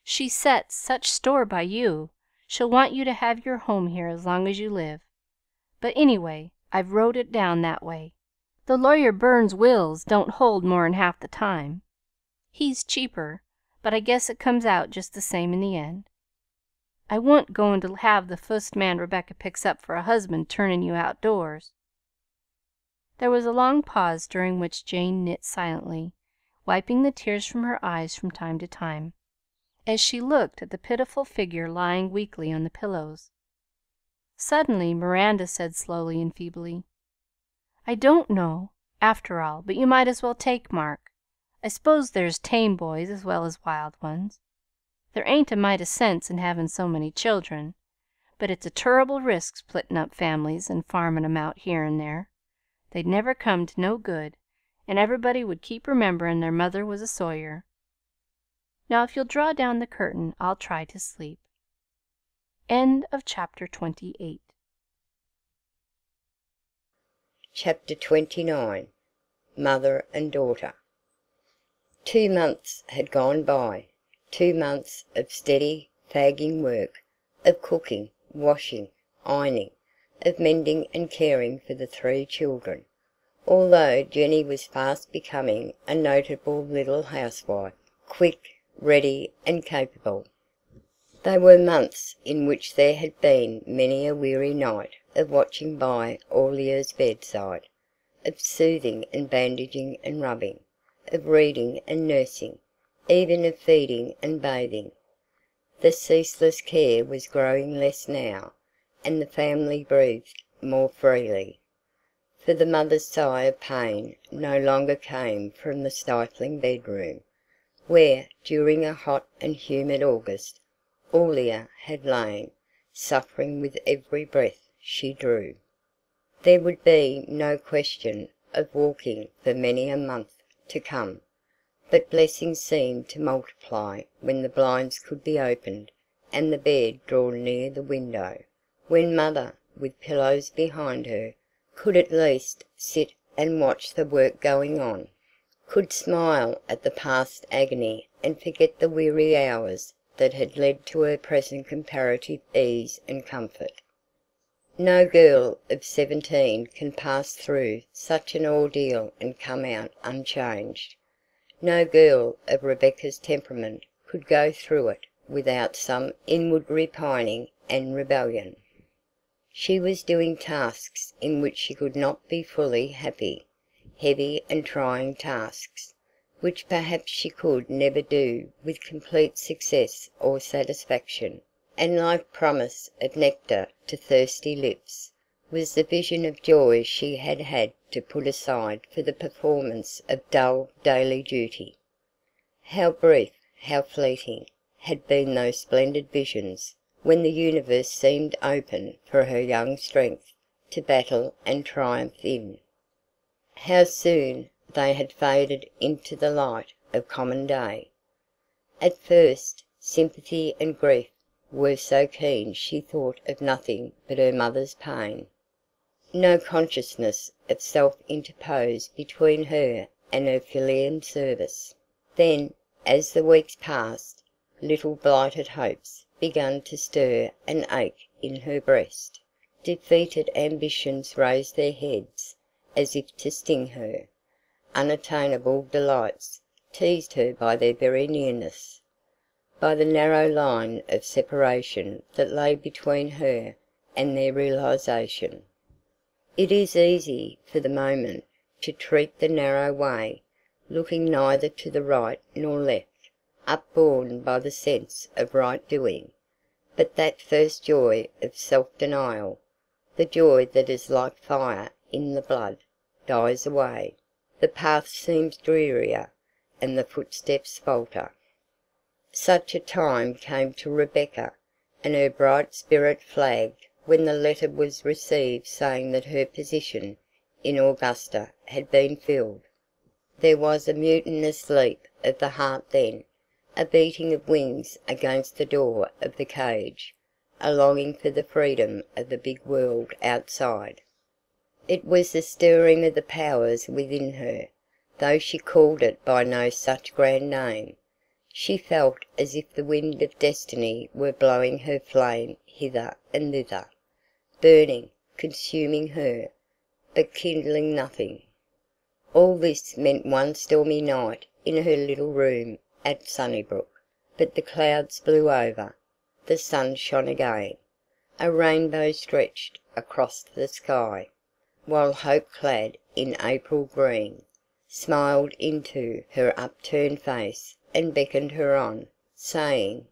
She sets such store by you, she'll want you to have your home here as long as you live. But anyway, I've wrote it down that way. The lawyer Burns' wills don't hold more'n half the time. He's cheaper, but I guess it comes out just the same in the end. I wa'n't goin' to have the fust man Rebecca picks up for a husband turnin' you outdoors." There was a long pause, during which Jane knit silently, wiping the tears from her eyes from time to time, as she looked at the pitiful figure lying weakly on the pillows. Suddenly Miranda said slowly and feebly, "I don't know, after all, but you might as well take Mark. I s'pose there's tame boys as well as wild ones. There ain't a mite o' sense in havin' so many children, but it's a turrible risk splittin' up families and farmin' 'em out here and there. They'd never come to no good, and everybody would keep rememberin' their mother was a Sawyer. Now, if you'll draw down the curtain, I'll try to sleep." Chapter 28. Chapter 29. Mother and Daughter. 2 months had gone by, 2 months of steady, fagging work, of cooking, washing, ironing, of mending and caring for the 3 children, although Jenny was fast becoming a notable little housewife, quick, ready, and capable. They were months in which there had been many a weary night of watching by Aurelia's bedside, of soothing and bandaging and rubbing, of reading and nursing, even of feeding and bathing. The ceaseless care was growing less now, and the family breathed more freely, for the mother's sigh of pain no longer came from the stifling bedroom, where, during a hot and humid August, Aurelia had lain, suffering with every breath she drew. There would be no question of walking for many a month to come, but blessings seemed to multiply when the blinds could be opened and the bed drawn near the window, when mother, with pillows behind her, could at least sit and watch the work going on, could smile at the past agony and forget the weary hours that had led to her present comparative ease and comfort. No girl of 17 can pass through such an ordeal and come out unchanged. No girl of Rebecca's temperament could go through it without some inward repining and rebellion. She was doing tasks in which she could not be fully happy, heavy and trying tasks, which perhaps she could never do with complete success or satisfaction, and like promise of nectar to thirsty lips, was the vision of joy she had had to put aside for the performance of dull daily duty. How brief, how fleeting, had been those splendid visions, when the universe seemed open for her young strength to battle and triumph in. How soon they had faded into the light of common day. At first, sympathy and grief were so keen she thought of nothing but her mother's pain. No consciousness of self interposed between her and her filial service. Then, as the weeks passed, little blighted hopes began to stir and ache in her breast. Defeated ambitions raised their heads as if to sting her. Unattainable delights teased her by their very nearness, by the narrow line of separation that lay between her and their realization. It is easy for the moment to tread the narrow way, looking neither to the right nor left, upborne by the sense of right doing, but that first joy of self-denial, the joy that is like fire in the blood, dies away. The path seems drearier, and the footsteps falter. Such a time came to Rebecca, and her bright spirit flagged when the letter was received saying that her position in Augusta had been filled. There was a mutinous leap of the heart then, a beating of wings against the door of the cage, a longing for the freedom of the big world outside. It was the stirring of the powers within her, though she called it by no such grand name. She felt as if the wind of destiny were blowing her flame hither and thither, burning, consuming her, but kindling nothing. All this meant one stormy night in her little room at Sunnybrook. but the clouds blew over, the sun shone again, a rainbow stretched across the sky, while hope clad in April green, smiled into her upturned face and beckoned her on, saying,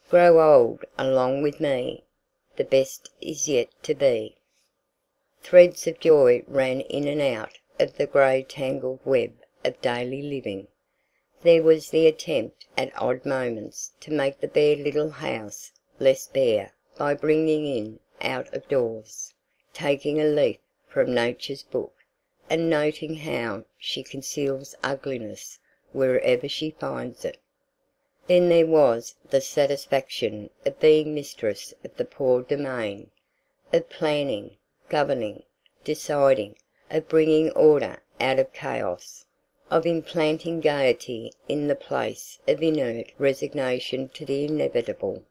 "Grow old along with me, the best is yet to be." Threads of joy ran in and out of the grey tangled web of daily living. There was the attempt at odd moments to make the bare little house less bare by bringing in out of doors, taking a leaf from Nature's book, and noting how she conceals ugliness wherever she finds it. Then there was the satisfaction of being mistress of the poor domain, of planning, governing, deciding, of bringing order out of chaos, of implanting gaiety in the place of inert resignation to the inevitable.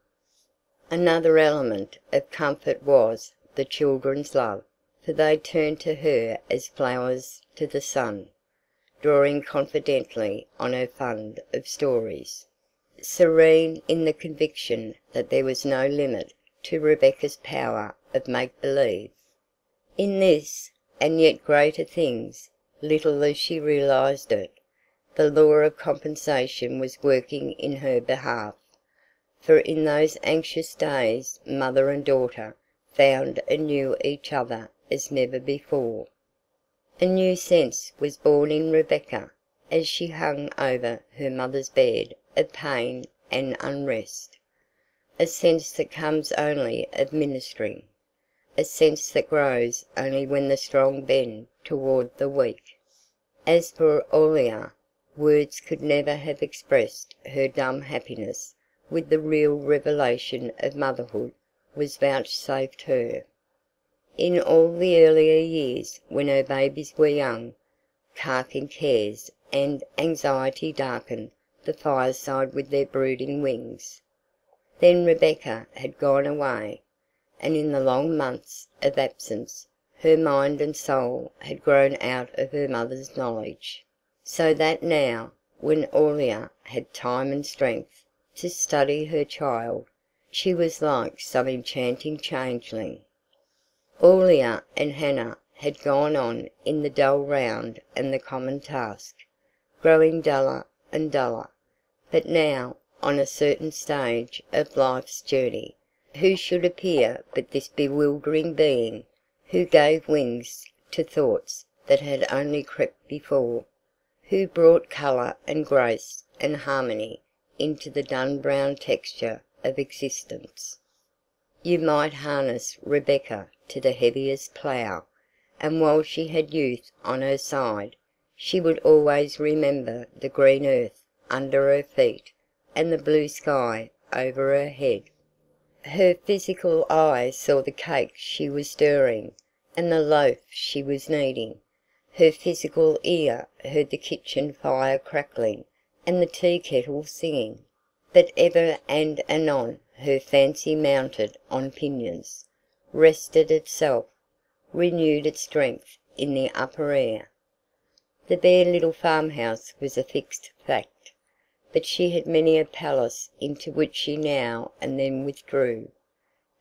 Another element of comfort was the children's love, for they turned to her as flowers to the sun, drawing confidently on her fund of stories, serene in the conviction that there was no limit to Rebecca's power of make-believe. In this, and yet greater things, little as she realized it, the law of compensation was working in her behalf, for in those anxious days mother and daughter found and knew each other as never before. A new sense was born in Rebecca as she hung over her mother's bed of pain and unrest, a sense that comes only of ministering, a sense that grows only when the strong bend toward the weak. As for Aurelia, words could never have expressed her dumb happiness with the real revelation of motherhood was vouchsafed her. In all the earlier years, when her babies were young, carking cares and anxiety darkened the fireside with their brooding wings. Then Rebecca had gone away, and in the long months of absence her mind and soul had grown out of her mother's knowledge, so that now, when Aurelia had time and strength to study her child, she was like some enchanting changeling. Aurelia and Hannah had gone on in the dull round and the common task, growing duller and duller, but now, on a certain stage of life's journey, who should appear but this bewildering being, who gave wings to thoughts that had only crept before, who brought colour and grace and harmony into the dun-brown texture of existence. You might harness Rebecca to the heaviest plough, and while she had youth on her side, she would always remember the green earth under her feet and the blue sky over her head. Her physical eye saw the cake she was stirring and the loaf she was kneading. Her physical ear heard the kitchen fire crackling and the tea kettle singing. But ever and anon her fancy mounted on pinions, rested itself, renewed its strength in the upper air. The bare little farmhouse was a fixed fact, but she had many a palace into which she now and then withdrew,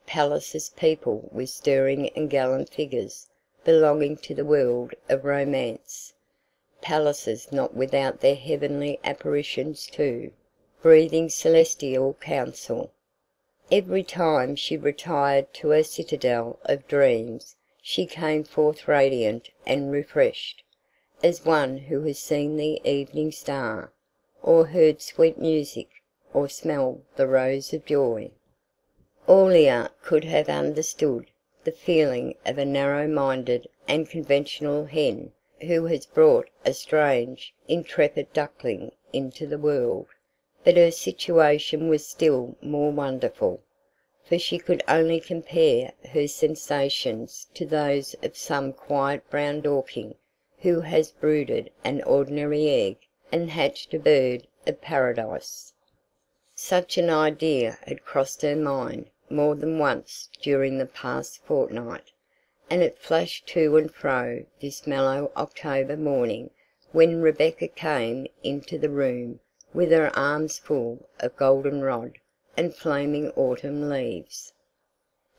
palaces peopled with stirring and gallant figures belonging to the world of romance, palaces not without their heavenly apparitions too, breathing celestial counsel. Every time she retired to her citadel of dreams she came forth radiant and refreshed, as one who has seen the evening star, or heard sweet music, or smelled the rose of joy. Aurelia could have understood the feeling of a narrow-minded and conventional hen who has brought a strange, intrepid duckling into the world, but her situation was still more wonderful, for she could only compare her sensations to those of some quiet brown Dorking who has brooded an ordinary egg and hatched a bird of paradise. Such an idea had crossed her mind more than once during the past fortnight, and it flashed to and fro this mellow October morning when Rebecca came into the room with her arms full of goldenrod and flaming autumn leaves.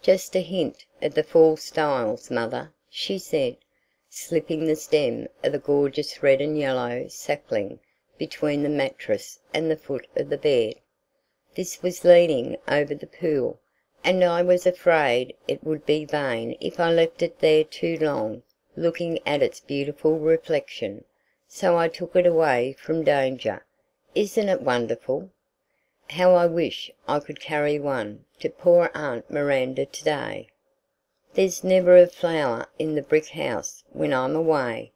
"Just a hint of the fall styles, mother," she said, slipping the stem of a gorgeous red and yellow sapling between the mattress and the foot of the bed. This was leaning over the pool, and I was afraid it would be vain if I left it there too long, looking at its beautiful reflection, so I took it away from danger. Isn't it wonderful? How I wish I could carry one to poor Aunt Miranda today. There's never a flower in the brick house when I'm away."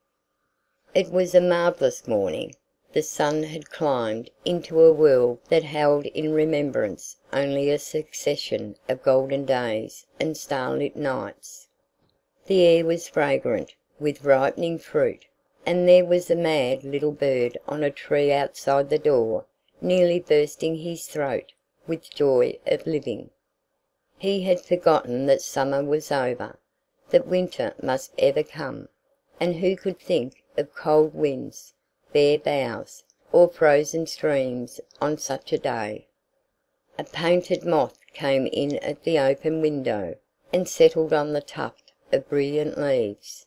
It was a marvellous morning. The sun had climbed into a world that held in remembrance only a succession of golden days and starlit nights. The air was fragrant with ripening fruit, and there was a mad little bird on a tree outside the door, nearly bursting his throat with joy of living. He had forgotten that summer was over, that winter must ever come, and who could think of cold winds, bare boughs, or frozen streams on such a day? A painted moth came in at the open window and settled on the tuft of brilliant leaves.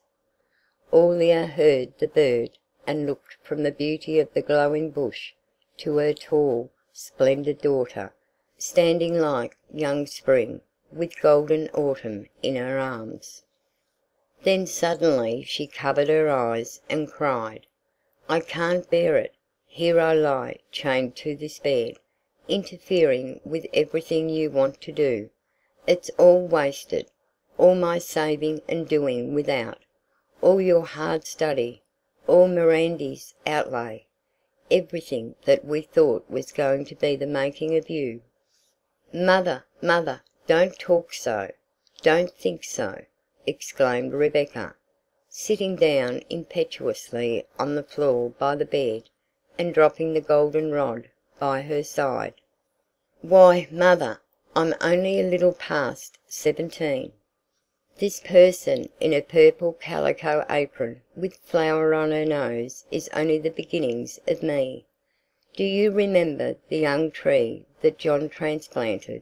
Aurelia heard the bird, and looked from the beauty of the glowing bush to her tall, splendid daughter, standing like young spring, with golden autumn in her arms. Then suddenly she covered her eyes and cried, "I can't bear it! Here I lie chained to this bed, interfering with everything you want to do. It's all wasted, all my saving and doing without, all your hard study, all Mirandy's outlay, everything that we thought was going to be the making of you." "Mother, mother, don't talk so! Don't think so!" exclaimed Rebecca, sitting down impetuously on the floor by the bed and dropping the goldenrod by her side. "Why, mother, I'm only a little past 17. This person in a purple calico apron with flower on her nose is only the beginnings of me. Do you remember the young tree that John transplanted?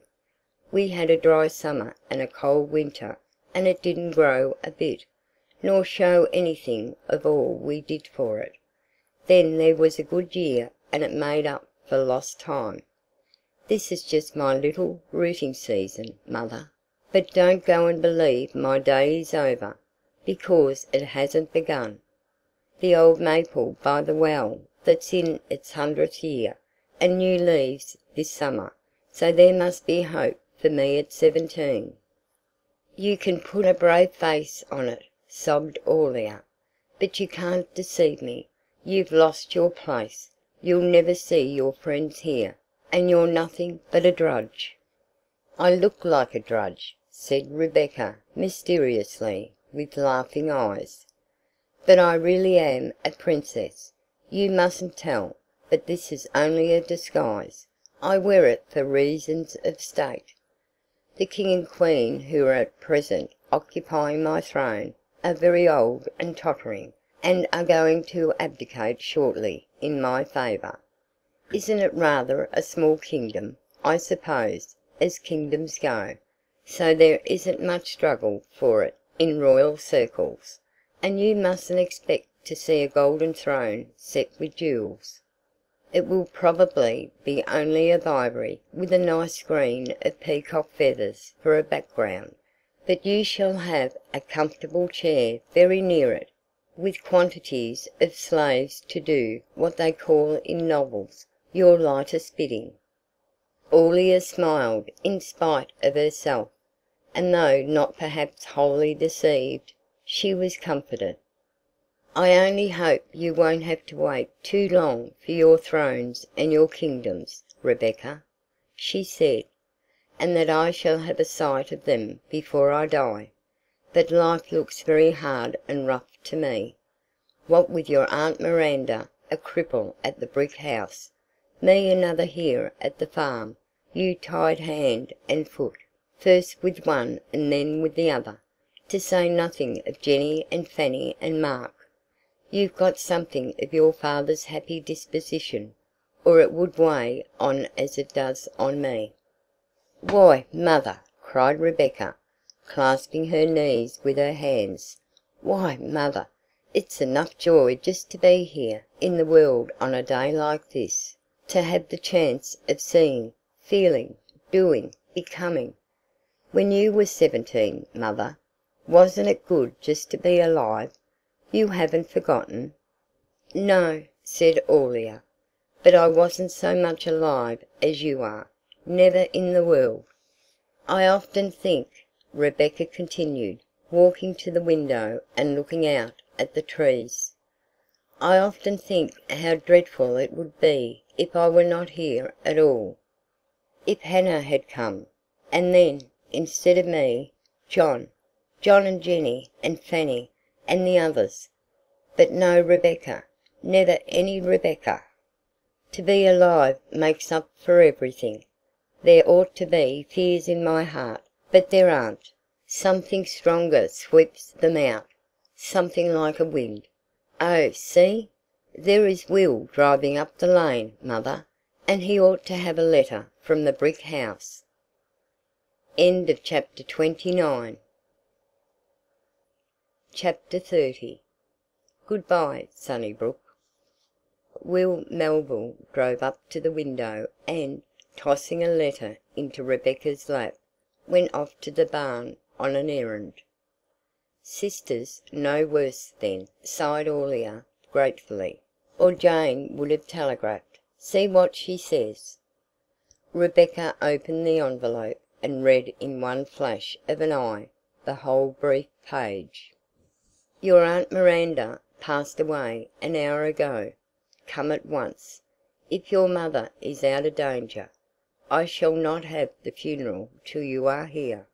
We had a dry summer and a cold winter, and it didn't grow a bit, nor show anything of all we did for it. Then there was a good year, and it made up for lost time. This is just my little rooting season, mother. But don't go and believe my day is over, because it hasn't begun. The old maple by the well that's in its 100th year, and new leaves this summer, so there must be hope for me at 17. "You can put a brave face on it," sobbed Aurelia, "but you can't deceive me. You've lost your place. You'll never see your friends here, and you're nothing but a drudge." "I look like a drudge," said Rebecca mysteriously, with laughing eyes. "But I really am a princess. You mustn't tell, but this is only a disguise. I wear it for reasons of state. The king and queen who are at present occupying my throne are very old and tottering, and are going to abdicate shortly in my favour. Isn't it rather a small kingdom, I suppose, as kingdoms go, so there isn't much struggle for it in royal circles, and you mustn't expect to see a golden throne set with jewels. It will probably be only of ivory, with a nice screen of peacock feathers for a background, but you shall have a comfortable chair very near it, with quantities of slaves to do what they call in novels your lightest bidding." Aurelia smiled in spite of herself, and though not perhaps wholly deceived, she was comforted. "I only hope you won't have to wait too long for your thrones and your kingdoms, Rebecca," she said, "and that I shall have a sight of them before I die. But life looks very hard and rough to me. What with your Aunt Miranda, a cripple at the brick house, me another here at the farm, you tied hand and foot, first with one and then with the other, to say nothing of Jenny and Fanny and Mark. You've got something of your father's happy disposition, or it would weigh on as it does on me." "Why, mother!" cried Rebecca, clasping her knees with her hands. "Why, mother, it's enough joy just to be here in the world on a day like this, to have the chance of seeing, feeling, doing, becoming. When you were 17, mother, wasn't it good just to be alive? You haven't forgotten?" "No," said Aurelia, "but I wasn't so much alive as you are. Never in the world." "I often think," Rebecca continued, walking to the window and looking out at the trees, "I often think how dreadful it would be if I were not here at all. If Hannah had come, and then, instead of me, John and Jenny and Fanny and the others. But no Rebecca, never any Rebecca. To be alive makes up for everything. There ought to be fears in my heart, but there aren't. Something stronger sweeps them out, something like a wind. Oh, see! There is Will driving up the lane, mother, and he ought to have a letter from the brick house." Chapter 30. Goodbye, Sunnybrook. Will Melville drove up to the window and, tossing a letter into Rebecca's lap, went off to the barn on an errand. "Sister's no worse then," sighed Aurelia gratefully, "or Jane would have telegraphed. See what she says." Rebecca opened the envelope and read in one flash of an eye the whole brief page. "Your Aunt Miranda passed away an hour ago. Come at once, if your mother is out of danger. I shall not have the funeral till you are here.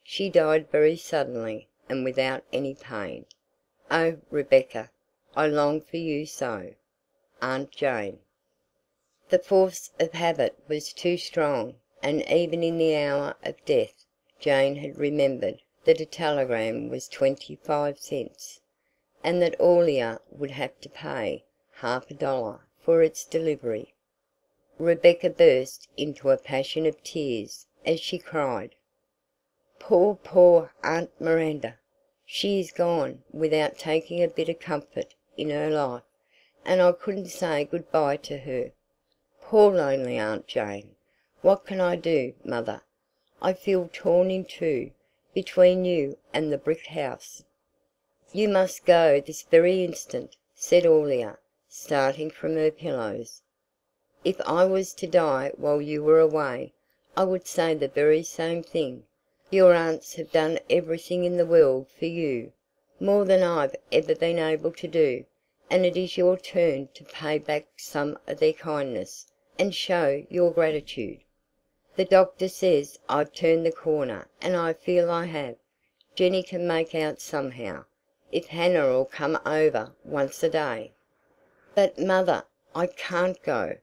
She died very suddenly and without any pain. Oh, Rebecca, I long for you so. Aunt Jane." The force of habit was too strong, and even in the hour of death Jane had remembered that a telegram was 25 cents, and that Aurelia would have to pay half a dollar for its delivery. Rebecca burst into a passion of tears as she cried, Poor Aunt Miranda! She is gone without taking a bit of comfort in her life, and I couldn't say good bye to her. Poor lonely Aunt Jane! What can I do, mother? I feel torn in two, between you and the brick house." "You must go this very instant," said Aurelia, starting from her pillows. "If I was to die while you were away, I would say the very same thing. Your aunts have done everything in the world for you, more than I've ever been able to do, and it is your turn to pay back some of their kindness, and show your gratitude. The doctor says I've turned the corner, and I feel I have. Jenny can make out somehow, if Hannah'll come over once a day." "But, mother, I can't go.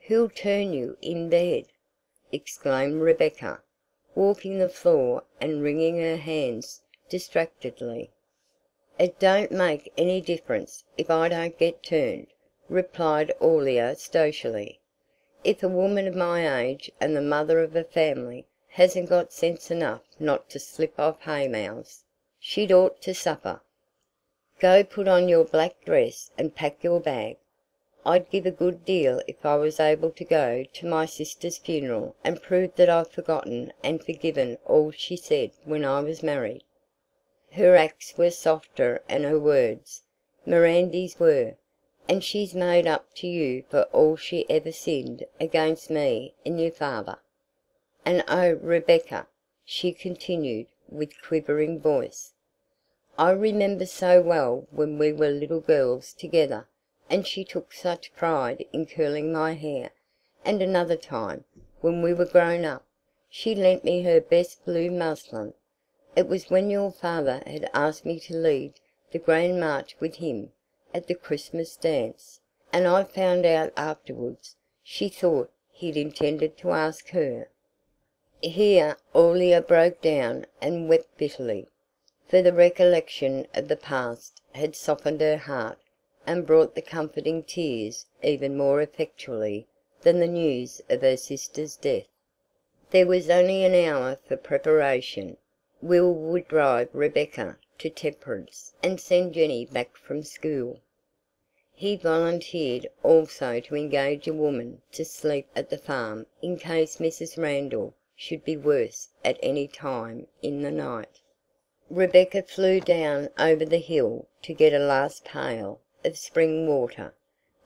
Who'll turn you in bed?" exclaimed Rebecca, walking the floor and wringing her hands distractedly. "It don't make any difference if I don't get turned," replied Aurelia stoically. "If a woman of my age and the mother of a family hasn't got sense enough not to slip off haymows, she'd ought to suffer. Go put on your black dress and pack your bag. I'd give a good deal if I was able to go to my sister's funeral and prove that I've forgotten and forgiven all she said when I was married." Her acts were softer and her words, Mirandy's were, "and she's made up to you for all she ever sinned against me and your father. And oh, Rebecca," she continued with quivering voice, "I remember so well when we were little girls together, and she took such pride in curling my hair, and another time, when we were grown up, she lent me her best blue muslin. It was when your father had asked me to lead the grand march with him at the Christmas dance, and I found out afterwards she thought he'd intended to ask her." Here Aurelia broke down and wept bitterly, for the recollection of the past had softened her heart and brought the comforting tears even more effectually than the news of her sister's death. There was only an hour for preparation. Will would drive Rebecca to Temperance and send Jenny back from school. He volunteered also to engage a woman to sleep at the farm in case Mrs. Randall should be worse at any time in the night. Rebecca flew down over the hill to get a last pail of spring water,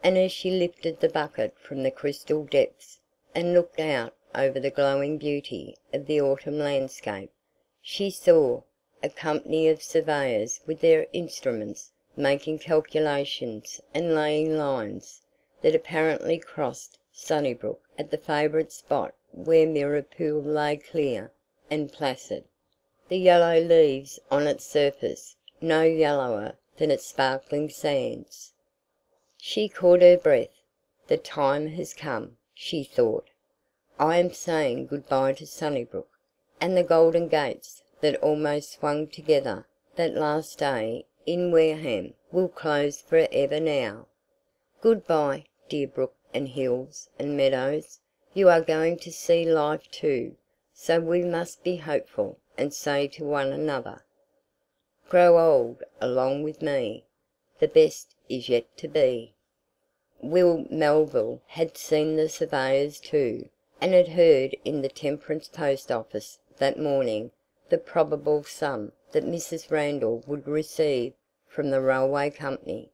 and as she lifted the bucket from the crystal depths and looked out over the glowing beauty of the autumn landscape, she saw a company of surveyors with their instruments making calculations and laying lines that apparently crossed Sunnybrook at the favourite spot where Mirror Pool lay clear and placid, the yellow leaves on its surface no yellower than its sparkling sands. She caught her breath. The time has come, she thought. I am saying good-bye to Sunnybrook, and the golden gates that almost swung together that last day in Wareham will close for ever now. Good-bye, dear brook and hills and meadows. You are going to see life too, so we must be hopeful and say to one another, grow old along with me. The best is yet to be. Will Melville had seen the surveyors too, and had heard in the Temperance post office that morning the probable sum that Mrs. Randall would receive from the railway company.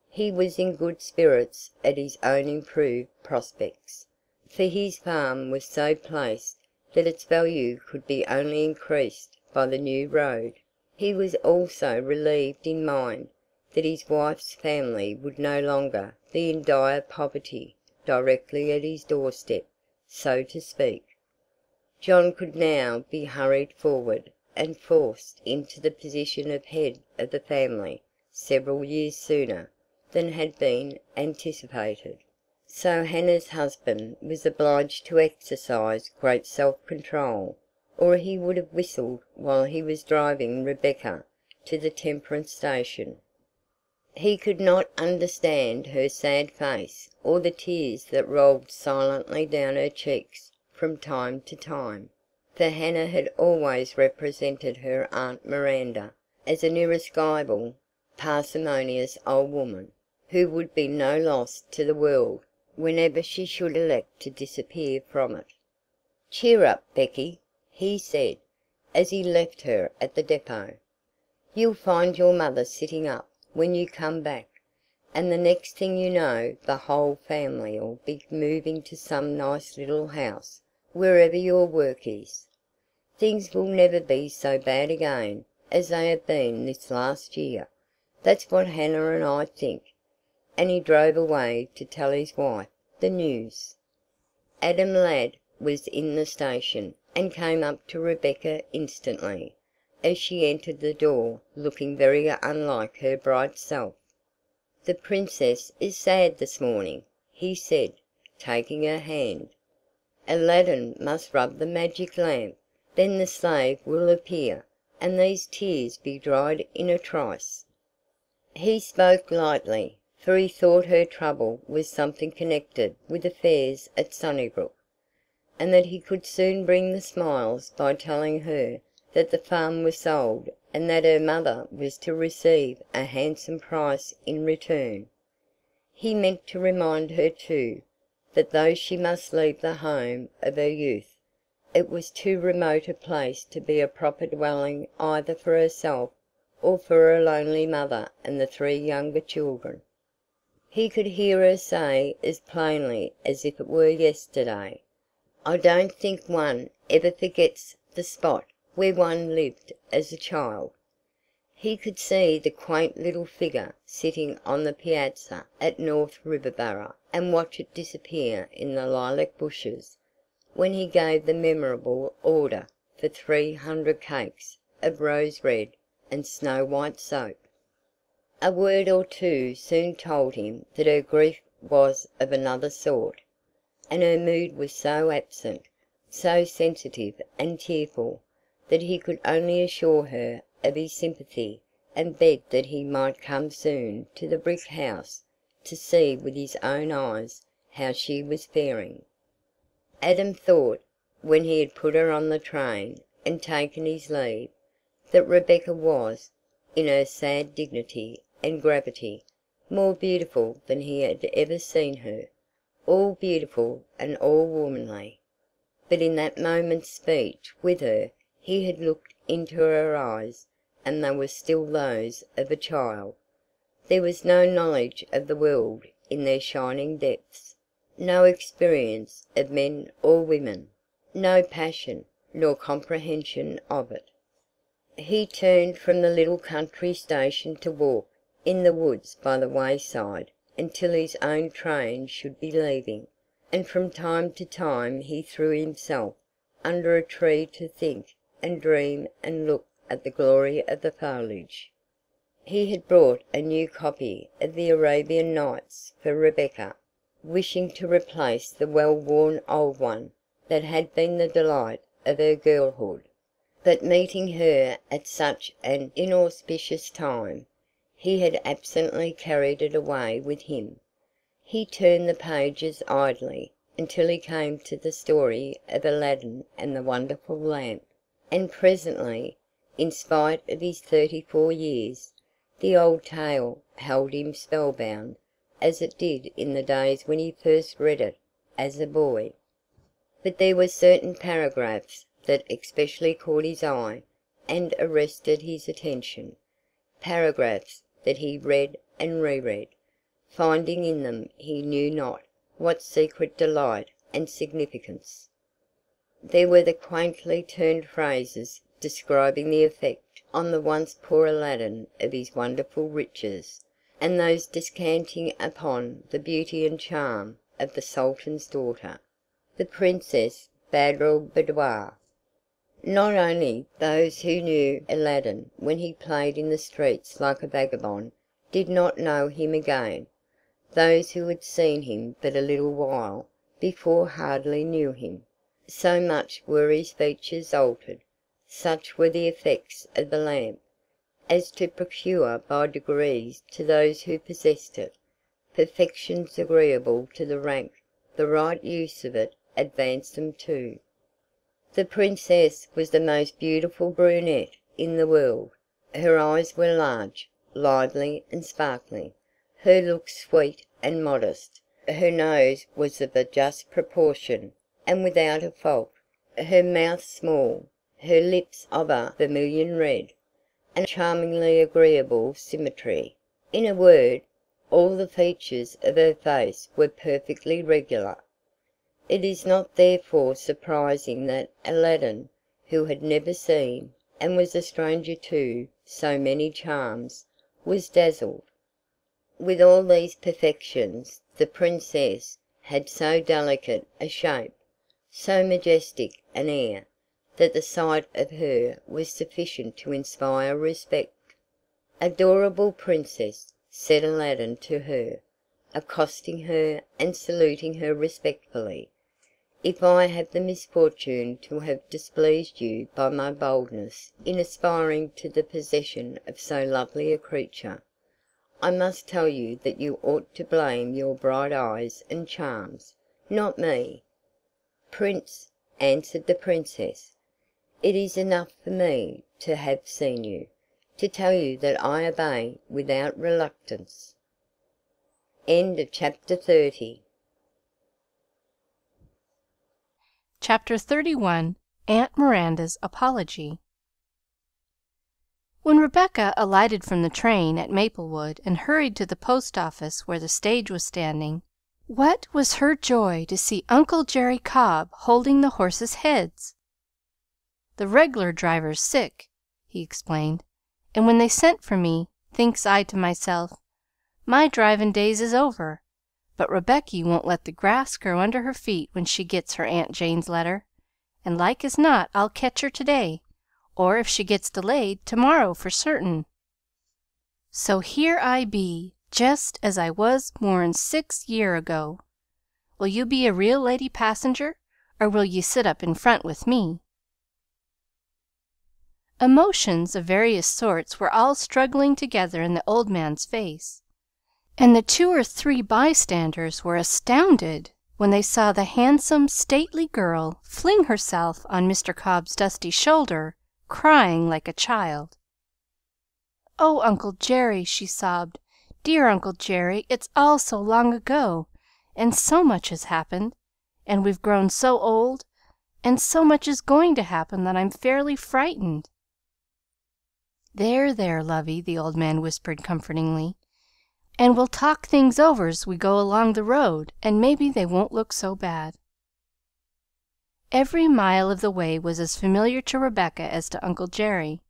He was in good spirits at his own improved prospects, for his farm was so placed that its value could be only increased by the new road. He was also relieved in mind that his wife's family would no longer be in dire poverty directly at his doorstep, so to speak. John could now be hurried forward and forced into the position of head of the family several years sooner than had been anticipated. So Hannah's husband was obliged to exercise great self-control, or he would have whistled while he was driving Rebecca to the Temperance station. He could not understand her sad face or the tears that rolled silently down her cheeks from time to time, for Hannah had always represented her Aunt Miranda as an irascible, parsimonious old woman, who would be no loss to the world whenever she should elect to disappear from it. "Cheer up, Becky," he said, as he left her at the depot. "You'll find your mother sitting up when you come back, and the next thing you know the whole family'll be moving to some nice little house wherever your work is. Things will never be so bad again as they have been this last year. That's what Hannah and I think." And he drove away to tell his wife the news. Adam Ladd was in the station, and came up to Rebecca instantly, as she entered the door, looking very unlike her bright self. "The Princess is sad this morning," he said, taking her hand. "Aladdin must rub the magic lamp, then the slave will appear, and these tears be dried in a trice." He spoke lightly, for he thought her trouble was something connected with affairs at Sunnybrook, and that he could soon bring the smiles by telling her that the farm was sold and that her mother was to receive a handsome price in return. He meant to remind her too, that though she must leave the home of her youth, it was too remote a place to be a proper dwelling either for herself or for her lonely mother and the 3 younger children. He could hear her say as plainly as if it were yesterday, "I don't think one ever forgets the spot where one lived as a child." He could see the quaint little figure sitting on the piazza at North Riverboro, and watch it disappear in the lilac bushes, when he gave the memorable order for 300 cakes of rose red and snow white soap. A word or two soon told him that her grief was of another sort, and her mood was so absent, so sensitive and tearful, that he could only assure her of his sympathy and beg that he might come soon to the brick house to see with his own eyes how she was faring. Adam thought, when he had put her on the train, and taken his leave, that Rebecca was, in her sad dignity and gravity, more beautiful than he had ever seen her, all beautiful and all womanly. But in that moment's speech with her he had looked into her eyes, and they were still those of a child. There was no knowledge of the world in their shining depths, no experience of men or women, no passion, nor comprehension of it. He turned from the little country station to walk in the woods by the wayside until his own train should be leaving, and from time to time he threw himself under a tree to think and dream and look at the glory of the foliage. He had brought a new copy of the Arabian Nights for Rebecca, wishing to replace the well-worn old one that had been the delight of her girlhood. But meeting her at such an inauspicious time, he had absently carried it away with him. He turned the pages idly until he came to the story of Aladdin and the wonderful lamp, and presently, in spite of his 34 years, the old tale held him spellbound, as it did in the days when he first read it as a boy. But there were certain paragraphs that especially caught his eye and arrested his attention, paragraphs that he read and reread, finding in them he knew not what secret delight and significance. There were the quaintly turned phrases describing the effect on the once poor Aladdin of his wonderful riches, and those descanting upon the beauty and charm of the Sultan's daughter, the Princess Badr al Buddoor. Not only those who knew Aladdin when he played in the streets like a vagabond did not know him again; those who had seen him but a little while before hardly knew him, so much were his features altered, such were the effects of the lamp, as to procure by degrees to those who possessed it, perfections agreeable to the rank the right use of it advanced them to. The Princess was the most beautiful brunette in the world. Her eyes were large, lively, and sparkling, her looks sweet and modest, her nose was of a just proportion, and without a fault, her mouth small, her lips of a vermilion red, and charmingly agreeable symmetry. In a word, all the features of her face were perfectly regular. It is not therefore surprising that Aladdin, who had never seen, and was a stranger to, so many charms, was dazzled. With all these perfections, the Princess had so delicate a shape, so majestic an air, that the sight of her was sufficient to inspire respect. "Adorable Princess," said Aladdin to her, accosting her and saluting her respectfully, "if I have the misfortune to have displeased you by my boldness in aspiring to the possession of so lovely a creature, I must tell you that you ought to blame your bright eyes and charms, not me." "Prince," answered the Princess, "it is enough for me to have seen you, to tell you that I obey without reluctance." Chapter 31. Aunt Miranda's Apology. When Rebecca alighted from the train at Maplewood and hurried to the post office where the stage was standing, what was her joy to see Uncle Jerry Cobb holding the horses' heads! "The reg'lar driver's sick," he explained, "and when they sent for me, thinks I to myself, my drivin' days is over, but Rebecky won't let the grass grow under her feet when she gets her Aunt Jane's letter, and like as not I'll ketch her to day, or if she gets delayed, to morrow for certain. So here I be, jest as I was more'n 6 year ago. Will you be a real lady passenger, or will ye sit up in front with me?" Emotions of various sorts were all struggling together in the old man's face. and the 2 or 3 bystanders were astounded when they saw the handsome, stately girl fling herself on Mr. Cobb's dusty shoulder, crying like a child. "Oh, Uncle Jerry," she sobbed, "dear Uncle Jerry, it's all so long ago, and so much has happened, and we've grown so old, and so much is going to happen that I'm fairly frightened." "There, there, lovey," the old man whispered comfortingly, "and we'll talk things over as we go along the road, and maybe they won't look so bad." Every mile of the way was as familiar to Rebecca as to Uncle Jerry.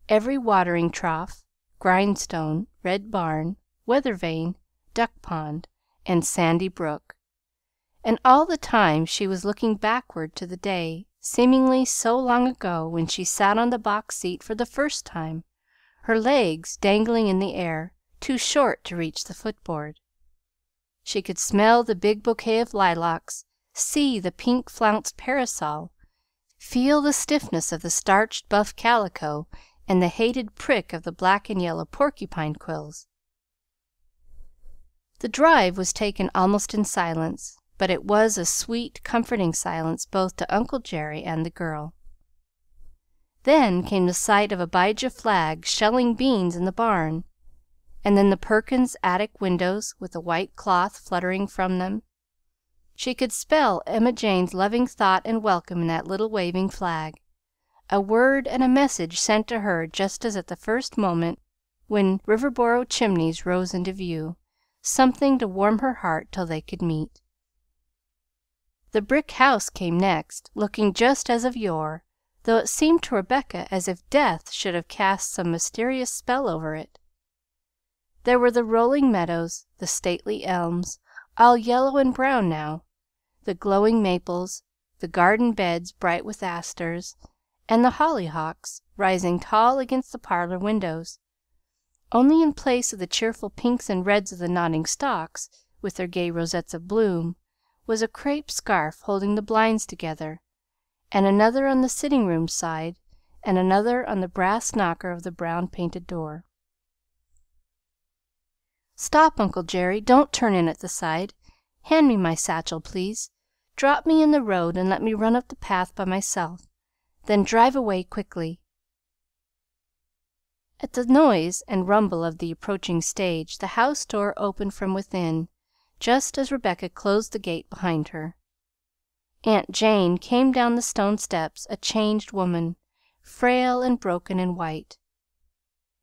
Every watering trough, grindstone, red barn, weather vane, duck pond, and sandy brook. And all the time she was looking backward to the day, seemingly so long ago, when she sat on the box seat for the first time, her legs dangling in the air, too short to reach the footboard. She could smell the big bouquet of lilacs, see the pink flounced parasol, feel the stiffness of the starched buff calico and the hated prick of the black and yellow porcupine quills. The drive was taken almost in silence, but it was a sweet, comforting silence both to Uncle Jerry and the girl. Then came the sight of Abijah Flagg shelling beans in the barn, and then the Perkins attic windows with the white cloth fluttering from them. She could spell Emma Jane's loving thought and welcome in that little waving flag, a word and a message sent to her just as at the first moment when Riverboro chimneys rose into view, something to warm her heart till they could meet. The brick house came next, looking just as of yore, though it seemed to Rebecca as if death should have cast some mysterious spell over it. There were the rolling meadows, the stately elms, all yellow and brown now, the glowing maples, the garden beds bright with asters, and the hollyhocks rising tall against the parlor windows. Only in place of the cheerful pinks and reds of the nodding stalks, with their gay rosettes of bloom, was a crepe scarf holding the blinds together, and another on the sitting-room side, and another on the brass knocker of the brown-painted door. "Stop, Uncle Jerry! Don't turn in at the side. Hand me my satchel, please. Drop me in the road and let me run up the path by myself. Then drive away quickly." At the noise and rumble of the approaching stage, the house door opened from within, just as Rebecca closed the gate behind her. Aunt Jane came down the stone steps, a changed woman, frail and broken and white.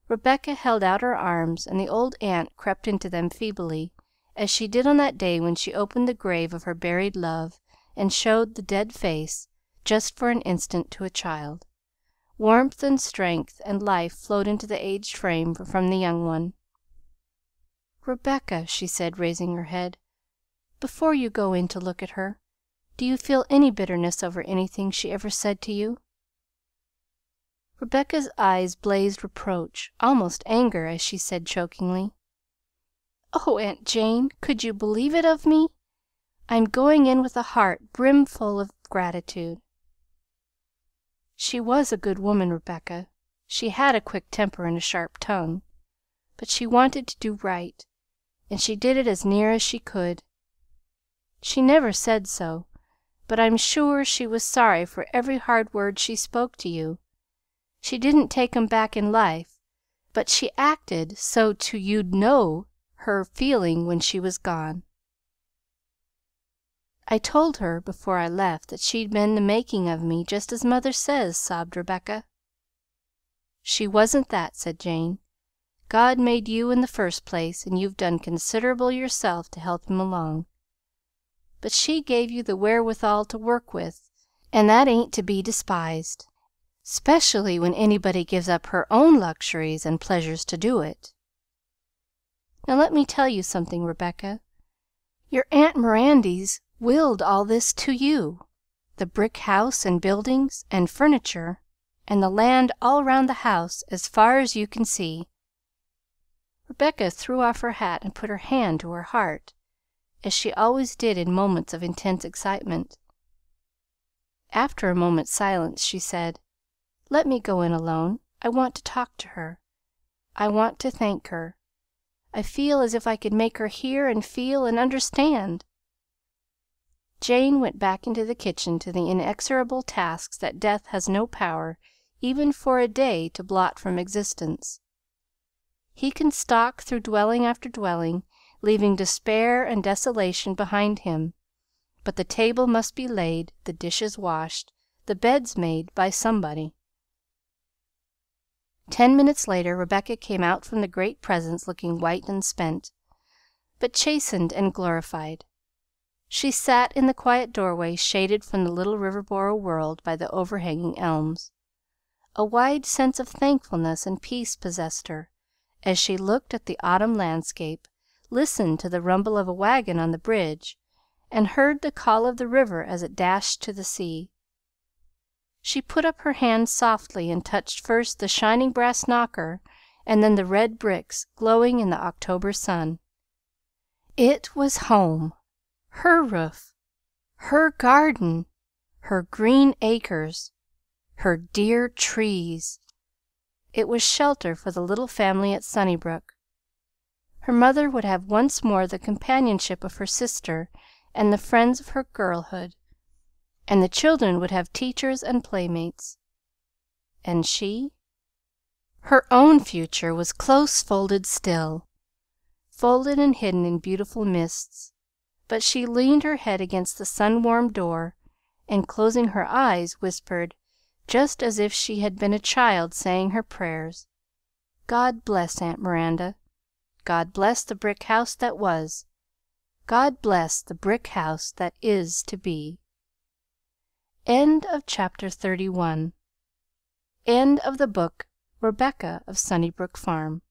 Rebecca held out her arms, and the old aunt crept into them feebly, as she did on that day when she opened the grave of her buried love and showed the dead face, just for an instant, to a child. Warmth and strength and life flowed into the aged frame from the young one. "Rebecca," she said, raising her head, "before you go in to look at her, do you feel any bitterness over anything she ever said to you?" Rebecca's eyes blazed reproach, almost anger, as she said chokingly, "Oh, Aunt Jane, could you believe it of me? I'm going in with a heart brimful of gratitude." "She was a good woman, Rebecca. She had a quick temper and a sharp tongue, but she wanted to do right, and she did it as near as she could. She never said so, but I'm sure she was sorry for every hard word she spoke to you. She didn't take 'em back in life, but she acted so to you'd know her feeling when she was gone." "I told her before I left that she'd been the making of me, just as mother says," sobbed Rebecca. "She wasn't that," said Jane. "God made you in the first place, and you've done considerable yourself to help him along. But she gave you the wherewithal to work with, and that ain't to be despised, 'specially when anybody gives up her own luxuries and pleasures to do it. Now let me tell you something, Rebecca. Your Aunt Mirandy's willed all this to you, the brick house and buildings and furniture, and the land all round the house as far as you can see." Rebecca threw off her hat and put her hand to her heart, as she always did in moments of intense excitement. After a moment's silence she said, "Let me go in alone. I want to talk to her. I want to thank her. I feel as if I could make her hear and feel and understand." Jane went back into the kitchen to the inexorable tasks that death has no power, even for a day, to blot from existence. He can stalk through dwelling after dwelling, leaving despair and desolation behind him, but the table must be laid, the dishes washed, the beds made by somebody. 10 minutes later Rebecca came out from the great presence looking white and spent, but chastened and glorified. She sat in the quiet doorway, shaded from the little Riverboro world by the overhanging elms. A wide sense of thankfulness and peace possessed her, as she looked at the autumn landscape, listened to the rumble of a wagon on the bridge, and heard the call of the river as it dashed to the sea. She put up her hand softly and touched first the shining brass knocker and then the red bricks glowing in the October sun. It was home! Her roof, her garden, her green acres, her dear trees. It was shelter for the little family at Sunnybrook. Her mother would have once more the companionship of her sister and the friends of her girlhood, and the children would have teachers and playmates. And she? Her own future was close folded still, folded and hidden in beautiful mists, but she leaned her head against the sun-warmed door, and closing her eyes, whispered, just as if she had been a child saying her prayers, "God bless Aunt Miranda. God bless the brick house that was. God bless the brick house that is to be." End of Chapter 31. End of the book Rebecca of Sunnybrook Farm.